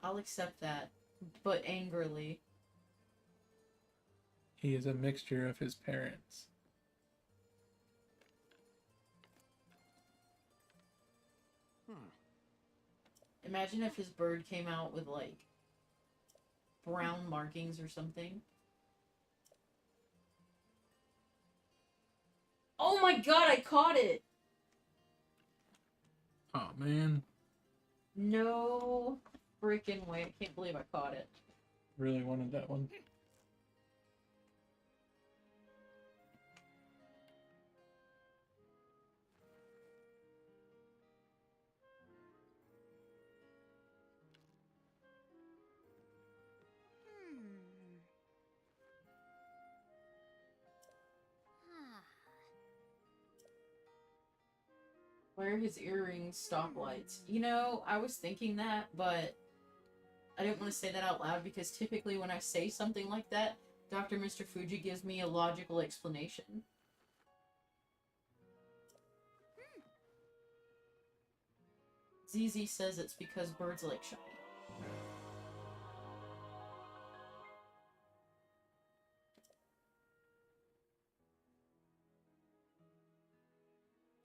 A: I'll accept that, but angrily.
B: He is a mixture of his parents.
A: Imagine if his bird came out with, like, brown markings or something. Oh my god, I caught it!
B: Oh, man.
A: No freaking way. I can't believe I caught it.
B: Really wanted that one.
A: Where are his earrings stoplights? You know, I was thinking that, but I didn't want to say that out loud because typically when I say something like that, Dr. Mr. Fuji gives me a logical explanation. ZZ says it's because birds like shiny.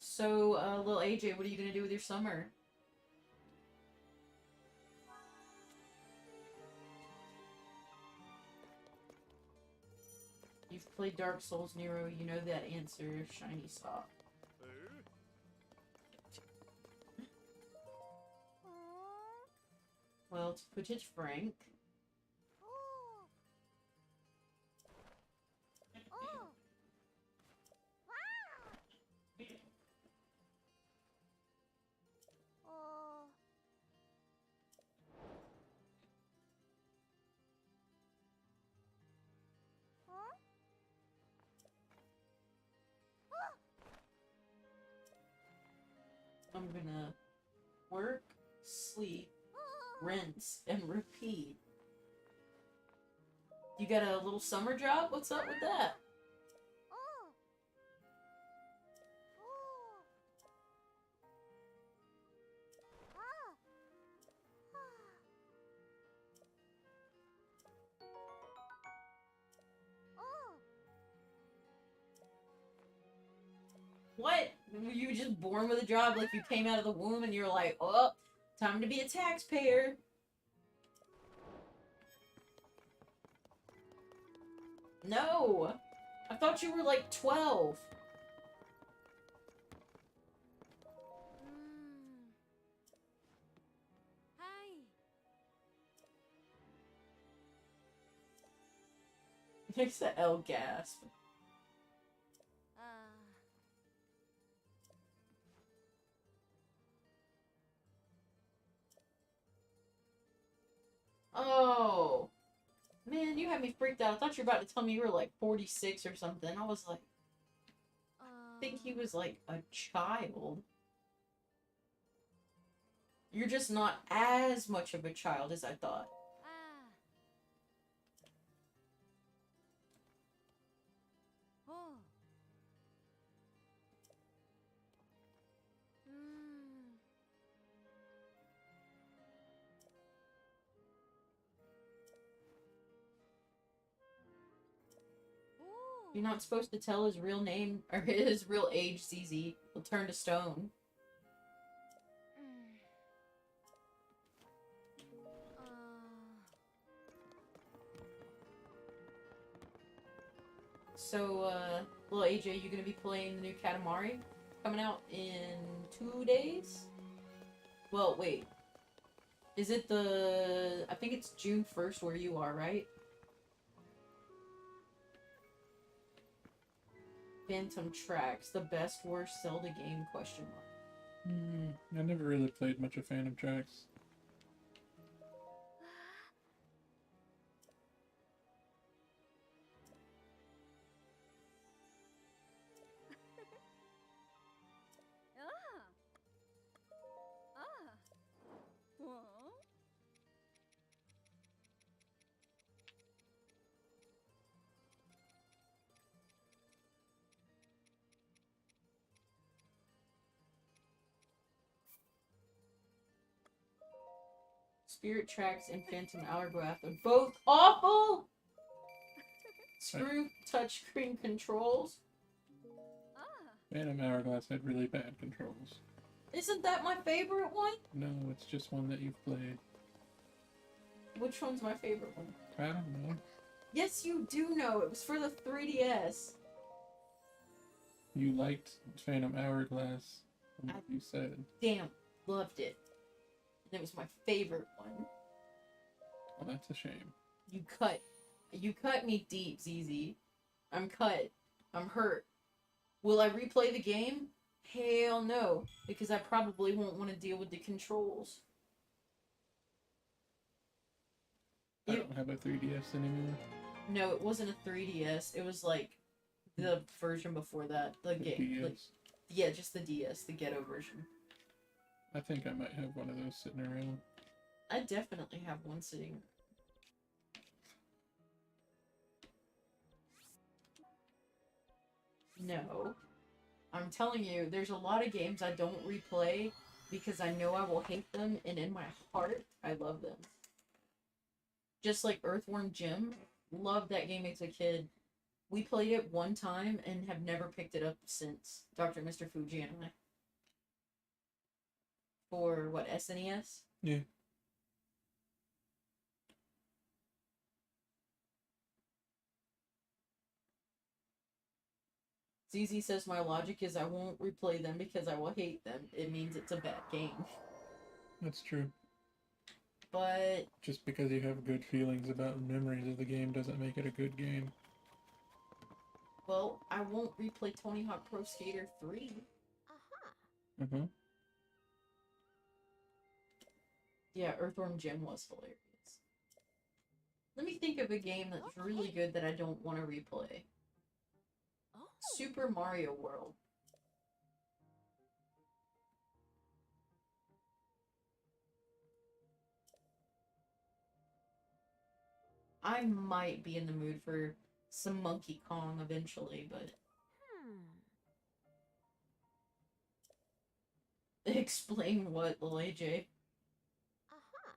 A: So, little AJ, what are you gonna do with your summer? You've played Dark Souls, Nero. You know that answer. Shiny sock. Well, to put it frank. I'm gonna work, sleep, rinse, and repeat. You got a little summer job? What's up with that? What? Were you just born with a job, like you came out of the womb and you're like, oh, time to be a taxpayer? No! I thought you were like 12.
D: Hi.
A: Makes the L gasp. Oh. Man, you had me freaked out. I thought you were about to tell me you were like 46 or something. I was like, I think he was like a child. You're just not as much of a child as I thought. You're not supposed to tell his real name or his real age, ZZ. He'll turn to stone. So, little AJ, you gonna be playing the new Katamari? Coming out in 2 days? Well, wait. Is it the... I think it's June 1st where you are, right? Phantom Tracks, the best worst Zelda game, question mark.
B: I never really played much of Phantom Tracks.
A: Spirit Tracks and Phantom Hourglass are both awful! Screw touchscreen controls.
B: Phantom Hourglass had really bad controls.
A: Isn't that my favorite one?
B: No, it's just one that you've played.
A: Which one's my favorite one?
B: I don't know.
A: Yes, you do know. It was for the 3DS.
B: You liked Phantom Hourglass, from what you said.
A: Damn, loved it. And it was my favorite one.
B: Well, that's a shame.
A: You cut me deep, ZZ. I'm cut. I'm hurt. Will I replay the game? Hell no, because I probably won't want to deal with the controls.
B: I don't have a 3DS anymore.
A: No, it wasn't a 3DS. It was like the version before that. The game.
B: DS.
A: Like, yeah, just the DS, the ghetto version.
B: I think I might have one of those sitting around.
A: I definitely have one sitting. No. I'm telling you, there's a lot of games I don't replay because I know I will hate them, and in my heart, I love them. Just like Earthworm Jim. Loved that game as a kid. We played it one time and have never picked it up since. Dr. and Mr. Fuji and I. For, what, SNES?
B: Yeah.
A: ZZ says my logic is I won't replay them because I will hate them. It means it's a bad game.
B: That's true.
A: But...
B: Just because you have good feelings about memories of the game doesn't make it a good game.
A: Well, I won't replay Tony Hawk Pro Skater 3.
B: Mm-hmm.
A: Yeah, Earthworm Jim was hilarious. Let me think of a game that's really good that I don't want to replay. Super Mario World. I might be in the mood for some Monkey Kong eventually, but explain what, little AJ?
D: Aha.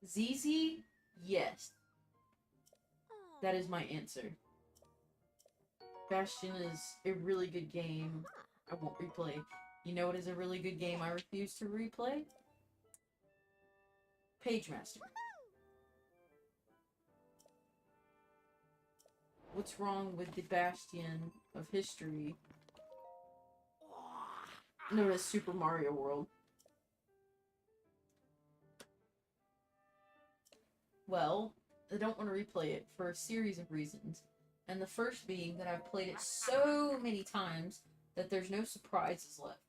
A: ZZ? Yes. That is my answer. Bastion is a really good game. I won't replay. You know what is a really good game I refuse to replay? Pagemaster. What's wrong with the Bastion of history? Known as Super Mario World. Well, I don't want to replay it for a series of reasons. And the first being that I've played it so many times that there's no surprises left.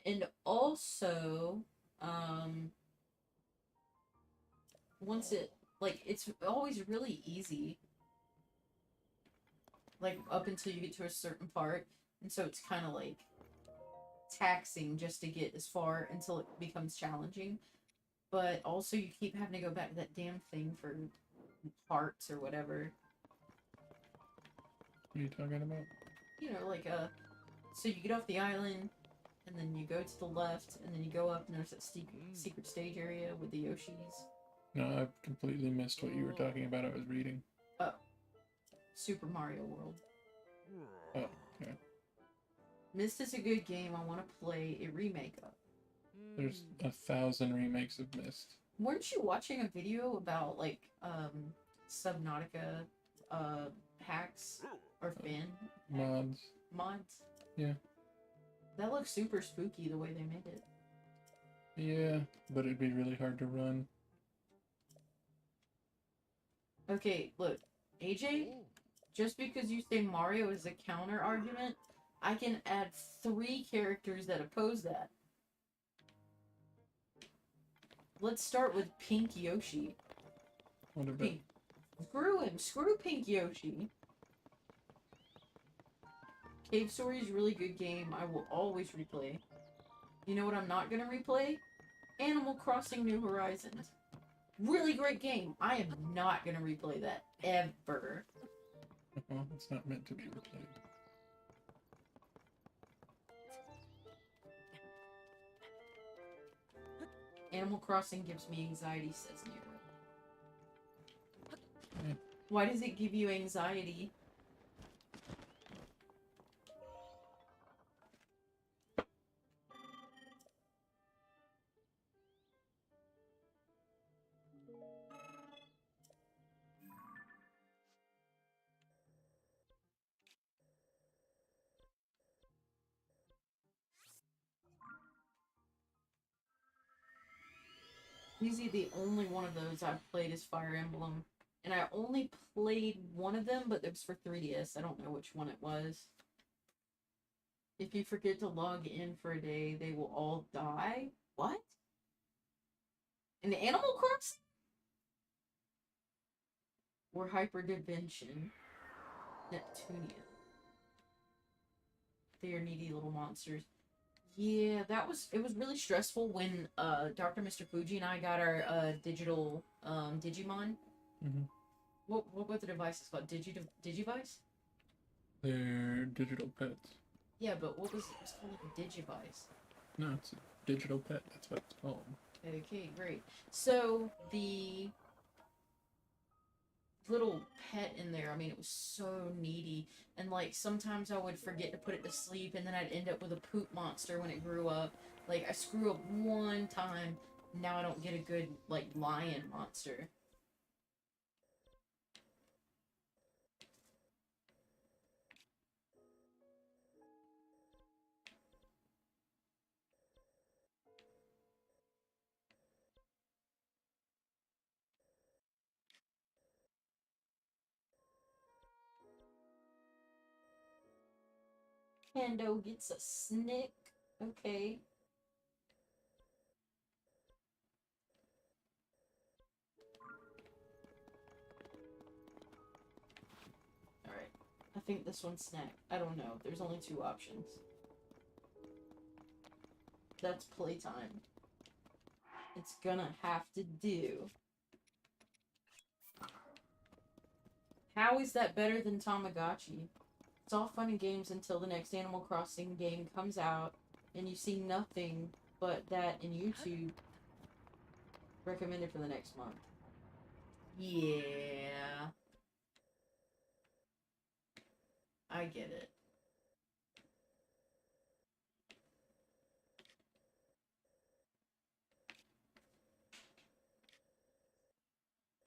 A: And also, once it, like, it's always really easy. Like, up until you get to a certain part. And so it's kind of like taxing just to get as far until it becomes challenging. But also you keep having to go back to that damn thing for parts or whatever.
B: What are you talking about?
A: You know, like, so you get off the island, and then you go to the left, and then you go up, and there's that secret stage area with the Yoshis.
B: No, I've completely missed what you were talking about. I was reading.
A: Oh. Super Mario World.
B: Oh, okay.
A: Myst is a good game. I want to play a remake of.
B: There's 1,000 remakes of Myst.
A: Weren't you watching a video about, like, Subnautica, hacks? Or fan? Mods?
B: Yeah.
A: That looks super spooky the way they made it.
B: Yeah, but it'd be really hard to run.
A: Okay, look. AJ, just because you say Mario is a counter argument, I can add 3 characters that oppose that. Let's start with Pink Yoshi.
B: What about...
A: Pink. Screw him. Screw Pink Yoshi. Cave Story is a really good game. I will always replay. You know what I'm not gonna replay? Animal Crossing New Horizons. Really great game. I am not gonna replay that. Ever.
B: Well, it's not meant to be replayed.
A: Animal Crossing gives me anxiety, says Nero.
B: Yeah.
A: Why does it give you anxiety? Usually the only one of those I've played is Fire Emblem. And I only played one of them, but it was for 3DS. I don't know which one it was. If you forget to log in for a day, they will all die? What? In Animal Crossing? Or Hyperdimension. Neptunia. They are needy little monsters. Yeah, it was really stressful when Dr. Mr. Fuji and I got our digital Digimon.
B: Mm-hmm.
A: What were the devices called? Digivice?
B: They're digital pets.
A: Yeah, but what was it? It was called like a Digivice.
B: No, it's a digital pet. That's what it's called.
A: Okay, great. So the little pet in there, I mean, it was so needy. And like sometimes I would forget to put it to sleep, and then I'd end up with a poop monster when it grew up. Like I screw up one time, now I don't get a good like lion monster. Pando gets a snick. Okay. Alright. I think this one's snack. I don't know. There's only 2 options. That's playtime. It's gonna have to do. How is that better than Tamagotchi? It's all fun and games until the next Animal Crossing game comes out and you see nothing but that in YouTube recommended for the next month. Yeah. I get it.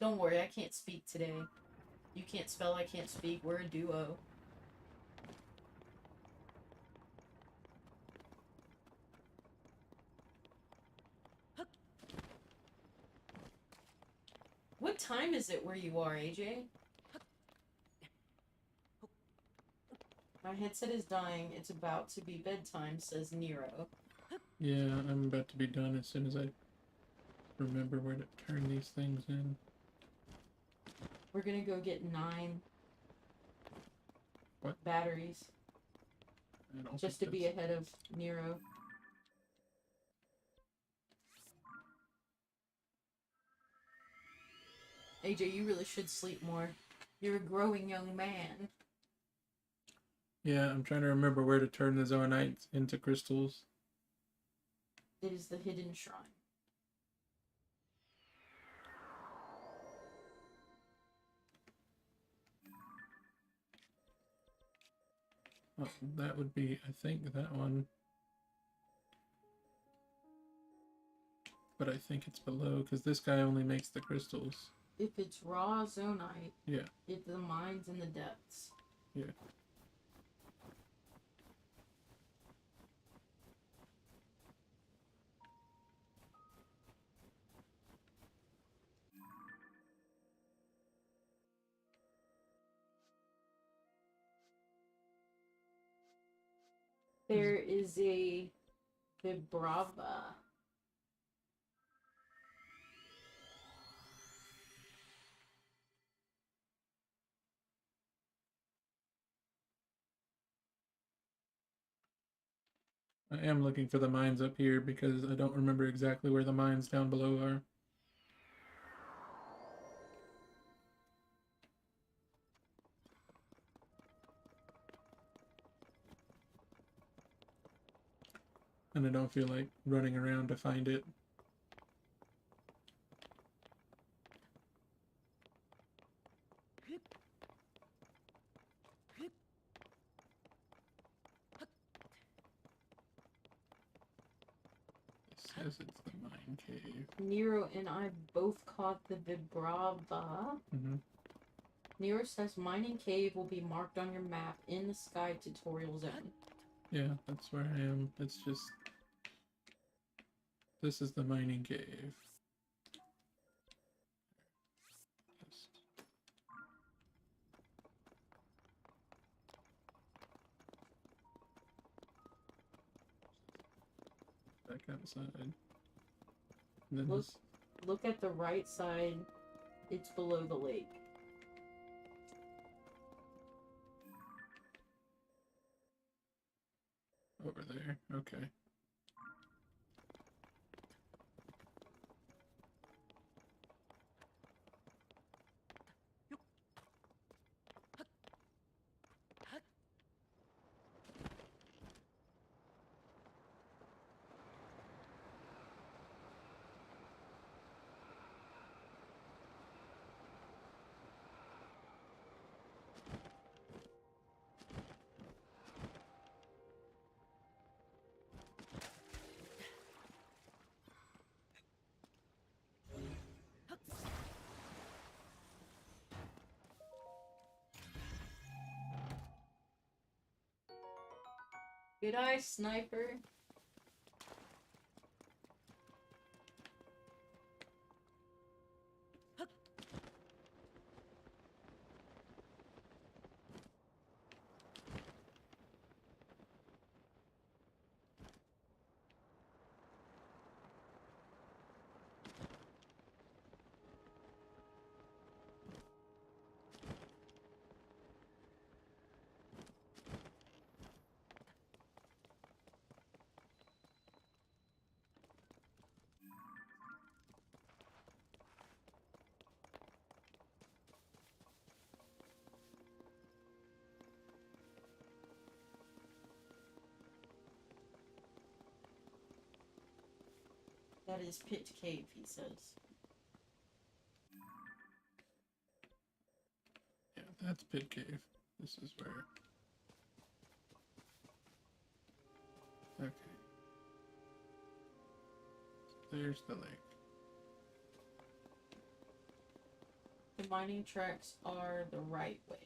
A: Don't worry, I can't speak today. You can't spell, I can't speak. We're a duo. What time is it where you are, AJ? My headset is dying. It's about to be bedtime, says Nero.
B: Yeah, I'm about to be done as soon as I remember where to turn these things in.
A: We're gonna go get 9
B: What?
A: batteries.
B: I don't
A: Just to
B: think
A: be
B: that's-
A: ahead of Nero. AJ, you really should sleep more. You're a growing young man.
B: Yeah, I'm trying to remember where to turn the Zoanites into crystals.
A: It is the hidden shrine.
B: Oh, that would be, I think, that one. But I think it's below, because this guy only makes the crystals.
A: If it's raw zonite,
B: Yeah.
A: if the mine's in the depths.
B: Yeah.
A: There is a Vibrava.
B: I am looking for the mines up here because I don't remember exactly where the mines down below are. And I don't feel like running around to find it. It says it's the mine cave.
A: Nero and I both caught the Vibrava.
B: Mm-hmm.
A: Nero says mining cave will be marked on your map in the sky tutorial zone.
B: Yeah, that's where I am. It's just... This is the mining cave. Just... Back outside. And then
A: Look,
B: this...
A: look at the right side. It's below the lake.
B: Over there. Okay.
A: Good eye, sniper. That is Pit Cave, he says.
B: Yeah, that's Pit Cave. This is where. Okay. So there's the lake.
A: The mining tracks are the right way.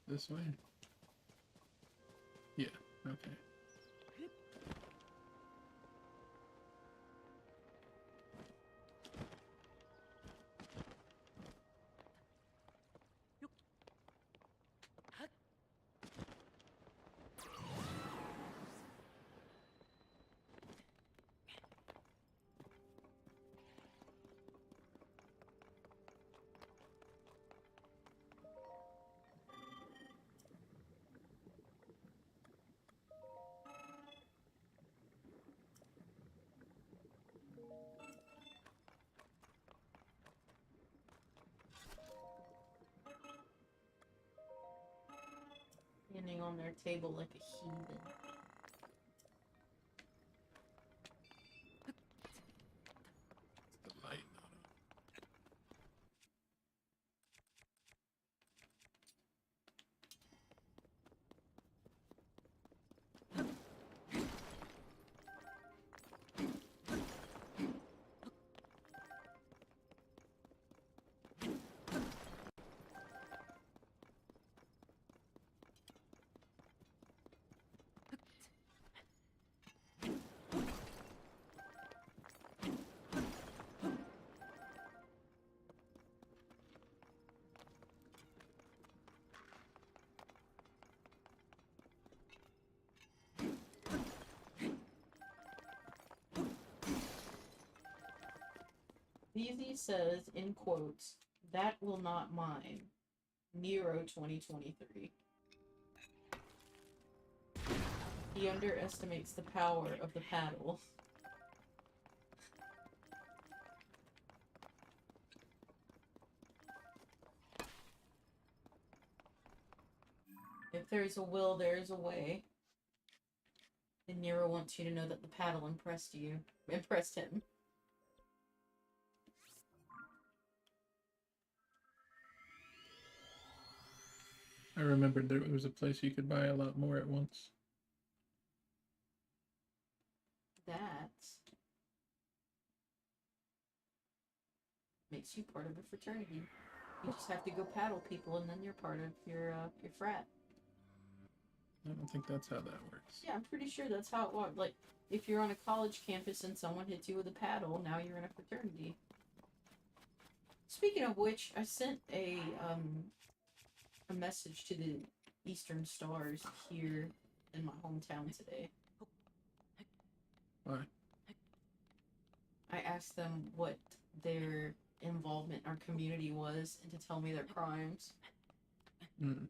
B: This way? Yeah, okay.
A: Standing on their table like a heathen.
B: The light not on.
A: Beezy says, in quotes, "That will not mine. Nero 2023. He underestimates the power of the paddle. If there's a will, there is a way. And Nero wants you to know that the paddle impressed him.
B: I remembered there was a place you could buy a lot more at once.
A: That makes you part of a fraternity. You just have to go paddle people, and then you're part of your frat.
B: I don't think that's how that works.
A: Yeah, I'm pretty sure that's how it works. Like, if you're on a college campus and someone hits you with a paddle, now you're in a fraternity. Speaking of which, I sent a message to the Eastern Stars here in my hometown today.
B: Why?
A: I asked them what their involvement in our community was and to tell me their crimes.
B: Hmm.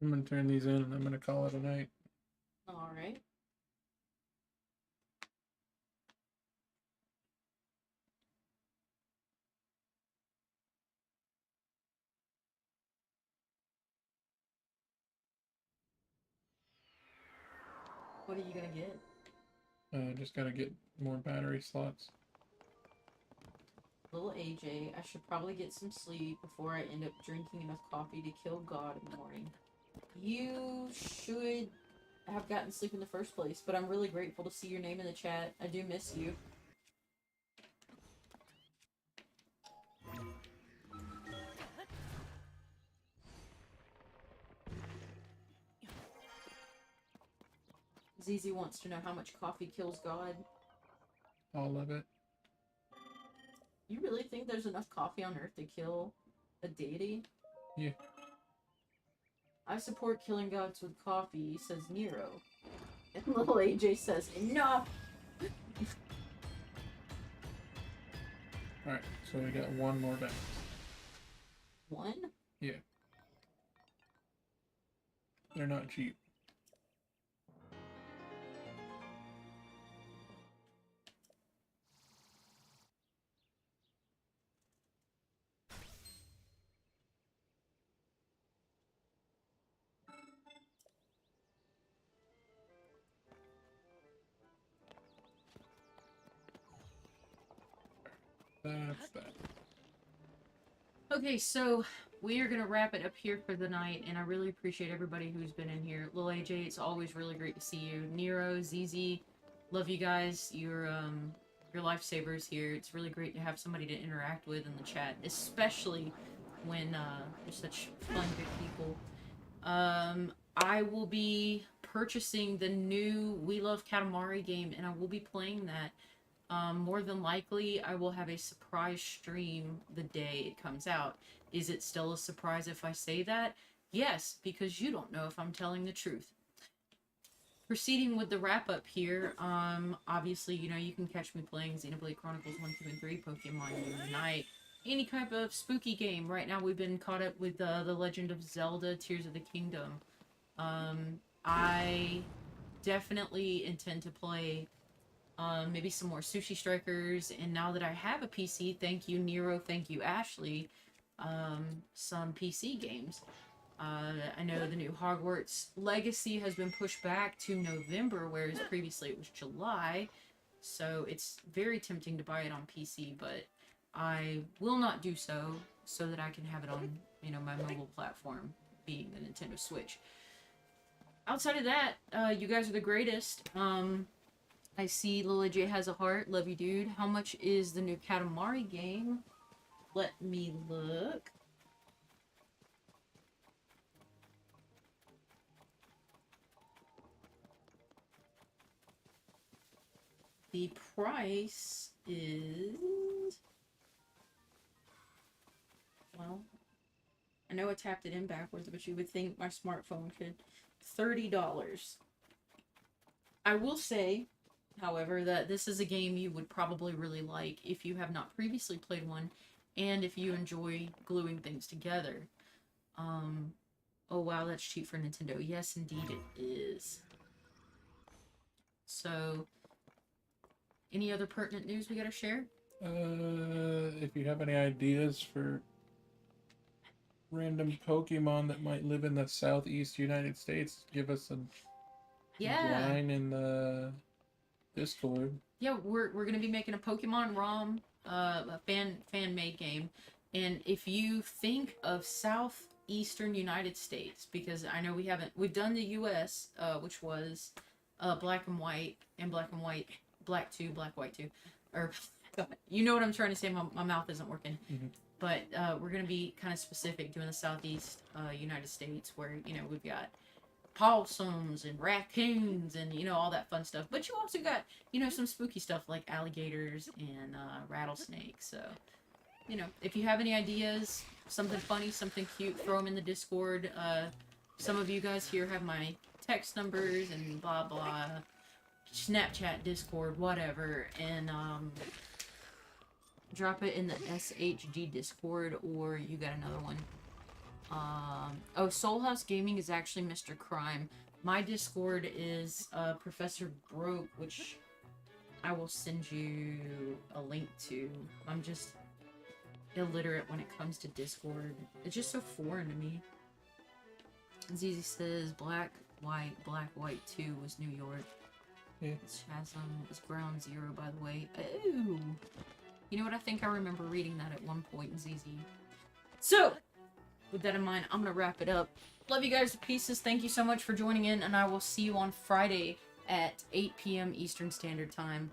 B: I'm gonna turn these in and I'm gonna call it a night.
A: Alright. What are you gonna get?
B: Just gotta get more battery slots.
A: Little AJ, I should probably get some sleep before I end up drinking enough coffee to kill God in the morning. You should have gotten sleep in the first place, but I'm really grateful to see your name in the chat. I do miss you. ZZ wants to know how much coffee kills God.
B: All of it.
A: You really think there's enough coffee on Earth to kill a deity?
B: Yeah.
A: I support killing gods with coffee, says Nero. And little AJ says, enough!
B: Alright, so we got one more back.
A: One?
B: Yeah. They're not cheap. That's that.
A: Okay, so we are gonna wrap it up here for the night, and I really appreciate everybody who's been in here. Lil AJ, it's always really great to see you. Nero, ZZ, love you guys. You're lifesavers here. It's really great to have somebody to interact with in the chat, especially when there's such fun, good people. I will be purchasing the new We Love Katamari game, and I will be playing that. More than likely, I will have a surprise stream the day it comes out. Is it still a surprise if I say that? Yes, because you don't know if I'm telling the truth. Proceeding with the wrap-up here, obviously, you know, you can catch me playing Xenoblade Chronicles 1, 2, and 3, Pokemon Unite, any type of spooky game. Right now, we've been caught up with The Legend of Zelda, Tears of the Kingdom. I definitely intend to play maybe some more Sushi Strikers, and now that I have a PC, thank you Nero, thank you Ashley, some PC games. I know the new Hogwarts Legacy has been pushed back to November, whereas previously it was July, so it's very tempting to buy it on PC, but I will not do so that I can have it on, you know, my mobile platform, being the Nintendo Switch. Outside of that, you guys are the greatest. I see Lila J has a heart. Love you, dude. How much is the new Katamari game? Let me look. The price is... Well, I know I tapped it in backwards, but you would think my smartphone could. $30. I will say, however, that this is a game you would probably really like if you have not previously played one, and if you enjoy gluing things together. Oh wow, that's cheap for Nintendo. Yes, indeed it is. So, any other pertinent news we gotta share?
B: If you have any ideas for random Pokemon that might live in the southeast United States, give us a line in the Discord.
A: Yeah, we're gonna be making a Pokemon ROM, a fan-made game, and if you think of southeastern United States, because I know we've done the U.S., which was Black and White, and Black and White, Black 2, Black White 2, or you know what I'm trying to say. My mouth isn't working.
B: Mm-hmm.
A: But we're gonna be kind of specific, doing the southeast United States, where, you know, we've got possums and raccoons and, you know, all that fun stuff. But you also got, you know, some spooky stuff like alligators and rattlesnakes. So, you know, if you have any ideas, something funny, something cute, throw them in the Discord. Some of you guys here have my text numbers and blah blah, Snapchat, Discord, whatever, and drop it in the SHG Discord, or you got another one. Oh, Soul House Gaming is actually Mr. Crime. My Discord is ProfessorBroke, which I will send you a link to. I'm just illiterate when it comes to Discord. It's just so foreign to me. Zizi says Black, White 2 was New York.
B: Yeah.
A: Chasm was Ground Zero, by the way. Oh! You know what? I think I remember reading that at one point in ZZ. So, with that in mind, I'm gonna wrap it up. Love you guys to pieces. Thank you so much for joining in, and I will see you on Friday at 8 p.m. Eastern Standard Time.